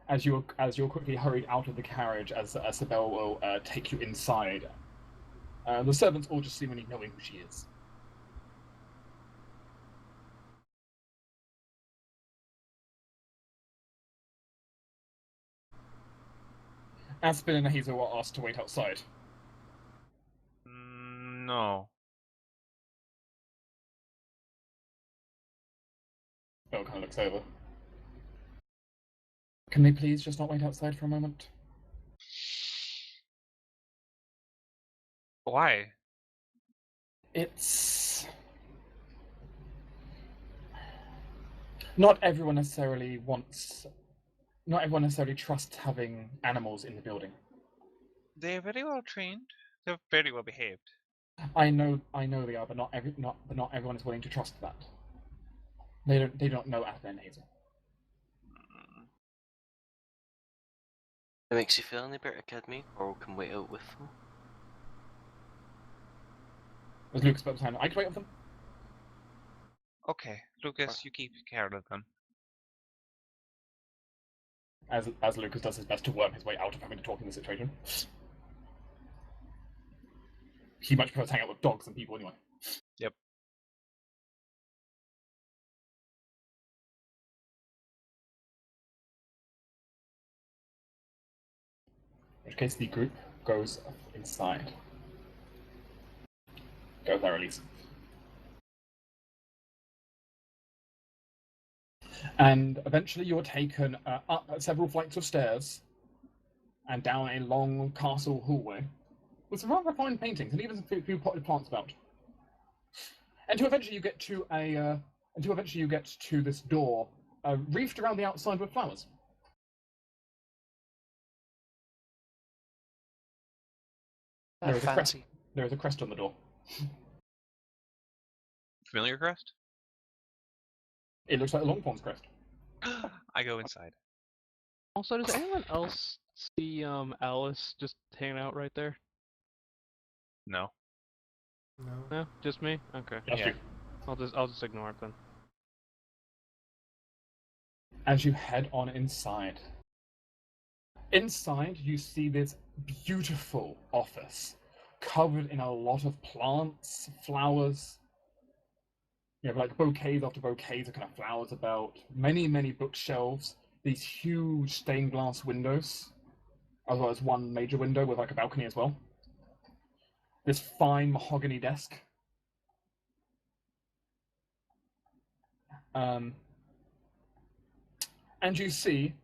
As you're quickly hurried out of the carriage, as Sibell will take you inside. The servants all just seemingly knowing who she is. Aspen and Hazel are asked to wait outside. No. Bell kind of looks over. Can they please just not wait outside for a moment? Why? It's... Not everyone necessarily trusts having animals in the building. They're very well trained. They're very well behaved. I know they are, but not everyone is willing to trust that. They don't know Aspen and Hazel. It makes you feel any better, kid, me, or we can wait out with them. Was Lucas about time? I could wait with them. Okay, Lucas, you keep care of them. As Lucas does his best to worm his way out of having to talk in the situation. He much prefers hang out with dogs than people anyway. Yep. In which case the group goes inside. Go there, Elise. And eventually you're taken up several flights of stairs and down a long castle hallway with some rather fine paintings and even a few potted plants about. Until eventually you get to this door wreathed around the outside with flowers. There is a crest. fancy. There is a crest on the door. Familiar crest? It looks like the Longthorn's crest. I go inside. Also, does anyone else see Alice just hanging out right there? No. No. No, just me. Okay. Just Yeah. you. I'll just ignore it then. As you head on inside. Inside, you see this beautiful office covered in a lot of plants, flowers. You have like bouquets after bouquets of kind of flowers about. Many, many bookshelves. These huge stained glass windows, as well as one major window with like a balcony as well. This fine mahogany desk. And you see,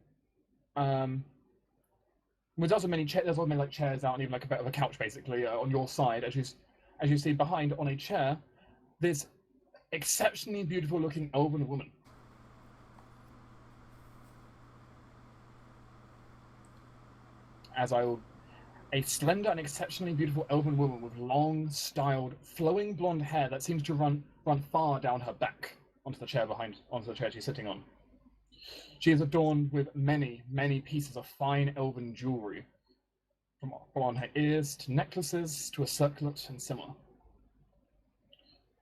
there's also many there's also many like chairs out and even like a bit of a couch basically on your side. As you see behind on a chair, this exceptionally beautiful looking elven woman. A slender and exceptionally beautiful elven woman with long, styled, flowing blonde hair that seems to run far down her back onto the chair she's sitting on. She is adorned with many, many pieces of fine elven jewelry, from on her ears to necklaces to a circlet and similar.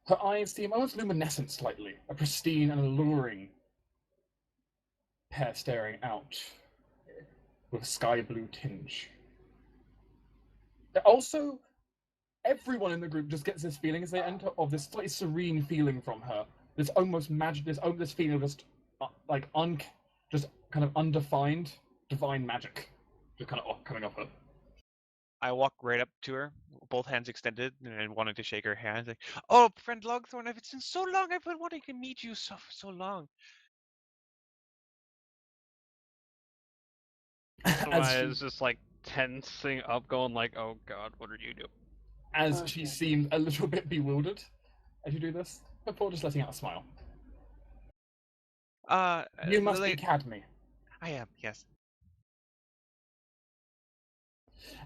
Her eyes seem almost luminescent slightly, a pristine and alluring pair staring out with a sky blue tinge. Also, everyone in the group just gets this feeling as they enter of this slightly serene feeling from her. This almost magic, this feeling of just just kind of undefined divine magic, just kind of coming off her. I walk right up to her, both hands extended, and wanted to shake her hand. Like, oh, friend Longthorn, it's been so long. I've been wanting to meet you so long. Maya is just like tensing up, going like, "Oh God, what are you doing?" As she seems a little bit bewildered as you do this, before just letting out a smile. You must be Cadme. I am, yes.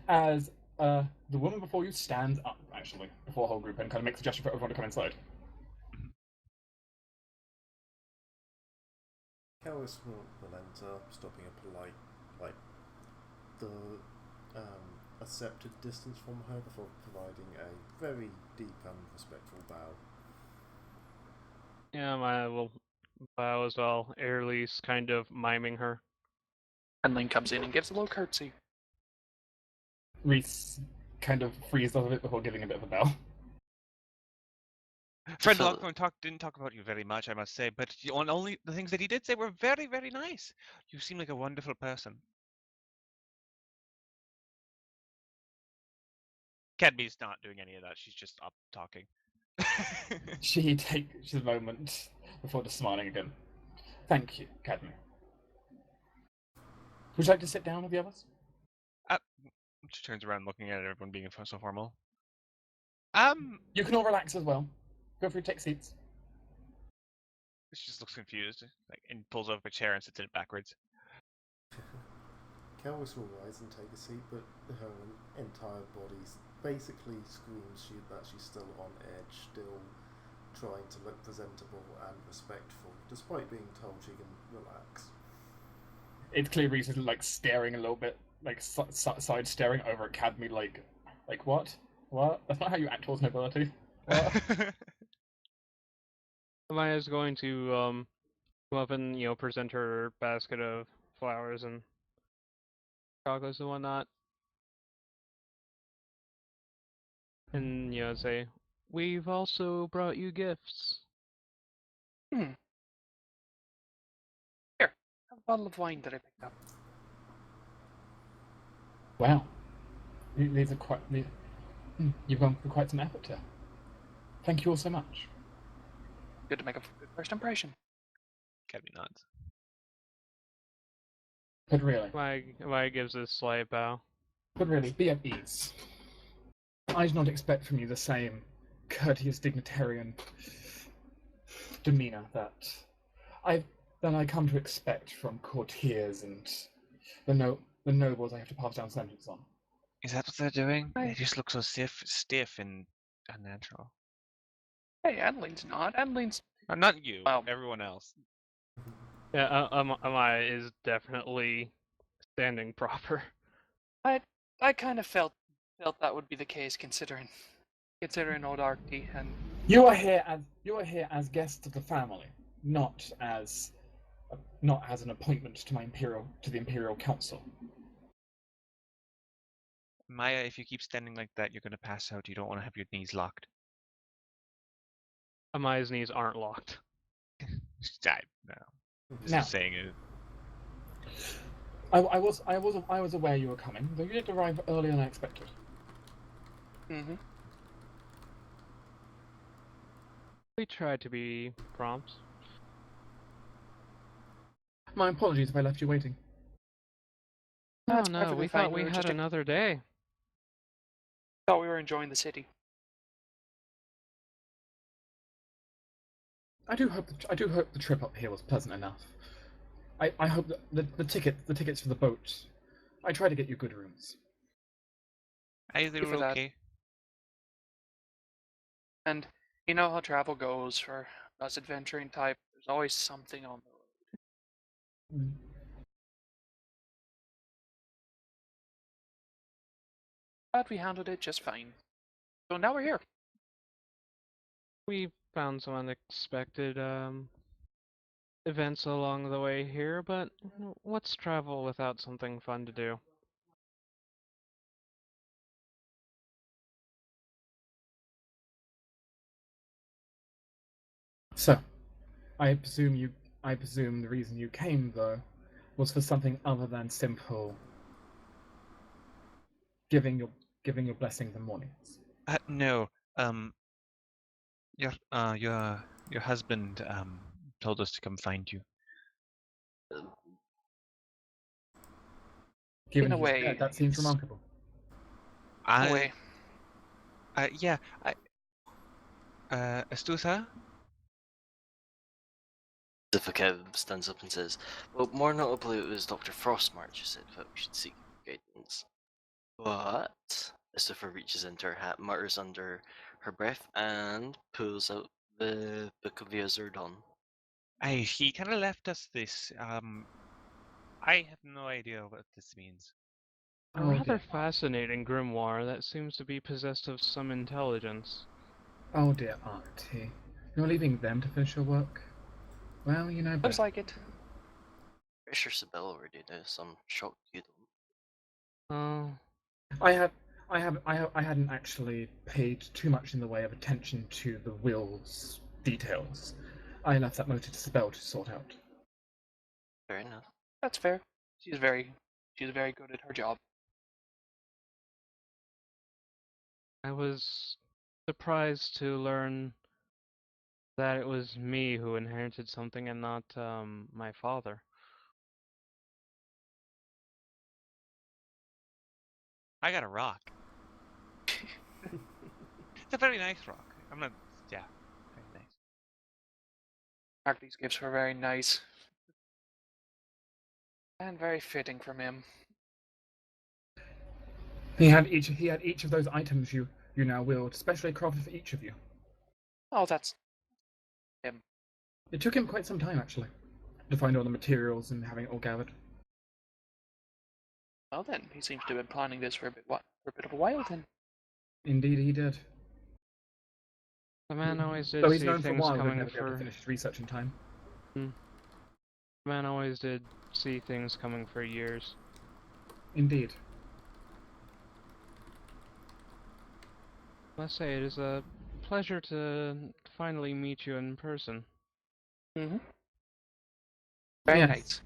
As the woman before you stands up, actually, before the whole group, and kind of makes a gesture for everyone to come inside. Karis will enter, stopping a polite, like, the accepted distance from her before providing a very deep and respectful bow. Yeah, Maya will bow as well. Airly's kind of miming her. And Link comes in and gives a little curtsy. Reese kind of freezes a bit before giving a bit of a bow. Friend Longthorn didn't talk about you very much, I must say, but only the things that he did say were very, very nice. You seem like a wonderful person. Cadme's not doing any of that. She's just up talking. She takes a moment before just smiling again. Thank you, Cadme. Would you like to sit down with the others? She turns around looking at everyone being so formal. You can all relax as well. Feel free to take seats. She just looks confused, and pulls up a chair and sits in it backwards. Karis will rise and take a seat, but her entire body basically screams that she's still on edge, still trying to look presentable and respectful, despite being told she can relax. It's clear Reese is like staring a little bit, like side staring over at Cadme, like what? What? That's not how you act towards nobility. What? Maya's going to come up and present her basket of flowers and chocolates and whatnot, and say, "We've also brought you gifts." Here, have a bottle of wine that I picked up. Wow. These are quite. You've gone through quite some effort here. Thank you all so much. Good to make a good first impression. Cadme nods. But really, Maya gives a slight bow. be at ease. I do not expect from you the same courteous dignitarian demeanor that I come to expect from courtiers and the nobles I have to pass down sentence on. Is that what they're doing? They just look so stiff and unnatural. Hey, Adeline's not. Adeline's... Not you, Well, everyone else. Yeah, Maya is definitely standing proper. I kind of felt that would be the case, considering old Arcty and You are here as guests of the family, not as an appointment to the Imperial Council. Maya, if you keep standing like that, you're gonna pass out. You don't want to have your knees locked. Amaya's knees aren't locked. No. Just Now, saying it. I was aware you were coming, though you did arrive earlier than I expected. Mm-hmm. We tried to be prompt. My apologies if I left you waiting. Oh That's no, perfectly we fine. thought we were had just another day. thought we were enjoying the city. I do hope the trip up here was pleasant enough. I hope that the tickets for the boat. I try to get you good rooms. They you were for that. okay. And you know how travel goes for us adventuring type. There's always something on the road. Mm. But we handled it just fine. So now we're here. We found some unexpected events along the way here, but what's travel without something fun to do? So, I presume the reason you came though was for something other than simple giving your blessings and mornings. No. Your husband told us to come find you. Given In a he's way, dead, that seems it's- remarkable. Away. Astusa? Celica stands up and says, well, more notably, it was Dr. Frostmarch who said that we should seek guidance. But Lucifer reaches into her hat, mutters under her breath, and pulls out the Book of the Azurdon. He kind of left us this. I have no idea what this means. A Oh rather dear. fascinating grimoire that seems to be possessed of some intelligence. Oh dear, Artie. You're leaving them to finish your work? Well, you know Looks best. like it. Pretty sure Sibell already knew, so I'm shocked you don't. Oh, I hadn't actually paid too much in the way of attention to the will's details. I left that motive to Sibell to sort out. Fair enough. That's fair. She's very good at her job. I was surprised to learn that it was me who inherited something and not my father. I got a rock. It's a very nice rock. I'm not. Yeah, very nice. Arcty's gifts were very nice. And very fitting from him. He had each of those items you now wield, specially crafted for each of you. Oh, that's him. It took him quite some time actually to find all the materials and having it all gathered. Well then, he seems to have been planning this for a bit of a while then. Indeed, he did. The man always did Though he's see known for a things while, he'd coming never be able to for. finish his research in time. The man always did see things coming for years. Indeed. Must say, it is a pleasure to finally meet you in person. Mm-hmm. Very Yes. nice.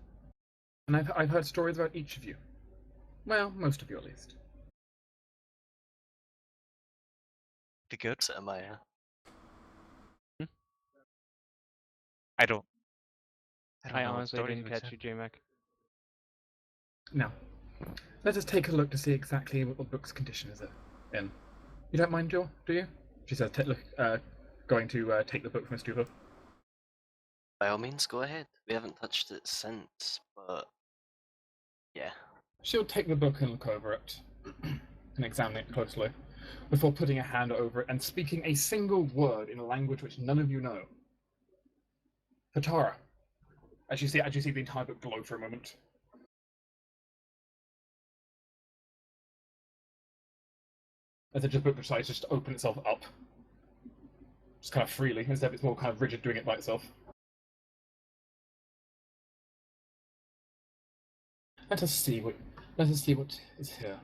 And I've heard stories about each of you. Well, most of you at least. The good. Looks at Amaya. I don't I know what honestly stories didn't would catch say. you, J-Mac. Now, let us take a look to see exactly what the book's condition is in. You don't mind, Jill, do you? She says, going to take the book from Estuvo. By all means, go ahead. We haven't touched it since, but yeah. She'll take the book and look over it and examine it closely before putting a hand over it and speaking a single word in a language which none of you know. Hatara. As you see the entire book glow for a moment. As if the book decides just to open itself up. Just kind of freely, instead of it's more kind of rigid doing it by itself. Let us see what is here.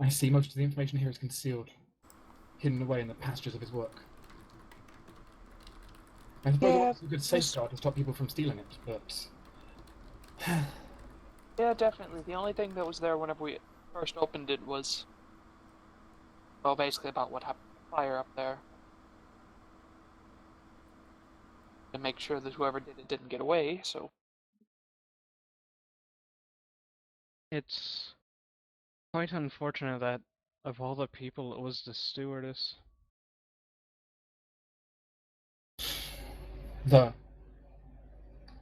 I see most of the information here is concealed, hidden away in the pastures of his work. I suppose Yeah, it's a good safeguard to stop people from stealing it, but Yeah, definitely. The only thing that was there whenever we first opened it was, well, basically about what happened to the fire up there. To make sure that whoever did it didn't get away, so... It's quite unfortunate that, of all the people, it was the stewardess. though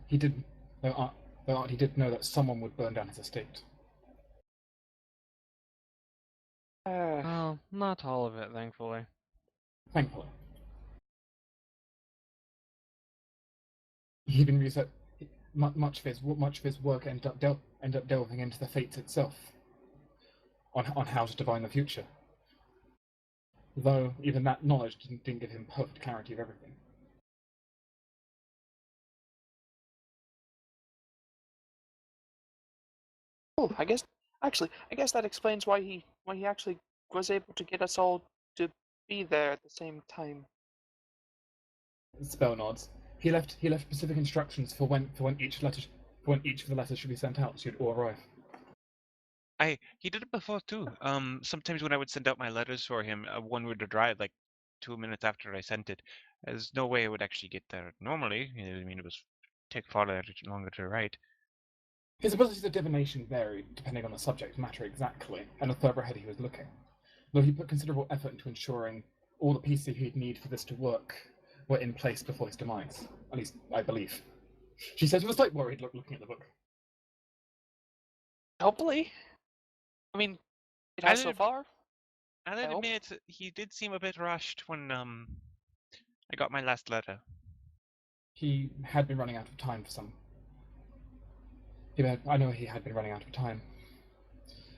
he did, he did know that someone would burn down his estate. Well, not all of it, thankfully. Thankfully, he even researched much of his work ended up delving into the fates itself, on how to divine the future. Though even that knowledge didn't give him perfect clarity of everything. Oh, I guess that explains why he actually was able to get us all to be there at the same time. Sibell nods. He left specific instructions for when each of the letters should be sent out, so you'd all arrive. He did it before too. Sometimes when I would send out my letters for him, one would arrive like 2 minutes after I sent it. There's no way it would actually get there normally. I mean, it was take far longer to write. His abilities of divination varied depending on the subject matter exactly, and the further ahead he was looking. Though he put considerable effort into ensuring all the pieces he'd need for this to work were in place before his demise. At least, I believe. She says with a slight worried look looking at the book. Hopefully. I mean, it has so far. I'll admit, he did seem a bit rushed when I got my last letter. He had been running out of time for some. I know he had been running out of time.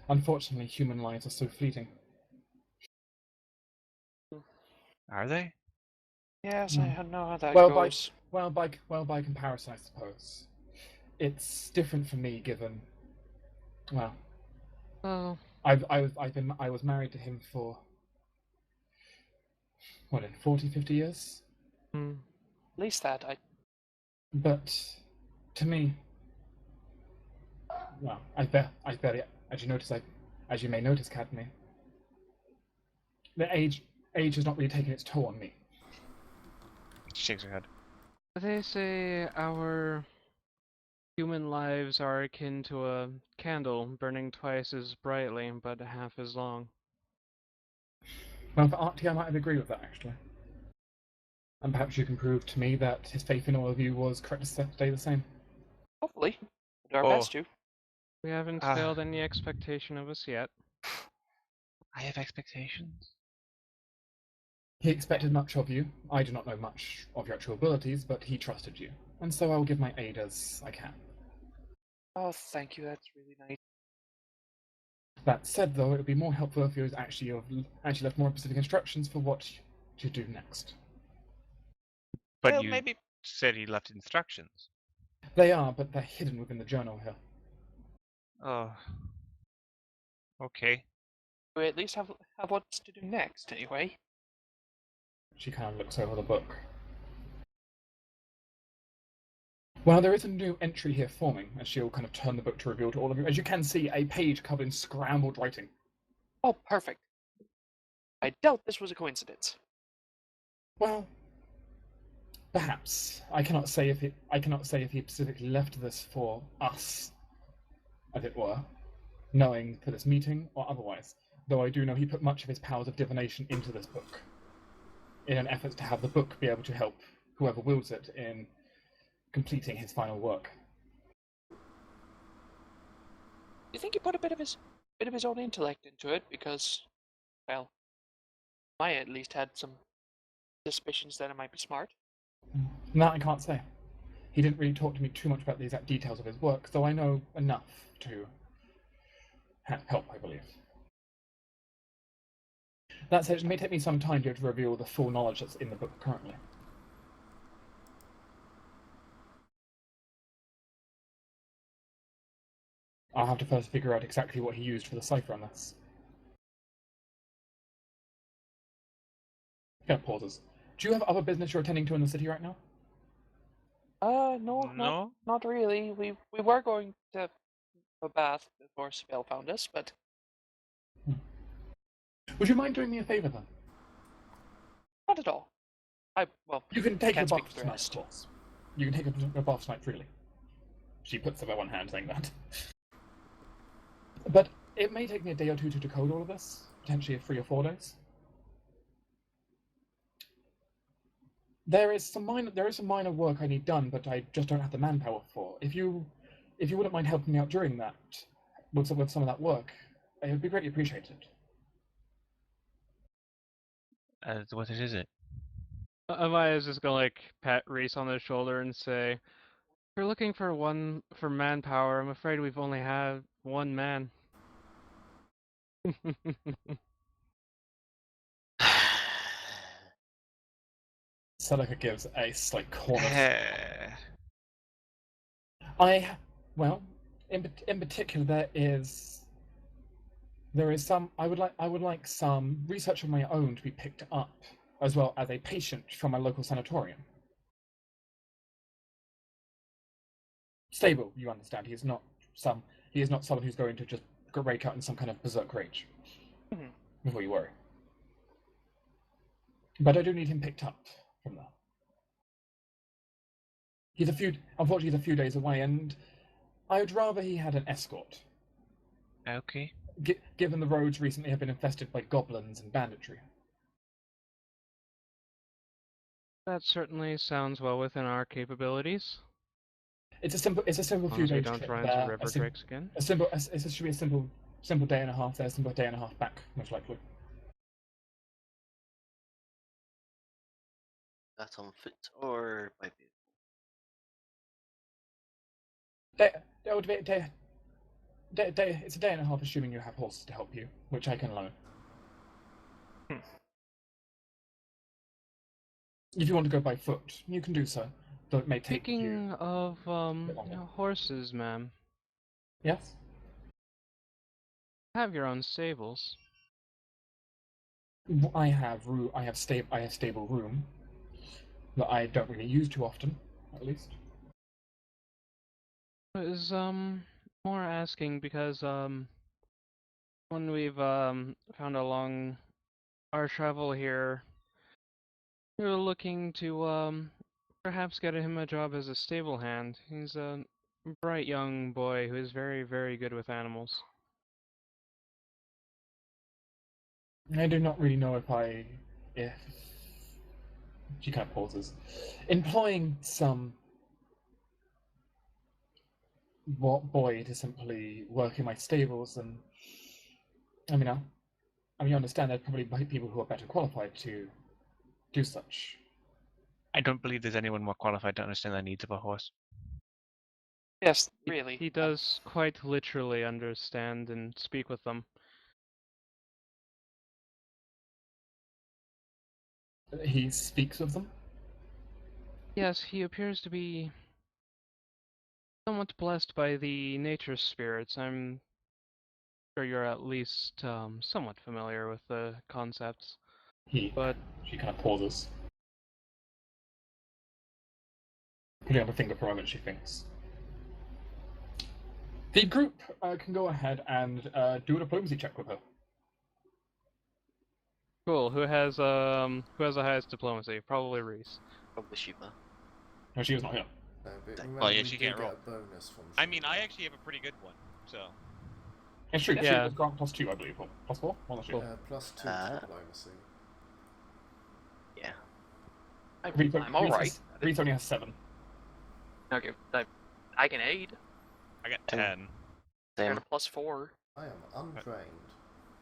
Unfortunately, human lives are so fleeting. Are they? Yes, I know how that Well, goes. by comparison, I suppose. It's different for me, given. Well, Oh, I was married to him for 40, 50 years. At least that But to me, well, I barely, as you may notice, Cadme, the age has not really taken its toll on me. She shakes her head. they say our human lives are akin to a candle burning twice as brightly but half as long. Well, for Artie, I might have agreed with that, actually. And perhaps you can prove to me that his faith in all of you was correct to stay the same. hopefully do our best to. We haven't failed any expectation of us yet. I have expectations. He expected much of you. I do not know much of your actual abilities, but he trusted you. And so I will give my aid as I can. Oh, thank you. That's really nice. That said, though, it would be more helpful if you actually left more specific instructions for what to do next. But Well, you maybe said he left instructions. They are, but they're hidden within the journal here. Oh. Okay. we at least have what's to do next, anyway. She kind of looks over the book. Well, there is a new entry here forming, as she'll kind of turn the book to reveal to all of you. As you can see, a page covered in scrambled writing. Oh, perfect. I doubt this was a coincidence. Well, perhaps. I cannot say if he specifically left this for us, as it were, knowing for this meeting or otherwise. Though I do know he put much of his powers of divination into this book, in an effort to have the book be able to help whoever wields it in completing his final work. Do you think he put a bit of his own intellect into it? Because, well, I at least had some suspicions that it might be smart. That I can't say. He didn't really talk to me too much about the exact details of his work, though I know enough to help, I believe. That said, it may take me some time to reveal the full knowledge that's in the book currently. I'll have to first figure out exactly what he used for the cipher on this. Yeah, pauses. Do you have other business you're attending to in the city right now? No, No? not really. We were going to a bath before Sibell found us, but Would you mind doing me a favor then? not at all. You can take can't your speak bath for the tonight, rest. of course. You can take your bath tonight freely. She puts up her one hand saying that. But it may take me a day or two to decode all of this, potentially 3 or 4 days. There is some minor work I need done, but I just don't have the manpower for. If you wouldn't mind helping me out during that, with some of that work, it would be greatly appreciated. What is it? Amaya's just gonna like pat Reese on the shoulder and say, "If we're looking for manpower, I'm afraid we've only had one man." Celica gives a slight corner. Eh, In particular, there is some. I would like some research of my own to be picked up, as well as a patient from my local sanatorium. Stable, you understand. He is not someone who's going to just break out in some kind of berserk rage. Mhm. Before you worry. But I do need him picked up from that. Unfortunately, he's a few days away, and I would rather he had an escort. okay. Given the roads recently have been infested by goblins and banditry. That certainly sounds well within our capabilities. It's a simple As few long as we days don't trip run into there. river drakes again. It should be a simple day and a half there, simple day and a half back, most likely. That on foot or by vehicle? It's a day and a half, assuming you have horses to help you, which I can loan. Hmm. If you want to go by foot, you can do so, though it may take you. Speaking of longer. horses, ma'am, Yes? have your own stables. I have stable room that I don't really use too often, at least. I was more asking because when we've found along our travel here, we were looking to perhaps get him a job as a stable hand. He's a bright young boy who is very, very good with animals. I do not really know if she kind of pauses, employing some boy to simply work in my stables, and you understand there's probably people who are better qualified to do such. I don't believe there's anyone more qualified to understand the needs of a horse. Yes, really. He does quite literally understand and speak with them. He speaks of them. Yes, he appears to be somewhat blessed by the nature spirits. I'm sure you're at least somewhat familiar with the concepts. But She kind of pauses, putting up a finger for a moment. She thinks. The group can go ahead and do a diplomacy check with her. cool. Who has the highest diplomacy? Probably Reese. Probably Sheba. No, she was not here. No, but remember Well, yeah, we she do can't get roll. a bonus from I mean, I Sheba. actually have a pretty good one, so. It's true. Yeah. She was grant +2, I believe, or +4. Well, not sure. Plus 2 to diplomacy. Yeah. I'm alright. Reese only has 7. Okay, I can aid. I got 10. I got Same. a +4. I am untrained.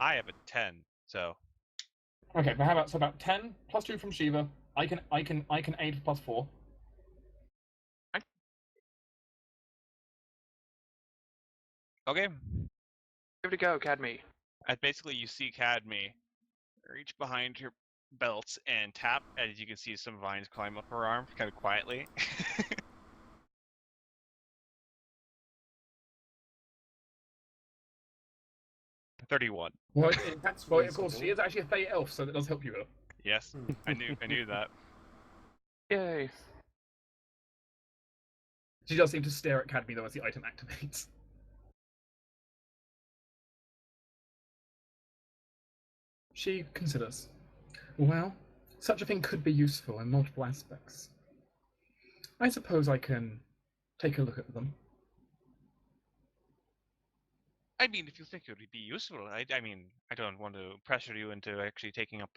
I have a 10, so. Okay, but how about 10 +2 from Shiva? I can aid for +4. Okay. Give it a go, Cadme. Basically, you see Cadme, reach behind her belt and tap, as you can see some vines climb up her arm, kind of quietly. 31. Well, That's well, of course, reasonable. she is actually a Fey Elf, so that does help you though. Yes, I knew that. Yay. She does seem to stare at Cadme though as the item activates. She considers, well, such a thing could be useful in multiple aspects. I suppose I can take a look at them. I mean, if you think it would be useful, I mean, I don't want to pressure you into actually taking up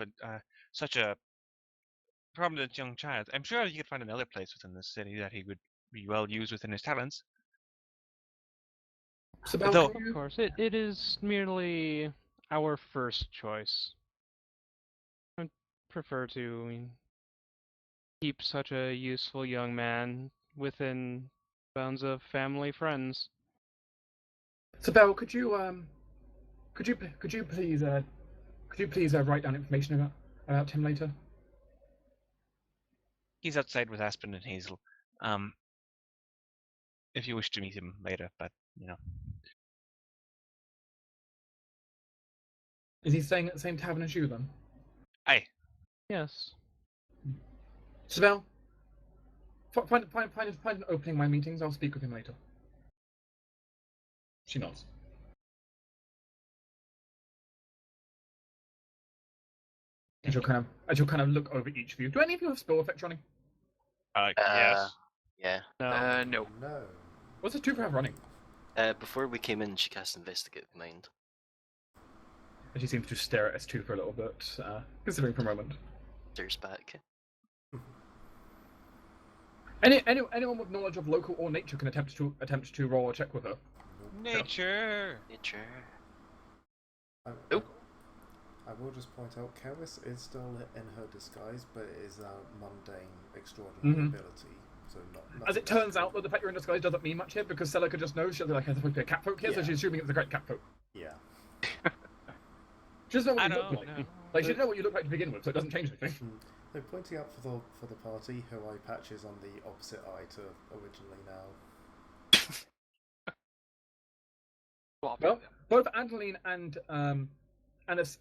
such a prominent young child. I'm sure you could find another place within the city that he would be well used within his talents. Sibell, Though- can Of you... course, it is merely our first choice. I prefer to keep such a useful young man within bounds of family friends. Sibell, could you please write down information about him later? He's outside with Aspen and Hazel. If you wish to meet him later, but you know. Is he staying at the same tavern as you then? Aye. Yes. Sibell, find an opening in my meetings. I'll speak with him later. She nods. And she'll kind of look over each of you. Do any of you have spell effects running? Yes. Yeah. No. No. No. What's the 2 for have running? Before we came in, she cast Investigate Mind. And she seems to stare at S2 for a little bit, considering for a moment. Stares back. Anyone with knowledge of local or nature can attempt to roll a check with her. Nature. Nature. Nope. I will just point out, Keris is still in her disguise, but it is a mundane, extraordinary ability. So not. As it turns out, though, the fact you're in disguise doesn't mean much here, because Celica just knows she's like, there's supposed to be a catfolk here, so she's assuming it's a great catfolk. Yeah. She doesn't know what I you look don't like. know. Like, she doesn't know what you look like to begin with, so it doesn't change anything. So pointing out for the party, her eye patch is on the opposite eye to originally now. Well, both Adeline and Anis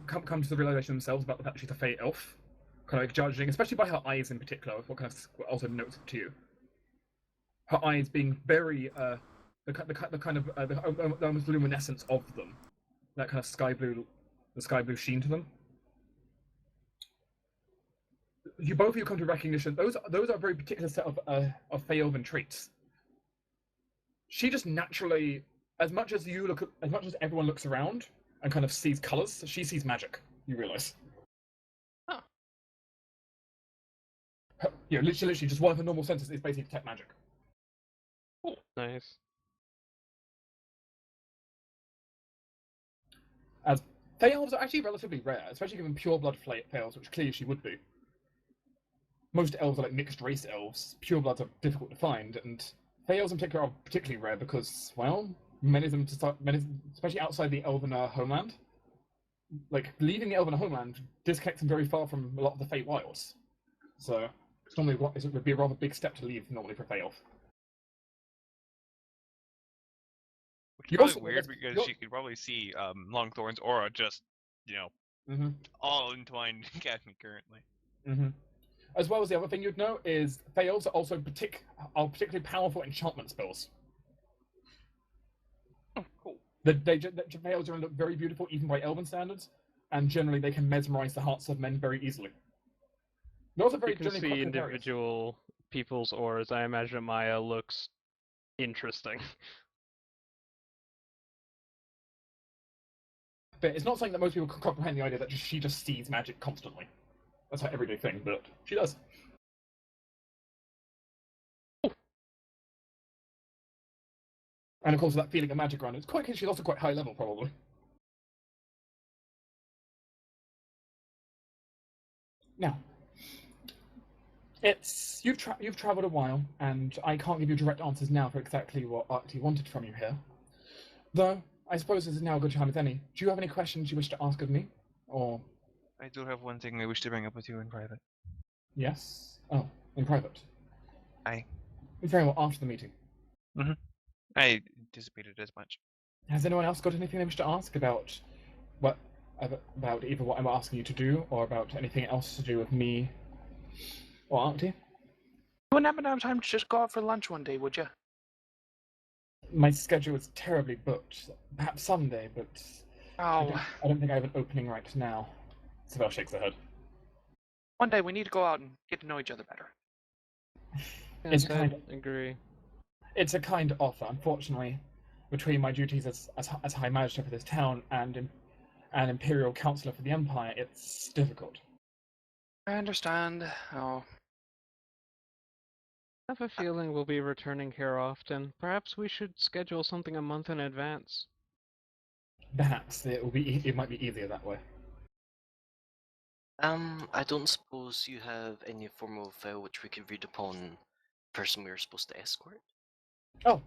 come to the realization themselves about the fact that she's a Fey elf. Kind of like judging, especially by her eyes in particular, what kind of also notes it to you. Her eyes being very the almost luminescence of them, that kind of sky blue sheen to them. Both of you come to recognition. Those are a very particular set of Fey elven traits. She just naturally, as much as everyone looks around and kind of sees colors, she sees magic. You realize. Huh. Literally, just one of her normal senses is basically detect magic. Cool. Nice. As Fey elves are actually relatively rare, especially given pure blood Fey elves, which clearly she would be. Most elves are like mixed race elves. Pure bloods are difficult to find, and Fey elves in particular are particularly rare because, well, many of them, especially outside the Elven homeland, like leaving the Elven homeland disconnects them very far from a lot of the Fey wilds. So it's normally it would be a rather big step to leave normally for Fey elf. Which You is also- probably weird because she could probably see Longthorn's aura just, all entwined at me currently. As well as the other thing you'd know is Fey elves are also particularly powerful enchantment spells. Oh, cool. The Fey elves look very beautiful even by Elven standards, and generally they can mesmerize the hearts of men very easily. They're also very You can generally see quite gregarious. individual people's auras. I imagine Maya looks interesting. But it's not something that most people can comprehend the idea that she just sees magic constantly. That's her everyday thing, but she does. And of course, that feeling of magic around it. She's also quite high level, probably. Now, you've travelled a while, and I can't give you direct answers now for exactly what Arcty wanted from you here. Though, I suppose this is now a good time as any. Do you have any questions you wish to ask of me? Or I do have one thing I wish to bring up with you in private. yes? Oh, in private. Aye. Very well, after the meeting. I anticipated as much. Has anyone else got anything they wish to ask about what about either what I'm asking you to do or about anything else to do with me or Auntie? You wouldn't happen to have time to just go out for lunch one day, would you? My schedule is terribly booked. Perhaps someday, but Oh, I don't think I have an opening right now. Sibell shakes her head. one day we need to go out and get to know each other better. It's Yes, a kind I agree. It's a kind offer. Unfortunately, between my duties as High Magistrate for this town and Imperial Counselor for the Empire, it's difficult. I understand. Oh, I have a feeling we'll be returning here often. Perhaps we should schedule something a month in advance. Perhaps it might be easier that way. I don't suppose you have any form of file which we could read upon the person we were supposed to escort? Oh,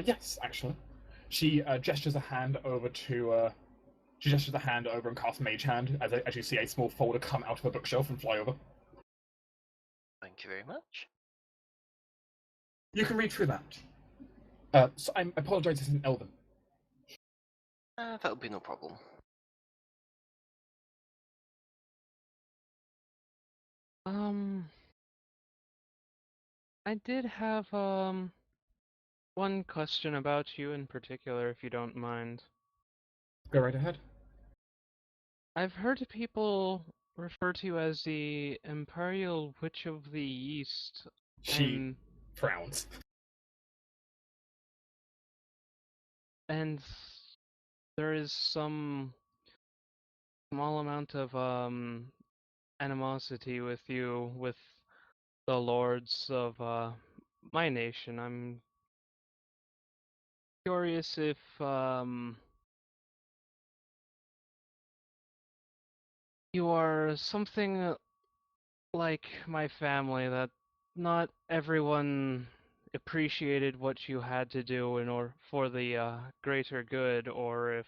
yes, actually. She gestures a hand over to. She gestures a hand over and casts Mage Hand as you see a small folder come out of a bookshelf and fly over. Thank you very much. You can read through that. So I apologize, it's in Elven. That'll be no problem. I did have one question about you in particular, if you don't mind. Go right ahead. I've heard people refer to you as the Imperial Witch of the East. She frowns. And there is some small amount of animosity with you with the lords of my nation. I'm curious if you are something like my family, that not everyone appreciated what you had to do in order for the greater good, or if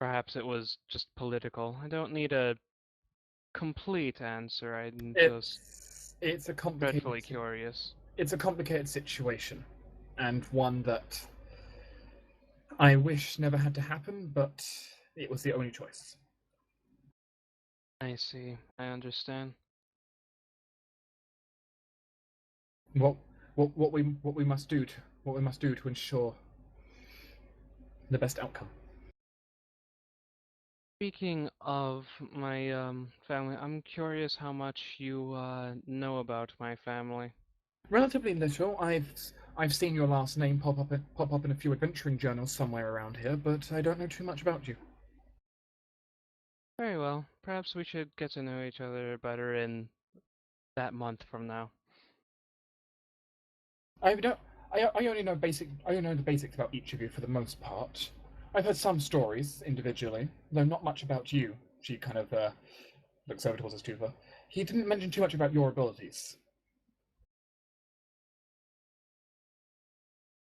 perhaps it was just political. I don't need a complete answer. I'm just It's a dreadfully curious. It's a complicated situation, and one that I wish never had to happen, but it was the only choice. I see. I understand. What we must do to ensure the best outcome. Speaking of my family, I'm curious how much you know about my family. Relatively little. I've seen your last name pop up in a few adventuring journals somewhere around here, but I don't know too much about you. Very well. Perhaps we should get to know each other better in that month from now. I only know the basics about each of you for the most part. I've heard some stories individually, though not much about you. She kind of looks over towards Astuva. He didn't mention too much about your abilities.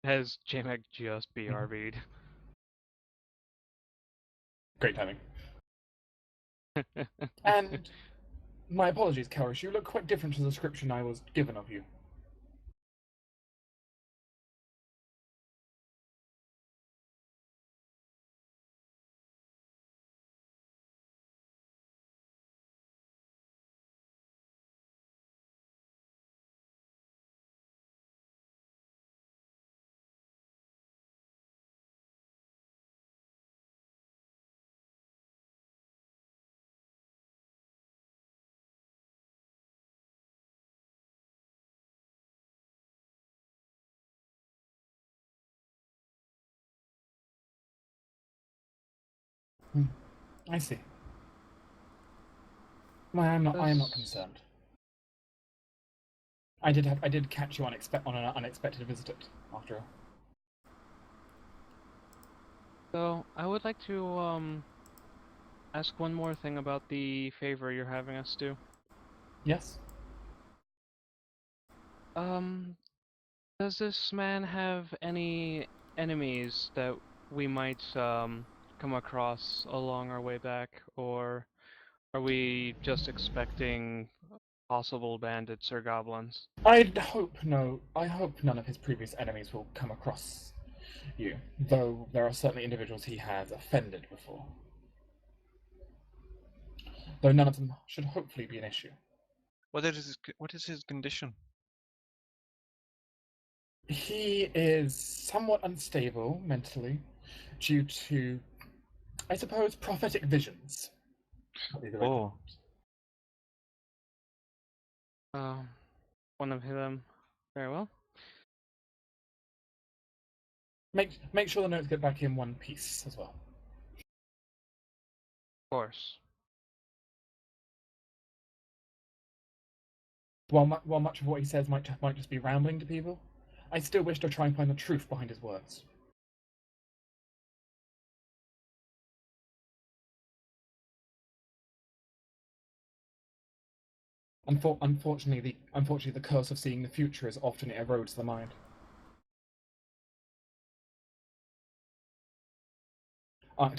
Has Jamek just BRB'd? Great timing. And my apologies, Karish, you look quite different to the description I was given of you. I see. Well, I am not concerned. I did catch you on an unexpected visit, after all. So, I would like to ask one more thing about the favor you're having us do. Yes? Does this man have any enemies that we might come across along our way back, or are we just expecting possible bandits or goblins? I hope none of his previous enemies will come across you, though there are certainly individuals he has offended before. Though none of them should hopefully be an issue. What is his condition? He is somewhat unstable mentally due to, I suppose, prophetic visions. Oh. One of them. Very well. Make sure the notes get back in one piece as well. Of course. While much of what he says might just be rambling to people, I still wish to try and find the truth behind his words. Unfortunately, the curse of seeing the future is often it erodes the mind.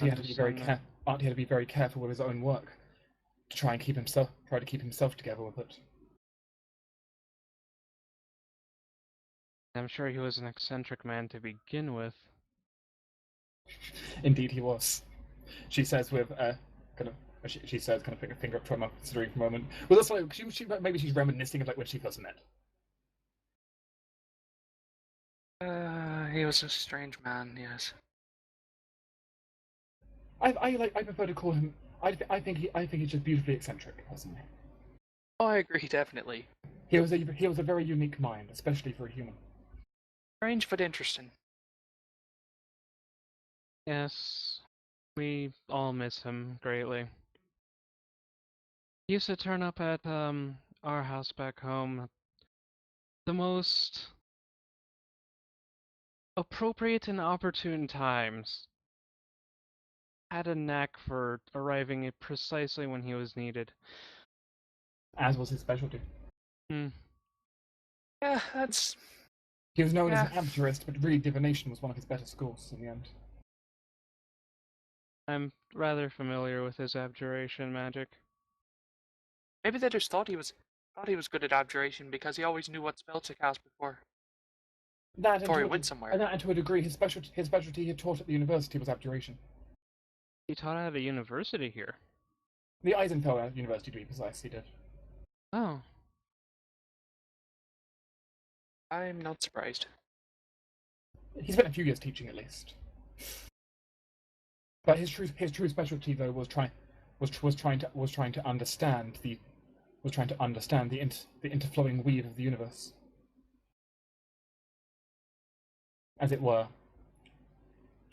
He had to be very careful with his own work to try to keep himself together with it. I'm sure he was an eccentric man to begin with. Indeed, he was. She says with she says, kind of putting a finger up to her mouth, considering for a moment. Well, that's like maybe she's reminiscing of like when she first met. He was a strange man, yes. I prefer to call him. I think he's just beautifully eccentric, personally. Oh, I agree, definitely. He was a very unique mind, especially for a human. Strange but interesting. Yes, we all miss him greatly. He used to turn up at our house back home at the most appropriate and opportune times. Had a knack for arriving at precisely when he was needed. As was his specialty. Yeah, that's... He was known as an abjurist, but really divination was one of his better schools in the end. I'm rather familiar with his abjuration magic. Maybe they just thought he was good at abjuration because he always knew what spell to cast before he went somewhere. And that, to a degree, his specialty he taught at the university was abjuration. He taught at a university here. The Eisenfeld University, to be precise, he did. Oh. I'm not surprised. He spent a few years teaching, at least. But his true specialty, though, was trying to understand the interflowing weave of the universe, as it were,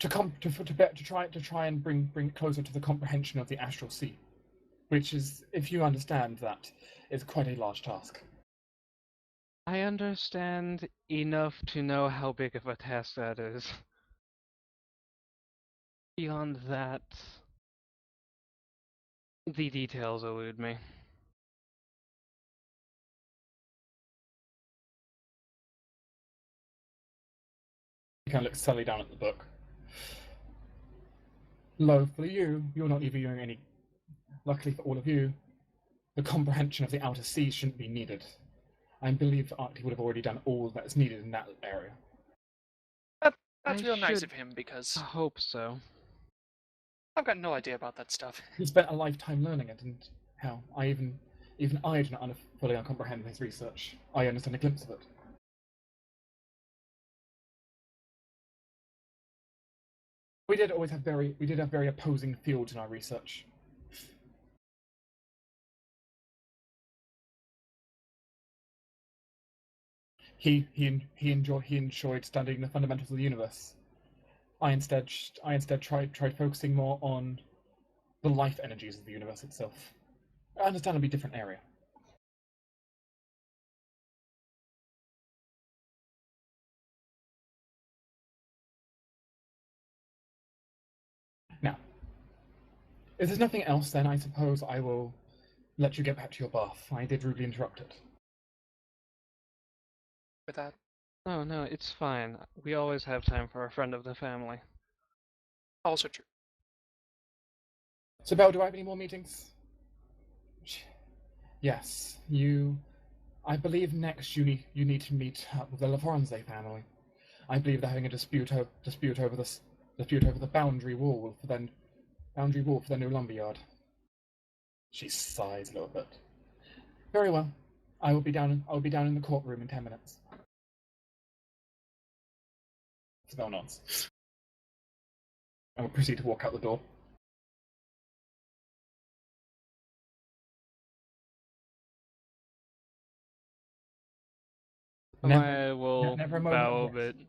to try and bring it closer to the comprehension of the astral sea, which is, if you understand that, is quite a large task. I understand enough to know how big of a task that is. Beyond that, the details elude me. He kind of looks sully down at the book. Lo, for you're not even doing any. Luckily for all of you, the comprehension of the outer sea shouldn't be needed. I believe that Arctic would have already done all that's needed in that area. That's real nice of him, because I hope so. I've got no idea about that stuff. He spent a lifetime learning it, and how I do not fully comprehend his research. I understand a glimpse of it. We did have very opposing fields in our research. He enjoyed studying the fundamentals of the universe. I instead tried focusing more on the life energies of the universe itself. Understandably different area. Now, if there's nothing else, then I suppose I will let you get back to your bath. I did rudely interrupt it. With that, Oh no, it's fine. We always have time for a friend of the family. Also true. Sibell, do I have any more meetings? Yes, you. I believe next you need to meet up with the Laforenze family. I believe they're having a dispute over the boundary wall for their new lumberyard. She sighs a little bit. Very well. I will be down in the courtroom in 10 minutes. Sibell nods. I will proceed to walk out the door. I will never a moment bow a of bit rest.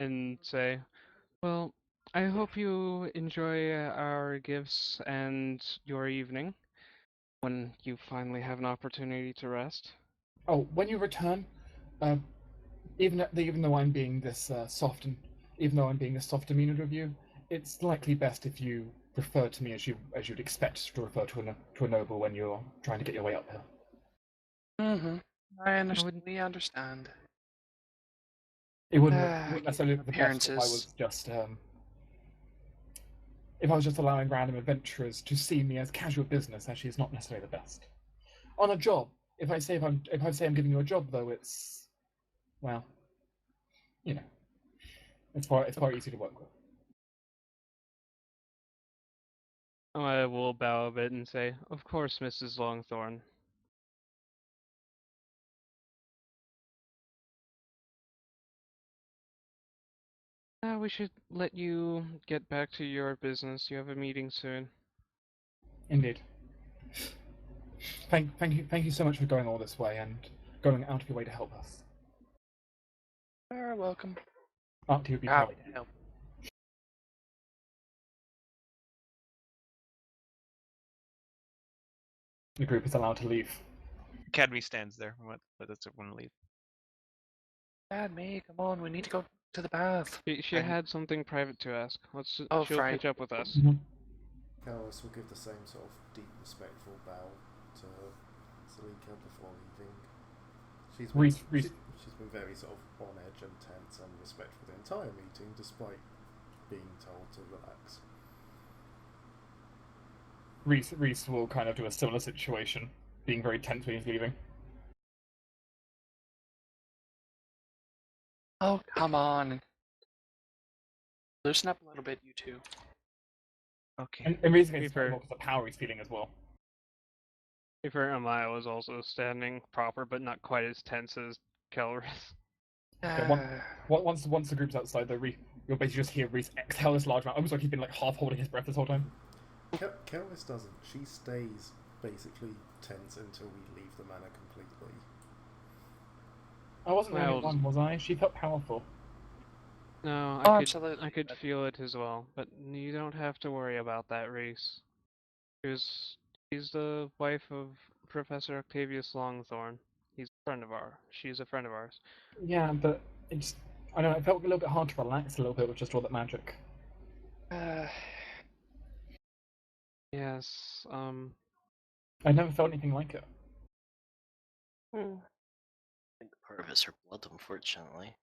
and say, well, I hope you enjoy our gifts and your evening when you finally have an opportunity to rest. Oh, when you return, uh, even though I'm being this even though I'm being this soft demeanored with you, it's likely best if you refer to me as you'd expect to refer to a noble when you're trying to get your way up here. Mm-hmm. I understand. would- We understand. It wouldn't necessarily look the best Appearances. if I was just allowing random adventurers to see me as casual business. Actually, it's not necessarily the best. On a job, if I say I'm giving you a job, though, it's, well, you know, it's far easier to work with. I will bow a bit and say, of course, Mrs. Longthorn. We should let you get back to your business. You have a meeting soon. Indeed. Thank you so much for going all this way and going out of your way to help us. You're welcome. Auntie would be Happy proud. to help. The group is allowed to leave. Academy stands there. But that's everyone to leave. Dad, me, come on, we need to go to the bath. She And- had something private to ask. Oh, She'll right. catch up with us. Mhm. Karis will give the same sort of deep, respectful bow to Celica before leaving. She's been very sort of on edge and tense and respectful the entire meeting, despite being told to relax. Reese will kind of do a similar situation, being very tense when he's leaving. Oh, come on. Loosen up a little bit, you two. Okay. And Reese is Reaper. more because of the power he's feeling as well. Reaper Amaya was also standing proper, but not quite as tense as Kelris. Yeah, once the group's outside, though, you'll basically just hear Reese exhale this large amount, almost like he's been like half holding his breath this whole time. Karis doesn't. She stays basically tense until we leave the manor completely. I wasn't the only one, was I? She felt powerful. No, absolutely. I could feel it as well, but you don't have to worry about that, Reese. She's the wife of Professor Octavius Longthorn. She's a friend of ours. Yeah, but I don't know, it felt a little bit hard to relax a little bit with just all that magic. Yes, I never felt anything like it. I think part of it's her blood, unfortunately.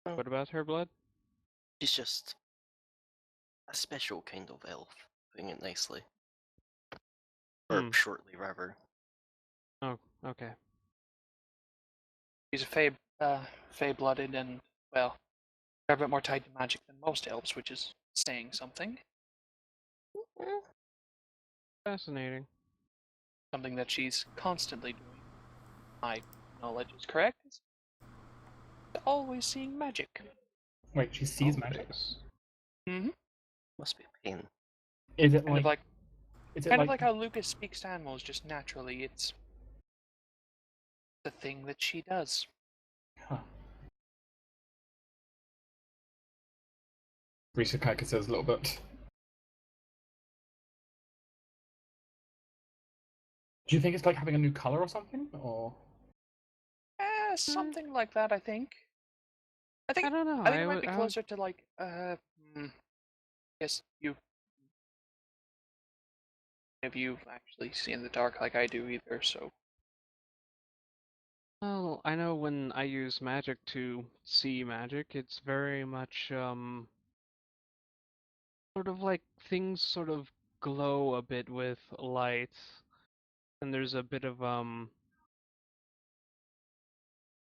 What about her blood? She's just a special kind of elf, putting it nicely. Or shortly, rather. Oh, okay. She's a fey-blooded and, well, a bit more tied to magic than most elves, which is saying something. Fascinating. Something that she's constantly doing. My knowledge is correct. Is always seeing magic. Wait, she sees magic? Always. Mm-hmm. Must be a pain. Is it Kind of like is it kind like of like how Lucas speaks to animals just naturally. It's the thing that she does. Huh. Risha kind of considers a little bit. Do you think it's like having a new color or something, or? Something like that, I think. I think I don't know. I think it might be closer to like yes, if you've actually seen the dark like I do either, so Well, I know when I use magic to see magic, it's very much sort of like things sort of glow a bit with light, and there's a bit of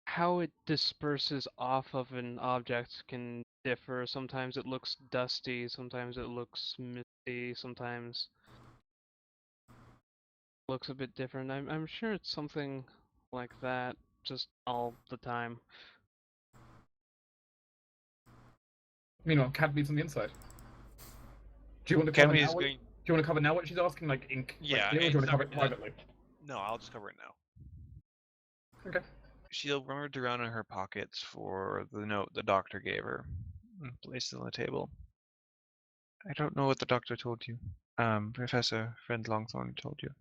how it disperses off of an object can differ. Sometimes it looks dusty, sometimes it looks misty, sometimes it looks a bit different. I'm sure it's something like that just all the time. Meanwhile, Cadby's on the inside. Do you want to cover Cammy now? is going. Do you want to cover now what she's asking, like Yeah, here, or do you want to cover it and that- privately? No, I'll just cover it now. Okay. She'll rummage around in her pockets for the note the doctor gave her and place it on the table. I don't know what the doctor told you. Professor Friend Longthorn told you.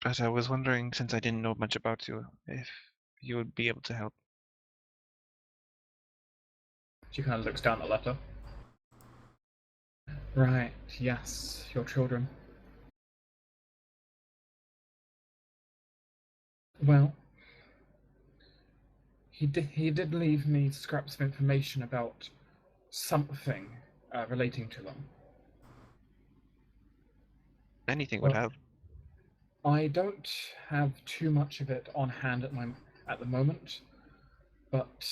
But I was wondering, since I didn't know much about you, if you would be able to help. She kind of looks down at the letter. Right, yes, your children. Well, he did leave me scraps of information about something relating to them. Anything would Well, help. I don't have too much of it on hand at the moment, but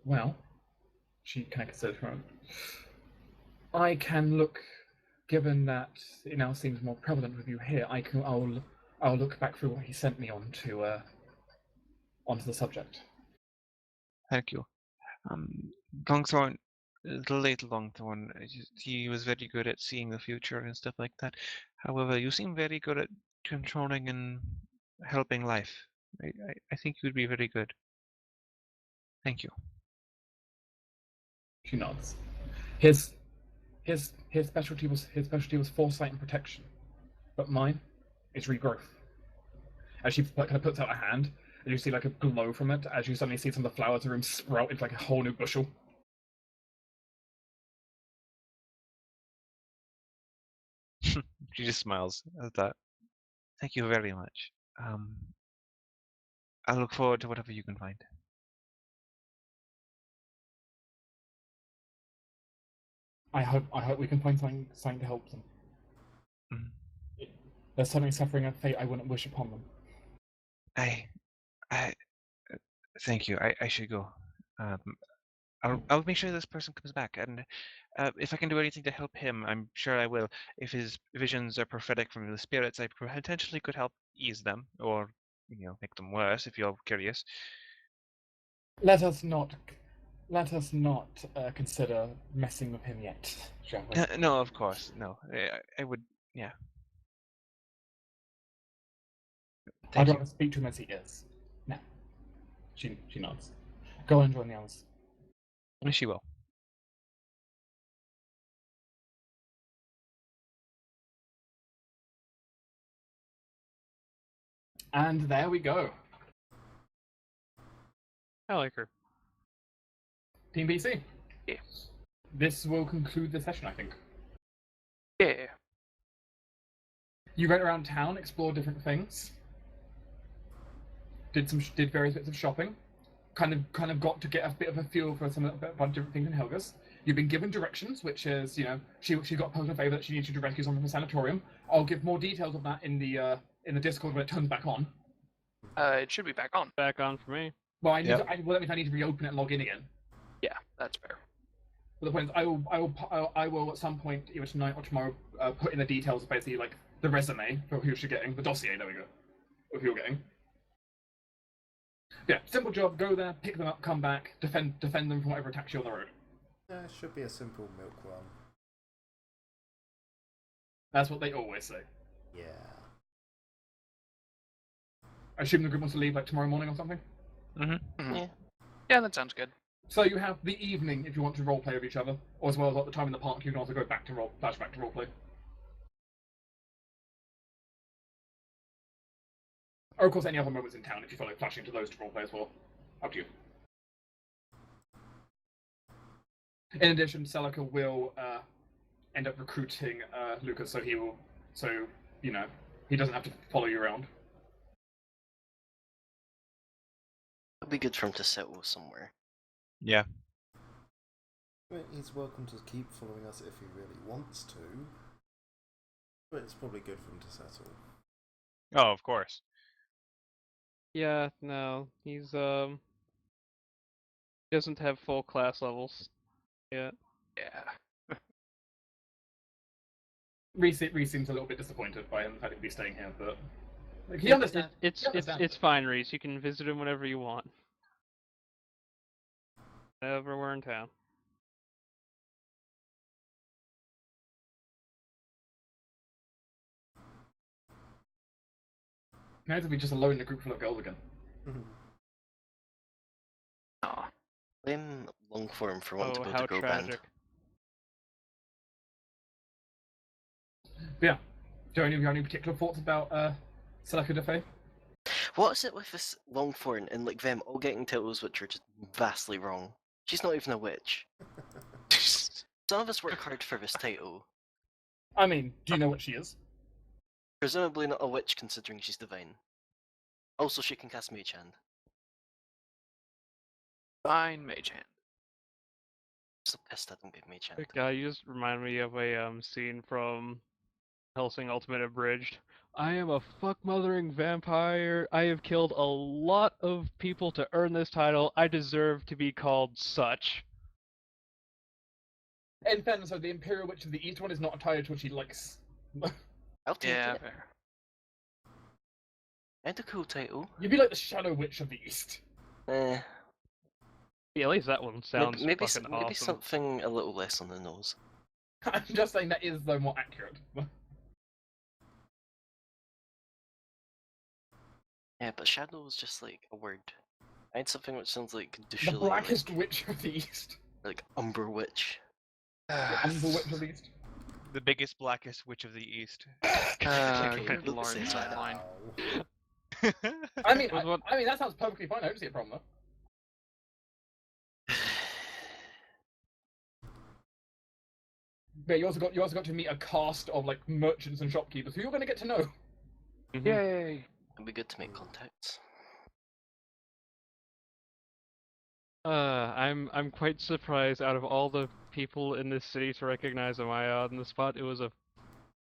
well, she kind of considers for a moment. I can look, given that it now seems more prevalent with you here. I'll look back through what he sent me onto the subject. Thank you. Longthorn, the late Longthorn, he was very good at seeing the future and stuff like that. However, you seem very good at controlling and helping life. I think you'd be very good. Thank you. She nods. His specialty was foresight and protection, but mine is regrowth. As she kind of puts out a hand, and you see like a glow from it, as you suddenly see some of the flowers in the room sprout into like a whole new bushel. She just smiles at that. Thank you very much. I look forward to whatever you can find. I hope we can find something to help them. Mhm. There's something suffering a fate I wouldn't wish upon them. I thank you. I should go. I'll make sure this person comes back, and if I can do anything to help him, I'm sure I will. If his visions are prophetic from the spirits, I potentially could help ease them, or make them worse. If you're curious. Let us not consider messing with him yet, shall we? No, of course, no. I would, yeah. I'd Thank you. rather speak to him as he is. Now, she nods. Go and join the others. She will. And there we go. I like her. Team BC. Yeah. This will conclude the session, I think. Yeah. You went around town, explored different things, did various bits of shopping, kind of got to get a bit of a feel for a bunch of different things in Helga's. You've been given directions, which is, she got posed a favor that she needs you to rescue someone from a sanatorium. I'll give more details of that in the Discord when it turns back on. It should be back on. Back on for me. Well, that means I need to reopen it and log in again. Yeah, that's fair. But the point is, I will at some point, either tonight or tomorrow, put in the details of basically like the resume for who you're getting, the dossier. There we go, of who you're getting. Yeah, simple job. Go there, pick them up, come back, defend them from whatever attacks you on the road. It should be a simple milk run. That's what they always say. Yeah. I assume the group wants to leave like tomorrow morning or something. Mm-hmm. Yeah. Yeah, that sounds good. So you have the evening if you want to roleplay with each other, or as well as like the time in the park. You can also go back to flashback to roleplay. Or of course any other moments in town if you feel like flashing to those to roleplay as well. Up to you. In addition, Celica will end up recruiting Lucas, so he doesn't have to follow you around. It'd be good for him to settle somewhere. Yeah. Well, he's welcome to keep following us if he really wants to, but it's probably good for him to settle. Oh, of course. Yeah, no, he's doesn't have full class levels yet. Yeah. Reese seems a little bit disappointed by him having to be staying here, but like, he It- understands. It's He understands it's it. fine, Reese. You can visit him whenever you want. Whenever we're in town. Nice to be just alone in a group full of girls again. Aw. Blame Longthorn for wanting Oh, to build how a girl tragic. But yeah. Do any of you have any particular thoughts about Celica de Fae? What is it with this Longthorn and like them all getting titles which are just vastly wrong? She's not even a witch. Some of us work hard for this title. I mean, do you know what she is? Presumably not a witch considering she's divine. Also, she can cast Mage Hand. Fine, Mage Hand. I'm so pissed I don't get Mage Hand. Good guy, you just remind me of a scene from Hellsing Ultimate Abridged. I am a fuck-mothering vampire. I have killed a lot of people to earn this title. I deserve to be called such. In fairness, so the Imperial Witch of the East one is not a title she likes. I'll take Yeah, it. fair. And a cool title. You'd be like the Shadow Witch of the East. Eh. Yeah, at least that one sounds maybe fucking maybe awesome. something a little less on the nose. I'm just saying that is though more accurate. Yeah, but Shadow is just like a word. I had something which sounds like The douchely, Blackest Witch of the East. like Umber Witch. The Umber Witch of the East. The biggest, blackest witch of the East. Okay, Good don't lord, say that that. line. I mean, Was what- I mean that sounds perfectly fine. I don't see a problem though. But you also got to meet a cast of like merchants and shopkeepers who you're going to get to know. Mhm. Yay! It'd be good to make contacts. I'm quite surprised. Out of all the people in this city to recognize Amaya on the spot, it was a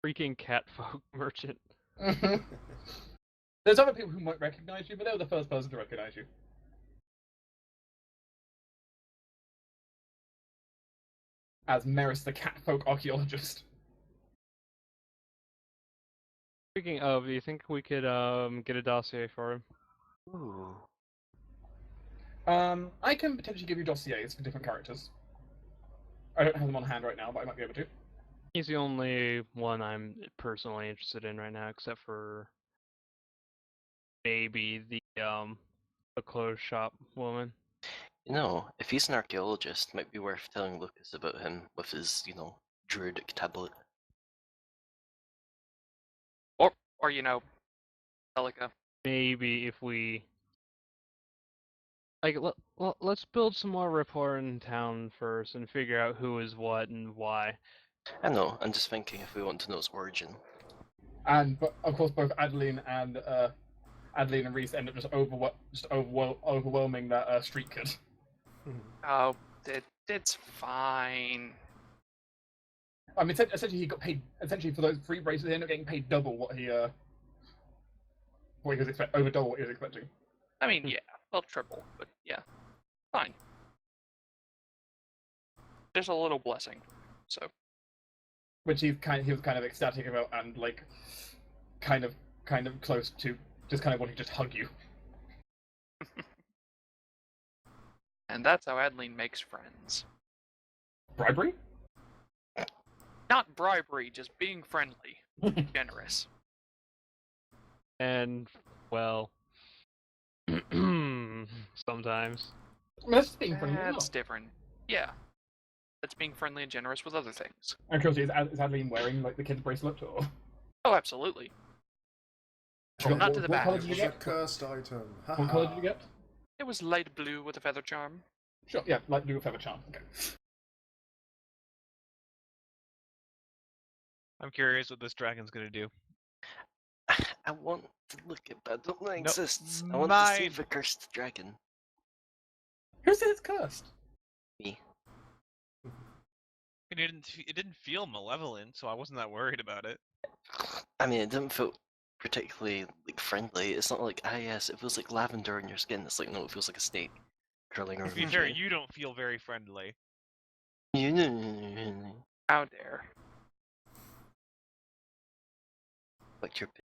freaking catfolk merchant. There's other people who might recognize you, but they were the first person to recognize you. As Meris, the catfolk archaeologist. Speaking of, do you think we could get a dossier for him? Ooh. I can potentially give you dossiers for different characters. I don't have them on hand right now, but I might be able to. He's the only one I'm personally interested in right now, except for maybe the clothes shop woman. You know, if he's an archaeologist, it might be worth telling Lucas about him with his, druidic tablet. Or you know, Celica. Maybe if we like let's build some more rapport in town first and figure out who is what and why. I know, I'm just thinking if we want to know its origin. And but of course, both Adeline and Reese end up just overwhelming that street kid. Oh, it's fine. I mean, essentially, he got paid. Essentially, for those 3 braces, he ended up getting paid double what he was over double what he was expecting. I mean, yeah, well, triple, but yeah, fine. There's a little blessing, so. Which he was kind of ecstatic about, and like, kind of close to just kind of wanting to just hug you. And that's how Adeline makes friends. Bribery? Not bribery, just being friendly, generous. And well, sometimes. I mean, that's just being friendly. That's different. Yeah. That's being friendly and generous with other things. And curiosity, is Adeline wearing like the kid's bracelet, or? Oh, absolutely. Not to the what back. colour It did you was a get? cursed item. What colour did you get? It was light blue with a feather charm. Sure, yeah, like blue feather charm. Okay. I'm curious what this dragon's gonna do. I want to look at, but I don't know it No, exists. I want to see mine. the cursed dragon. Who said it's cursed? Me. It didn't feel malevolent, so I wasn't that worried about it. I mean, it didn't feel particularly like friendly. It's not like, ah yes, it feels like lavender on your skin. It's like, no, it feels like a snake curling To around be your fair, skin. you don't feel very friendly. How dare. Like your